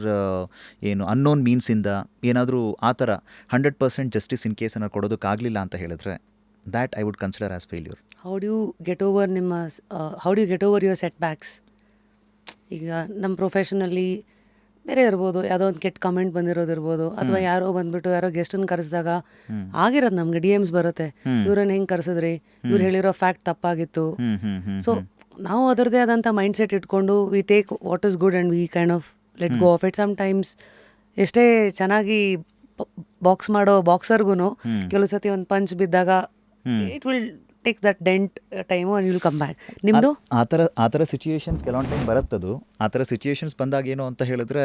Speaker 2: ಏನು ಅನ್ನೋನ್ ಮೀನ್ಸಿಂದ ಏನಾದರೂ ಆ ಥರ 100% ಜಸ್ಟಿಸ್ ಇನ್ ಕೇಸನ್ನು ಕೊಡೋದಕ್ಕಾಗಲಿಲ್ಲ ಅಂತ ಹೇಳಿದ್ರೆ that I would consider as failure.
Speaker 1: How do you get over your setbacks? ಈಗ ನಮ್ಮ ಪ್ರೊಫೆಷನಲ್ಲಿ ಬೇರೆ ಇರ್ಬೋದು, ಯಾವುದೋ ಒಂದು ಕೆಟ್ಟ ಕಮೆಂಟ್ ಬಂದಿರೋದಿರ್ಬೋದು, ಅಥವಾ ಯಾರೋ ಬಂದ್ಬಿಟ್ಟು ಯಾರೋ ಗೆಸ್ಟನ್ನು ಕರೆಸಿದಾಗ ಆಗಿರೋದು ನಮ್ಗೆ DMs ಬರುತ್ತೆ, ಇವ್ರನ್ನ ಹೆಂಗೆ ಕರೆಸಿದ್ರಿ, ಇವ್ರು ಹೇಳಿರೋ ಫ್ಯಾಕ್ಟ್ ತಪ್ಪಾಗಿತ್ತು. ಸೊ ನಾವು ಅದರದೇ ಆದಂಥ ಮೈಂಡ್ ಸೆಟ್ ಇಟ್ಕೊಂಡು we take what is good and we kind of let go of it. Sometimes ಎಷ್ಟೇ ಚೆನ್ನಾಗಿ ಬಾಕ್ಸ್ ಮಾಡೋ ಬಾಕ್ಸರ್ಗೂ ಕೆಲವು ಸತಿ ಒಂದು ಪಂಚ್ ಬಿದ್ದಾಗ it will take that dent time and will come back. ನಿಮ್ಮದು
Speaker 2: ಆ ಥರ ಸಿಚುಯೇಷನ್ಸ್ ಕೆಲವೊಂದು ಟೈಮ್ ಬರುತ್ತದು. ಆ ಥರ ಸಿಚುಯೇಷನ್ಸ್ ಬಂದಾಗ ಏನು ಅಂತ ಹೇಳಿದ್ರೆ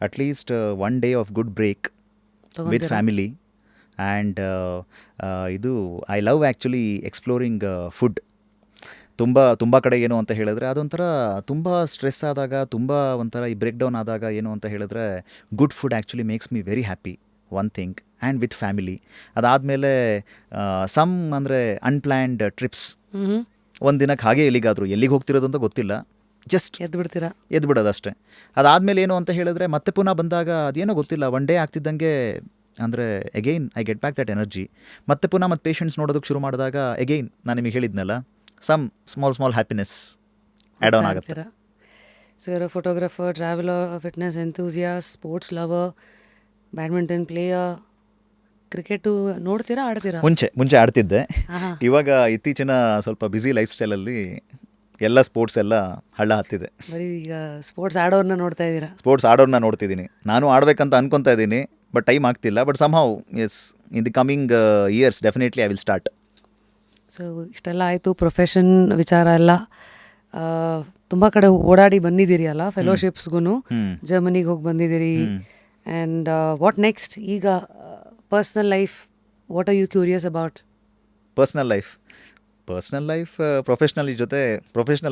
Speaker 2: at least 1 day of good break with family. And ಇದು I love actually exploring food. ತುಂಬ ಕಡೆ ಏನು ಅಂತ ಹೇಳಿದ್ರೆ ಅದೊಂಥರ ತುಂಬ ಸ್ಟ್ರೆಸ್ ಆದಾಗ, ತುಂಬ ಒಂಥರ ಈ ಬ್ರೇಕ್ ಡೌನ್ ಆದಾಗ ಏನು ಅಂತ ಹೇಳಿದ್ರೆ good food actually makes me very happy, one thing. And with family. ಅದಾದಮೇಲೆ ಸಮ್ ಅಂದರೆ ಅನ್ಪ್ಲ್ಯಾನ್ಡ್ ಟ್ರಿಪ್ಸ್. ಒಂದು ದಿನಕ್ಕೆ ಹಾಗೆ ಎಲ್ಲಿಗೆ ಹೋಗ್ತಿರೋದು ಅಂತ ಗೊತ್ತಿಲ್ಲ, ಜಸ್ಟ್ ಎದ್ಬಿಡೋದು ಅಷ್ಟೇ. ಅದಾದಮೇಲೆ ಏನು ಅಂತ ಹೇಳಿದ್ರೆ ಮತ್ತೆ ಪುನಃ ಬಂದಾಗ ಅದೇನೋ ಗೊತ್ತಿಲ್ಲ, 1 day ಆಗ್ತಿದ್ದಂಗೆ ಅಂದರೆ again I get back that energy. ಮತ್ತೆ ಪುನಃ ಪೇಷಂಟ್ಸ್ ನೋಡೋದಕ್ಕೆ ಶುರು ಮಾಡಿದಾಗ ಅಗೈನ್ ನಾನು ನಿಮಗೆ ಹೇಳಿದ್ನಲ್ಲ, some small happiness add on ಆಗುತ್ತೆ.
Speaker 1: So you're a photographer, traveler, fitness enthusiast, sports lover, badminton player. Cricket ನೋಡ್ತೀರಾ, ಆಡ್ತೀರಾ?
Speaker 2: ಮುಂಚೆ ಆಡ್ತಿದ್ದೆ. ಇವಾಗ ಇತ್ತೀಚಿನ ಸ್ವಲ್ಪ ಬ್ಯುಸಿ ಲೈಫ್ ಸ್ಟೈಲಲ್ಲಿ ಎಲ್ಲ ಸ್ಪೋರ್ಟ್ಸ್ ಎಲ್ಲ ಹಳ್ಳ ಹತ್ತಿದೆ.
Speaker 1: ಬರೀ ಈಗ ಸ್ಪೋರ್ಟ್ಸ್ ಆಡೋರನ್ನ
Speaker 2: ನೋಡ್ತಿದ್ದೀನಿ. ನಾನು ಆಡಬೇಕಂತ ಅನ್ಕೊತಾ ಇದ್ದೀನಿ, ಬಟ್ ಟೈಮ್ ಆಗ್ತಿಲ್ಲ. But somehow yes, in the coming years definitely I will start.
Speaker 1: So ಇಷ್ಟೆಲ್ಲ ಆಯಿತು, ಪ್ರೊಫೆಷನ್ ವಿಚಾರ ಎಲ್ಲ. ತುಂಬ ಕಡೆ ಓಡಾಡಿ ಬಂದಿದ್ದೀರಿ ಅಲ್ಲ, ಫೆಲೋಶಿಪ್ಸ್ಗೂ ಜರ್ಮನಿಗೆ ಹೋಗಿ ಬಂದಿದ್ದೀರಿ. And what next? ಈಗ personal life, what are you curious about?
Speaker 2: Personal life professional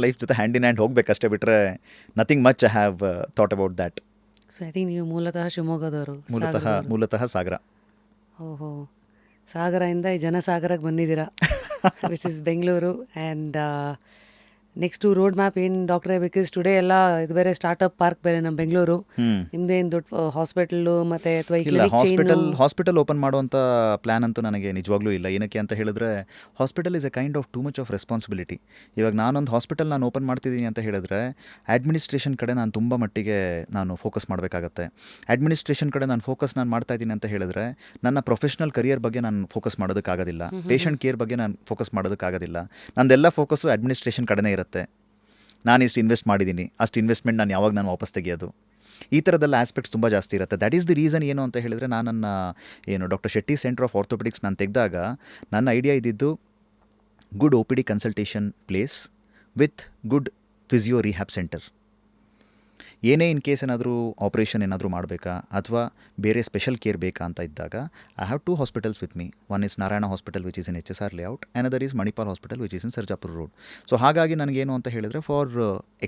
Speaker 2: life ಜೊತೆ ಹ್ಯಾಂಡ್ ಇನ್ ಹ್ಯಾಂಡ್ ಹೋಗ್ಬೇಕಷ್ಟೇ, ಬಿಟ್ಟರೆ nothing much I have thought about that.
Speaker 1: So I think ನೀವು ಮೂಲತಃ ಶಿವಮೊಗ್ಗದವರು?
Speaker 2: ಮೂಲತಃ ಸಾಗರ.
Speaker 1: ಓಹೋ, ಸಾಗರದಿಂದ ಈ ಜನಸಾಗರಕ್ಕೆ ಬಂದಿದ್ದೀರಾ, which is Bengaluru. And next road map ಏನು ಡಾಕ್ಟ್ರೇ? ಬಿಕಾಸ್ ಟುಡೇ ಎಲ್ಲ ಇದು ಬೇರೆ ಸ್ಟಾರ್ಟಪ್ ಪಾರ್ಕ್ ಬೇರೆ ನಮ್ಮ ಬೆಂಗಳೂರು, ನಿಮ್ದೇನು ದೊಡ್ಡ ಹಾಸ್ಪಿಟಲು ಮತ್ತು ಅಥವಾ
Speaker 2: ಹಾಸ್ಪಿಟಲ್ ಓಪನ್ ಮಾಡುವಂಥ ಪ್ಲ್ಯಾನ್ ಅಂತೂ ನನಗೆ ನಿಜವಾಗ್ಲೂ ಇಲ್ಲ. ಏನಕ್ಕೆ ಅಂತ ಹೇಳಿದ್ರೆ hospital is A kind of too much of responsibility. ಇವಾಗ ನಾನೊಂದು ಹಾಸ್ಪಿಟಲ್ ನಾನು ಓಪನ್ ಮಾಡ್ತಿದ್ದೀನಿ ಅಂತ ಹೇಳಿದ್ರೆ ಅಡ್ಮಿನಿಸ್ಟ್ರೇಷನ್ ಕಡೆ ನಾನು ತುಂಬ ಮಟ್ಟಿಗೆ ನಾನು ಫೋಕಸ್ ಮಾಡಬೇಕಾಗತ್ತೆ. ಅಡ್ಮಿನಿಸ್ಟ್ರೇಷನ್ ಕಡೆ ನಾನು ಮಾಡ್ತಾ ಇದ್ದೀನಿ ಅಂತ ಹೇಳಿದ್ರೆ ನನ್ನ ಪ್ರೊಫೆಷ್ನಲ್ ಕರಿಯರ್ ಬಗ್ಗೆ ನಾನು ಫೋಕಸ್ ಮಾಡೋದಕ್ಕಾಗೋದಿಲ್ಲ, ಪೇಷಂಟ್ ಕೇರ್ ಬಗ್ಗೆ ನಾನು ಫೋಕಸ್ ಮಾಡೋದಕ್ಕಾಗೋದಿಲ್ಲ. ನಂದೆಲ್ಲ ಫೋಕಸ್ಸು ಅಡ್ಮಿನಿಸ್ಟ್ರೇಷನ್ ಕಡೆನೇ ಇರುತ್ತೆ. ನಾನು ಇಷ್ಟು ಇನ್ವೆಸ್ಟ್ ಮಾಡಿದ್ದೀನಿ, ಅಷ್ಟು ಇನ್ವೆಸ್ಟ್ಮೆಂಟ್ ನಾನು ವಾಪಸ್ ತೆಗೆಯೋದು, ಈ ಥರದ್ದೆಲ್ಲ ಆಸ್ಪೆಕ್ಟ್ಸ್ ತುಂಬ ಜಾಸ್ತಿ ಇರುತ್ತೆ. ದ್ಯಾಟ್ ಈಸ್ ದಿ ರೀಸನ್ ಏನು ಅಂತ ಹೇಳಿದರೆ ನಾನು doctor Shetty centre of orthopaedics ನಾನು ತೆಗೆದಾಗ ನನ್ನ ಐಡಿಯಾ ಇದ್ದಿದ್ದು good OPD consultation place with good physio rehab centre. ಏನೇ ಇನ್ ಕೇಸ್ ಏನಾದರೂ ಆಪ್ರೇಷನ್ ಏನಾದರೂ ಮಾಡಬೇಕಾ ಅಥವಾ ಬೇರೆ ಸ್ಪೆಷಲ್ ಕೇರ್ ಬೇಕಾ ಅಂತ ಇದ್ದಾಗ I have 2 hospitals with me. One is Narayana hospital which is in HSR layout, another is Manipal hospital which is in Sarjapura road. So ಹಾಗಾಗಿ ನನಗೇನು ಅಂತ ಹೇಳಿದ್ರೆ for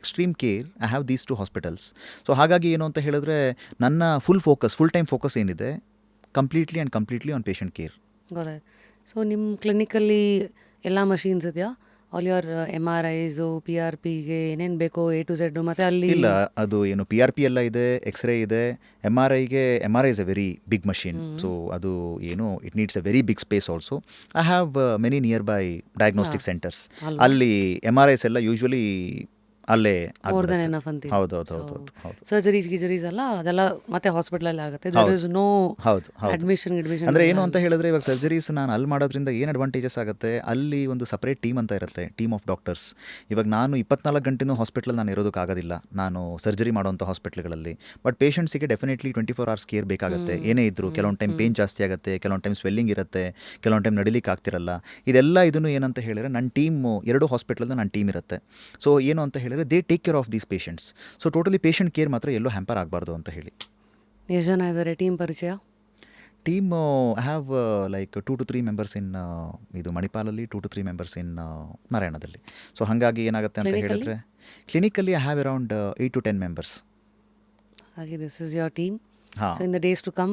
Speaker 2: extreme care I have these 2 hospitals. So ಹಾಗಾಗಿ ಏನು ಅಂತ ಹೇಳಿದ್ರೆ ನನ್ನ ಫುಲ್ ಟೈಮ್ ಫೋಕಸ್ ಏನಿದೆ ಕಂಪ್ಲೀಟ್ಲಿ ಆನ್ ಪೇಷಂಟ್ ಕೇರ್.
Speaker 1: ಗೊತ್ತಾಯ್ತು. ಸೊ ನಿಮ್ಮ ಕ್ಲಿನಿಕಲ್ಲಿ ಎಲ್ಲ ಮಷೀನ್ಸ್ ಇದೆಯಾ? ಆಲ್ ಯುವರ್ MRIs, PRPಗೆ ಏನೇನು ಬೇಕೋ A to Z, ಮತ್ತು ಅಲ್ಲಿ
Speaker 2: ಇಲ್ಲ, ಅದು ಏನು PRP ಎಲ್ಲ ಇದೆ, ಎಕ್ಸ್ರೇ ಇದೆ. MRI is a very big machine. So ಅದು ಏನು it needs a very big space also. I have many nearby diagnostic centres. ಅಲ್ಲಿ MRIs ಎಲ್ಲ ಯೂಶ್ವಲಿ ಅಲ್ಲೇ
Speaker 1: ಮೋರ್ ದೆನ್ ಎನಫ್ ಅಂತೀವಿ.
Speaker 2: ಹೌದು.
Speaker 1: ಸರ್ಜರೀಸ್ ಎಲ್ಲ ಅದೆಲ್ಲ ಮತ್ತೆ ಹಾಸ್ಪಿಟಲಲ್ಲಿ ಆಗುತ್ತೆ. There is no admission.
Speaker 2: ಅಂದರೆ ಏನು ಅಂತ ಹೇಳಿದ್ರೆ ಇವಾಗ ಸರ್ಜರೀಸ್ ನಾನು ಅಲ್ಲಿ ಮಾಡೋದ್ರಿಂದ ಏನು ಅಡ್ವಾಂಟೇಜಸ್ ಆಗುತ್ತೆ, ಅಲ್ಲಿ ಒಂದು ಸಪ್ರೇಟ್ ಟೀಮ್ ಅಂತ ಇರುತ್ತೆ, ಟೀಮ್ ಆಫ್ ಡಾಕ್ಟರ್ಸ್. ಇವಾಗ ನಾನು 24 ಗಂಟೆನೂ ಹಾಸ್ಪಿಟ್ಲಲ್ಲಿ ನಾನು ಇರೋದಕ್ಕಾಗೋದಿಲ್ಲ, ನಾನು ಸರ್ಜರಿ ಮಾಡೋಂಥ ಹಾಸ್ಪಿಟ್ಲ್ಗಳಲ್ಲಿ. ಬಟ್ ಪೇಷಂಟ್ಸಿಗೆ ಡೆಫಿನೆಟ್ಲಿ 24 hours ಕೇರ್ ಬೇಕಾಗುತ್ತೆ. ಏನೇ ಇದ್ರು ಕೆಲವೊಂದು ಟೈಮ್ ಪೇನ್ ಜಾಸ್ತಿ ಆಗುತ್ತೆ, ಕೆಲವೊಂದು ಟೈಮ್ ಸ್ವೆಲ್ಲಿಂಗ್ ಇರುತ್ತೆ, ಕೆಲವೊಂದು ಟೈಮ್ ನಡಿಲಿಕ್ಕೆ ಆಗ್ತಿರಲ್ಲ. ಇದೆಲ್ಲ ಇದನ್ನು ಏನಂತ ಹೇಳಿದ್ರೆ ನನ್ನ ಟೀಮ್ 2 ಹಾಸ್ಪಿಟ್ಲಲ್ಲಿ ನನ್ನ ಟೀಮ್ ಇರುತ್ತೆ. ಸೊ ಏನು ಅಂತ ಹೇಳಿದ್ರೆ they take care of these patients. So totally patient care ಮಾತ್ರ ಎಲ್ಲೂ ಹ್ಯಾಂಪರ್ ಆಗಬಾರ್ದು ಅಂತ ಹೇಳಿ.
Speaker 1: ಎಷ್ಟು ಜನ ಇದ್ದಾರೆ ಟೀಮ್ ಪರಿಚಯ?
Speaker 2: Team I have like 2 to 3 members in ಇದು ಮಣಿಪಾಲಲ್ಲಿ, 2 to 3 ಮೆಂಬರ್ಸ್ ಇನ್ ನಾರಾಯಣದಲ್ಲಿ. ಸೊ ಹಾಗಾಗಿ ಏನಾಗುತ್ತೆ ಅಂತ ಹೇಳಿದ್ರೆ ಕ್ಲಿನಿಕಲ್ಲಿ I have around 8 to 10 members.
Speaker 1: ಹಾಗೆ ದಿಸ್ ಇಸ್ ಯೋರ್ ಟೀಮ್.
Speaker 2: ಹಾಂ.
Speaker 1: So in the days to come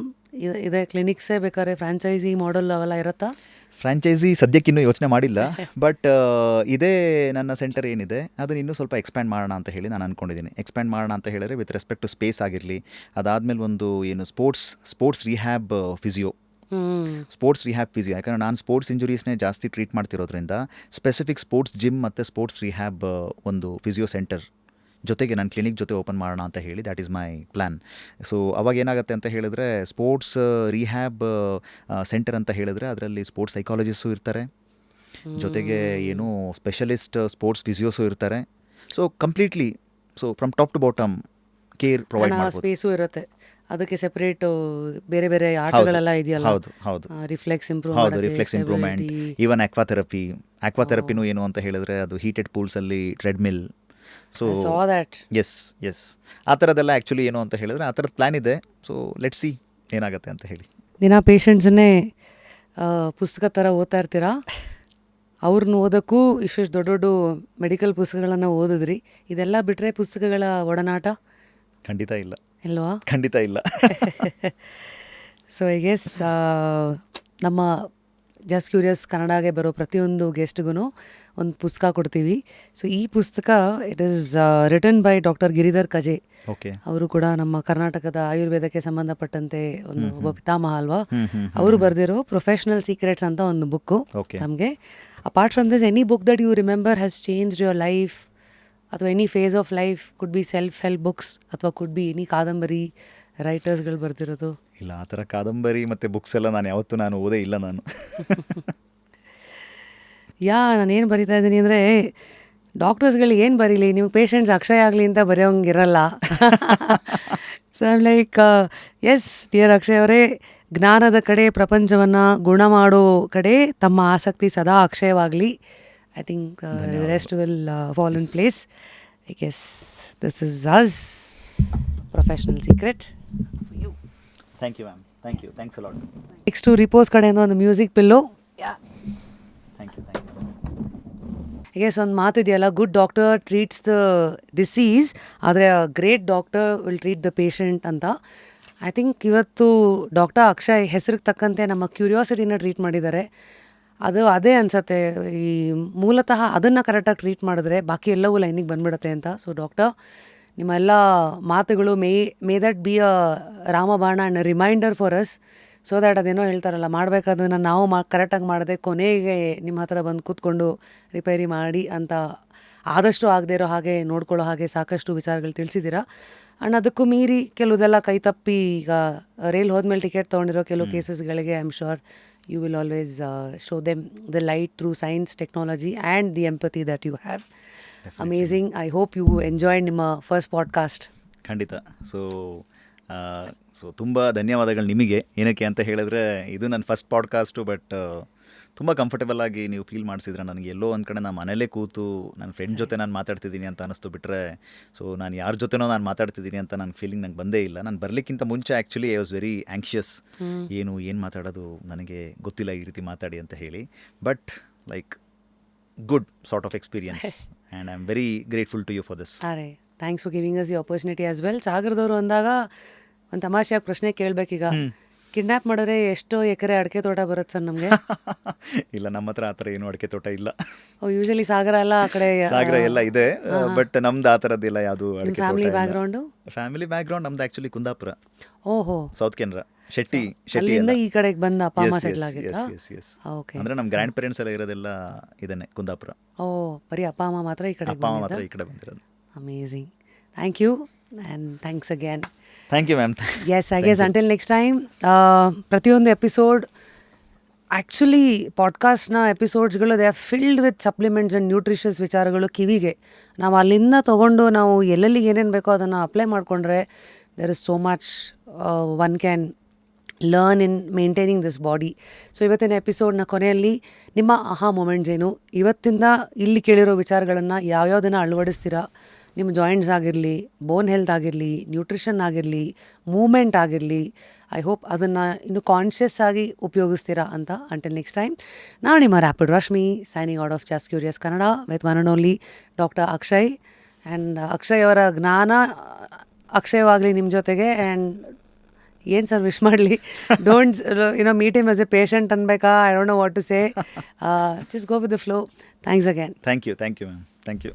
Speaker 1: ಇದೆ ಕ್ಲಿನಿಕ್ಸೇ ಬೇಕಾದ್ರೆ ಫ್ರಾಂಚೈಸಿ ಮಾಡೆಲ್ ಅವೆಲ್ಲ ಇರುತ್ತಾ?
Speaker 2: ಫ್ರಾಂಚೈಸಿ ಸದ್ಯಕ್ಕಿನ್ನೂ ಯೋಚನೆ ಮಾಡಿಲ್ಲ. ಬಟ್ ಇದೇ ನನ್ನ ಸೆಂಟರ್ ಏನಿದೆ ಅದನ್ನು ಇನ್ನೂ ಸ್ವಲ್ಪ ಎಕ್ಸ್ಪ್ಯಾಂಡ್ ಮಾಡೋಣ ಅಂತ ಹೇಳಿ ನಾನು ಅಂದ್ಕೊಂಡಿದ್ದೀನಿ. ಎಕ್ಸ್ಪ್ಯಾಂಡ್ ಮಾಡೋಣ ಅಂತ ಹೇಳಿದ್ರೆ ವಿತ್ ರೆಸ್ಪೆಕ್ಟ್ ಟು ಸ್ಪೇಸ್ ಆಗಿರಲಿ, ಅದಾದಮೇಲೆ ಒಂದು ಏನು ಸ್ಪೋರ್ಟ್ಸ್ ರಿಹ್ಯಾಬ್ ಫಿಸಿಯೋ, ಯಾಕಂದರೆ ನಾನು ಸ್ಪೋರ್ಟ್ಸ್ ಇಂಜುರೀಸ್ನೇ ಜಾಸ್ತಿ ಟ್ರೀಟ್ ಮಾಡ್ತಿರೋದ್ರಿಂದ ಸ್ಪೆಸಿಫಿಕ್ ಸ್ಪೋರ್ಟ್ಸ್ ಜಿಮ್ ಮತ್ತು ಸ್ಪೋರ್ಟ್ಸ್ ರಿಹ್ಯಾಬ್ ಒಂದು ಫಿಸಿಯೋ ಸೆಂಟರ್ ಜೊತೆಗೆ ನನ್ನ ಕ್ಲಿನಿಕ್ ಜೊತೆ ಓಪನ್ ಮಾಡೋಣ ಅಂತ ಹೇಳಿ that is my plan. So ಅವಾಗ ಏನಾಗುತ್ತೆ ಅಂತ ಹೇಳಿದ್ರೆ ಸ್ಪೋರ್ಟ್ಸ್ ರಿಹ್ಯಾಬ್ ಸೆಂಟರ್ ಅಂತ ಹೇಳಿದ್ರೆ ಅದರಲ್ಲಿ ಸ್ಪೋರ್ಟ್ಸ್ ಸೈಕಾಲಜಿಸ್ಟು ಇರ್ತಾರೆ, ಜೊತೆಗೆ ಏನು ಸ್ಪೆಷಲಿಸ್ಟ್ ಸ್ಪೋರ್ಟ್ಸ್ ಫಿಸಿಯೋಸು ಇರ್ತಾರೆ. So completely from top to bottom care provide ಮಾಡ್ಬೋದು.
Speaker 1: ಸ್ಪೇಸು ಇರುತ್ತೆ ಅದಕ್ಕೆ ಸೆಪರೇಟ್. ಬೇರೆ ಬೇರೆ ಆಟಗಳೆಲ್ಲ ಇದೆಯಲ್ಲ.
Speaker 2: ಹೌದು.
Speaker 1: ರಿಫ್ಲೆಕ್ಸ್
Speaker 2: ಇಂಪ್ರೂವ್ಮೆಂಟ್, ಈವನ್ ಆಕ್ವಾಥೆರಪಿನೂ ಏನು ಅಂತ ಹೇಳಿದ್ರೆ ಅದು ಹೀಟೆಡ್ ಪೂಲ್ಸಲ್ಲಿ ಟ್ರೆಡ್ಮಿಲ್. ಸೊ ಎಸ್ ಆ ಥರದ್ದೆಲ್ಲ ಆ್ಯಕ್ಚುಲಿ ಏನು ಅಂತ ಹೇಳಿದ್ರೆ ಆ ಥರದ್ದು ಪ್ಲ್ಯಾನ್ ಇದೆ. ಸೊ ಲೆಟ್ಸ್ ಸಿ ಏನಾಗುತ್ತೆ ಅಂತ ಹೇಳಿ.
Speaker 1: ದಿನ ಪೇಷಂಟ್ಸನ್ನೇ ಪುಸ್ತಕ ಥರ ಓದ್ತಾ ಇರ್ತೀರಾ? ಅವ್ರನ್ನ ಓದೋಕ್ಕೂ ಇಷ್ಟು ದೊಡ್ಡ ಮೆಡಿಕಲ್ ಪುಸ್ತಕಗಳನ್ನು ಓದಿದ್ರಿ. ಇದೆಲ್ಲ ಬಿಟ್ಟರೆ ಪುಸ್ತಕಗಳ ಒಡನಾಟ
Speaker 2: ಖಂಡಿತ ಇಲ್ಲ.
Speaker 1: ಇಲ್ವಾ?
Speaker 2: ಖಂಡಿತ ಇಲ್ಲ.
Speaker 1: ಸೊ ಐ ಗೆಸ್ ನಮ್ಮ ಜಸ್ಟ್ ಕ್ಯೂರಿಯಸ್ ಕನ್ನಡಗೆ ಬರೋ ಪ್ರತಿಯೊಂದು ಗೆಸ್ಟ್ಗೂ ಒಂದು ಪುಸ್ತಕ ಕೊಡ್ತೀವಿ. ಸೊ ಈ ಪುಸ್ತಕ it is written by doctor Giridhar Kaje.
Speaker 2: Okay.
Speaker 1: ಅವರು ಕೂಡ ನಮ್ಮ ಕರ್ನಾಟಕದ ಆಯುರ್ವೇದಕ್ಕೆ ಸಂಬಂಧಪಟ್ಟಂತೆ ಒಬ್ಬ ಪಿತಾಮಹ ಅಲ್ವಾ. ಅವರು ಬರೆದಿರೋ ಪ್ರೊಫೆಷನಲ್ ಸೀಕ್ರೆಟ್ಸ್ ಅಂತ ಒಂದು ಬುಕ್ಕು ನಮಗೆ. Apart from this, any book that you remember has changed your life ಅಥವಾ any phase of life, could be self help books ಅಥವಾ ಕುಡ್ ಬಿ ಎನಿ ಕಾದಂಬರಿ ರೈಟರ್ಸ್ಗಳು ಬರ್ತಿರೋದು?
Speaker 2: ಇಲ್ಲ, ಆ ಥರ ಕಾದಂಬರಿ ಮತ್ತು ಬುಕ್ಸ್ ಎಲ್ಲ ನಾನು ಓದೇ ಇಲ್ಲ ನಾನು.
Speaker 1: ನಾನೇನು ಬರಿತಾ ಇದ್ದೀನಿ ಅಂದರೆ ಡಾಕ್ಟರ್ಸ್ಗಳಿಗೆ ಏನು ಬರೀಲಿ, ನೀವು ಪೇಷಂಟ್ಸ್ ಅಕ್ಷಯ ಆಗಲಿ ಅಂತ ಬರೆಯೋಂಗಿರಲ್ಲ. So I'm like yes dear Akshay ಅವರೇ, ಜ್ಞಾನದ ಕಡೆ, ಪ್ರಪಂಚವನ್ನು ಗುಣ ಮಾಡೋ ಕಡೆ ತಮ್ಮ ಆಸಕ್ತಿ ಸದಾ ಅಕ್ಷಯವಾಗಲಿ. I think rest will fall in place. I guess this is us professional secret for you.
Speaker 2: Thank you ma'am. Thanks a lot.
Speaker 1: Next ರಿಪೋಸ್ ಕಡೆಯಿಂದ ಒಂದು music pill.
Speaker 2: Thank you.
Speaker 1: Yes, ಒಂದು ಮಾತಿದೆಯಲ್ಲ, good doctor treats the disease, ಆದರೆ great doctor will treat the patient ಅಂತ. I think ಇವತ್ತು doctor Akshay ಹೆಸರಿಗೆ ತಕ್ಕಂತೆ ನಮ್ಮ ಕ್ಯೂರಿಯಾಸಿಟಿನ ಟ್ರೀಟ್ ಮಾಡಿದ್ದಾರೆ. ಅದೇ ಅನಿಸತ್ತೆ, ಈ ಮೂಲತಃ ಅದನ್ನು ಕರೆಕ್ಟಾಗಿ ಟ್ರೀಟ್ ಮಾಡಿದ್ರೆ ಬಾಕಿ ಎಲ್ಲವೂ ಲೈನಿಗೆ ಬಂದ್ಬಿಡುತ್ತೆ ಅಂತ. ಸೊ ಡಾಕ್ಟರ್, ನಿಮ್ಮ ಎಲ್ಲ ಮಾತುಗಳು ಮೇ ದಟ್ ಬಿ ಅ ರಾಮಬಾಣ and reminder for us, so that ಅದೇನೋ ಹೇಳ್ತಾರಲ್ಲ, ಮಾಡಬೇಕಾದನ್ನು ನಾವು ಕರೆಕ್ಟಾಗಿ ಮಾಡದೆ ಕೊನೆಗೆ ನಿಮ್ಮ ಹತ್ರ ಬಂದು ಕೂತ್ಕೊಂಡು ರಿಪೇರಿ ಮಾಡಿ ಅಂತ ಆದಷ್ಟು ಆಗದೆ ಇರೋ ಹಾಗೆ ನೋಡ್ಕೊಳ್ಳೋ ಹಾಗೆ ಸಾಕಷ್ಟು ವಿಚಾರಗಳು ತಿಳಿಸಿದ್ದೀರಾ. ಆ್ಯಂಡ್ ಅದಕ್ಕೂ ಮೀರಿ ಕೆಲವುದೆಲ್ಲ ಕೈ ತಪ್ಪಿ ಈಗ ರೈಲ್ ಹೋದ್ಮೇಲೆ ಟಿಕೆಟ್ ತೊಗೊಂಡಿರೋ ಕೆಲವು ಕೇಸಸ್ಗಳಿಗೆ I am sure you will always show them the light through science, technology and the empathy that you have. Amazing. I hope you enjoyed ನಿಮ್ಮ ಫಸ್ಟ್ ಪಾಡ್ಕಾಸ್ಟ್.
Speaker 2: ಖಂಡಿತ. ಸೊ ತುಂಬ ಧನ್ಯವಾದಗಳು ನಿಮಗೆ. ಏನಕ್ಕೆ ಅಂತ ಹೇಳಿದ್ರೆ ಇದು ನನ್ನ ಫಸ್ಟ್ ಪಾಡ್ಕಾಸ್ಟು, ಬಟ್ ತುಂಬ ಕಂಫರ್ಟಬಲ್ ಆಗಿ ನೀವು ಫೀಲ್ ಮಾಡಿಸಿದ್ರೆ ನನಗೆ ಎಲ್ಲೋ ಒಂದು ಕಡೆ ನಾನು ಮನೇಲೇ ಕೂತು ನನ್ನ ಫ್ರೆಂಡ್ ಜೊತೆ ನಾನು ಮಾತಾಡ್ತಿದ್ದೀನಿ ಅಂತ ಅನಿಸ್ತು ಬಿಟ್ಟರೆ, ಸೊ ನಾನು ಯಾರ ಜೊತೆನೋ ನಾನು ಮಾತಾಡ್ತಿದ್ದೀನಿ ಅಂತ ನನ್ನ ಫೀಲಿಂಗ್ ನಂಗೆ ಬಂದೇ ಇಲ್ಲ. ನಾನು ಬರಲಿಕ್ಕಿಂತ ಮುಂಚೆ actually I was very anxious, ಏನು ಮಾತಾಡೋದು ನನಗೆ ಗೊತ್ತಿಲ್ಲ ಈ ರೀತಿ ಮಾತಾಡಿ ಅಂತ ಹೇಳಿ. But like good sort of experience and I am very grateful to you for this.
Speaker 1: ಅರೆ thanks for giving us the opportunity as well. ಸಾಗರದವರು ಅಂದಾಗ ಒಂದು ತಮಾಷೆಯಾಗಿ ಪ್ರಶ್ನೆ ಕೇಳಬೇಕೀಗ, ಕಿಡ್ನ್ಯಾಪ್ ಮಾಡಿದ್ರೆ ಎಷ್ಟು ಎಕರೆ ಅಡಿಕೆ ತೋಟ ಬರುತ್ತೆ ಸರ್ ನಮಗೆ?
Speaker 2: ಇಲ್ಲ, ನಮ್ಮ ಹತ್ರ ಆ ಥರ ಏನು ಅಡಿಕೆ ತೋಟ ಇಲ್ಲ.
Speaker 1: ಯೂಶಲಿ ಸಾಗರ ಎಲ್ಲ ಆ ಕಡೆ
Speaker 2: ಸಾಗರ ಎಲ್ಲ ಇದೆ, ಬಟ್ ನಮ್ದು ಆ ಥರದ್ದಿಲ್ಲ ಯಾವುದು ಅಡಿಕೆ ತೋಟ.
Speaker 1: Family background?
Speaker 2: ಫ್ಯಾಮಿಲಿ ಬ್ಯಾಕ್ಗ್ರೌಂಡ್ ನಮ್ದು ಆ್ಯಕ್ಚುಲಿ ಕುಂದಾಪುರ,
Speaker 1: ಓಹೋ,
Speaker 2: ಸೌತ್ ಕೆನರಾ, ಶೆಟ್ಟಿ
Speaker 1: ಅಲ್ಲಿಂದ ಈ ಕಡೆಗೆ ಬಂದ ಅಪ್ಪ ಅಮ್ಮ ಸೆಟ್ಲ್ ಆಗಿದ್ದ? ಓಕೆ,
Speaker 2: ಅಂದ್ರೆ ನಮ್ಮ ಗ್ರ್ಯಾಂಡ್ ಪೇರೆಂಟ್ಸ್ ಎಲ್ಲ ಇರೋದೆಲ್ಲ ಇದನ್ನೇ ಕುಂದಾಪುರ.
Speaker 1: ಓ, ಬರೀ ಅಪ್ಪ ಅಮ್ಮ ಮಾತ್ರ ಈ ಕಡೆ?
Speaker 2: ಅಪ್ಪ ಅಮ್ಮ ಮಾತ್ರ ಈ ಕಡೆ ಬಂದಿರೋದು.
Speaker 1: Amazing, thank you and thanks again.
Speaker 2: Thank you ma'am.
Speaker 1: Yes, I guess until next time. ಪ್ರತಿಯೊಂದು ಎಪಿಸೋಡ್ ಆ್ಯಕ್ಚುಲಿ ಪಾಡ್ಕಾಸ್ಟ್ನ ಎಪಿಸೋಡ್ಸ್ಗಳು they are filled with supplements and nutritious ವಿಚಾರಗಳು ಕಿವಿಗೆ. ನಾವು ಅಲ್ಲಿಂದ ತೊಗೊಂಡು ನಾವು ಎಲ್ಲೆಲ್ಲಿ ಏನೇನು ಬೇಕೋ ಅದನ್ನು ಅಪ್ಲೈ ಮಾಡಿಕೊಂಡ್ರೆ there is so much one can learn in maintaining this body. So ಇವತ್ತಿನ ಎಪಿಸೋಡ್ನ ಕೊನೆಯಲ್ಲಿ ನಿಮ್ಮ ಆಹಾ ಮೊಮೆಂಟ್ಸ್ ಏನು, ಇವತ್ತಿಂದ ಇಲ್ಲಿ ಕೇಳಿರೋ ವಿಚಾರಗಳನ್ನು ಯಾವ್ಯಾವುದನ್ನು ಅಳವಡಿಸ್ತೀರಾ, ನಿಮ್ಮ ಜಾಯಿಂಟ್ಸ್ ಆಗಿರಲಿ, ಬೋನ್ ಹೆಲ್ತ್ ಆಗಿರಲಿ, ನ್ಯೂಟ್ರಿಷನ್ ಆಗಿರಲಿ, ಮೂಮೆಂಟ್ ಆಗಿರಲಿ, ಐ ಹೋಪ್ ಅದನ್ನು ಇನ್ನು ಕಾನ್ಷಿಯಸ್ ಆಗಿ ಉಪಯೋಗಿಸ್ತೀರಾ ಅಂತ. ಅಂಟಿಲ್ ನೆಕ್ಸ್ಟ್ ಟೈಮ್, ನಾನು ನಿಮ್ಮ rapid Rashmi, signing out of just curious Kannada with one and only doctor Akshay. And Akshay ಅವರ ಜ್ಞಾನ ಅಕ್ಷಯವಾಗಲಿ ನಿಮ್ಮ ಜೊತೆಗೆ. ಆ್ಯಂಡ್ ಏನು ಸರ್ ವಿಶ್ ಮಾಡಲಿ? Don't meet him as a patient ಅನ್ಬೇಕಾ? I don't know what to say. Just go with the flow. Thanks again.
Speaker 2: Thank you ma'am. Thank you.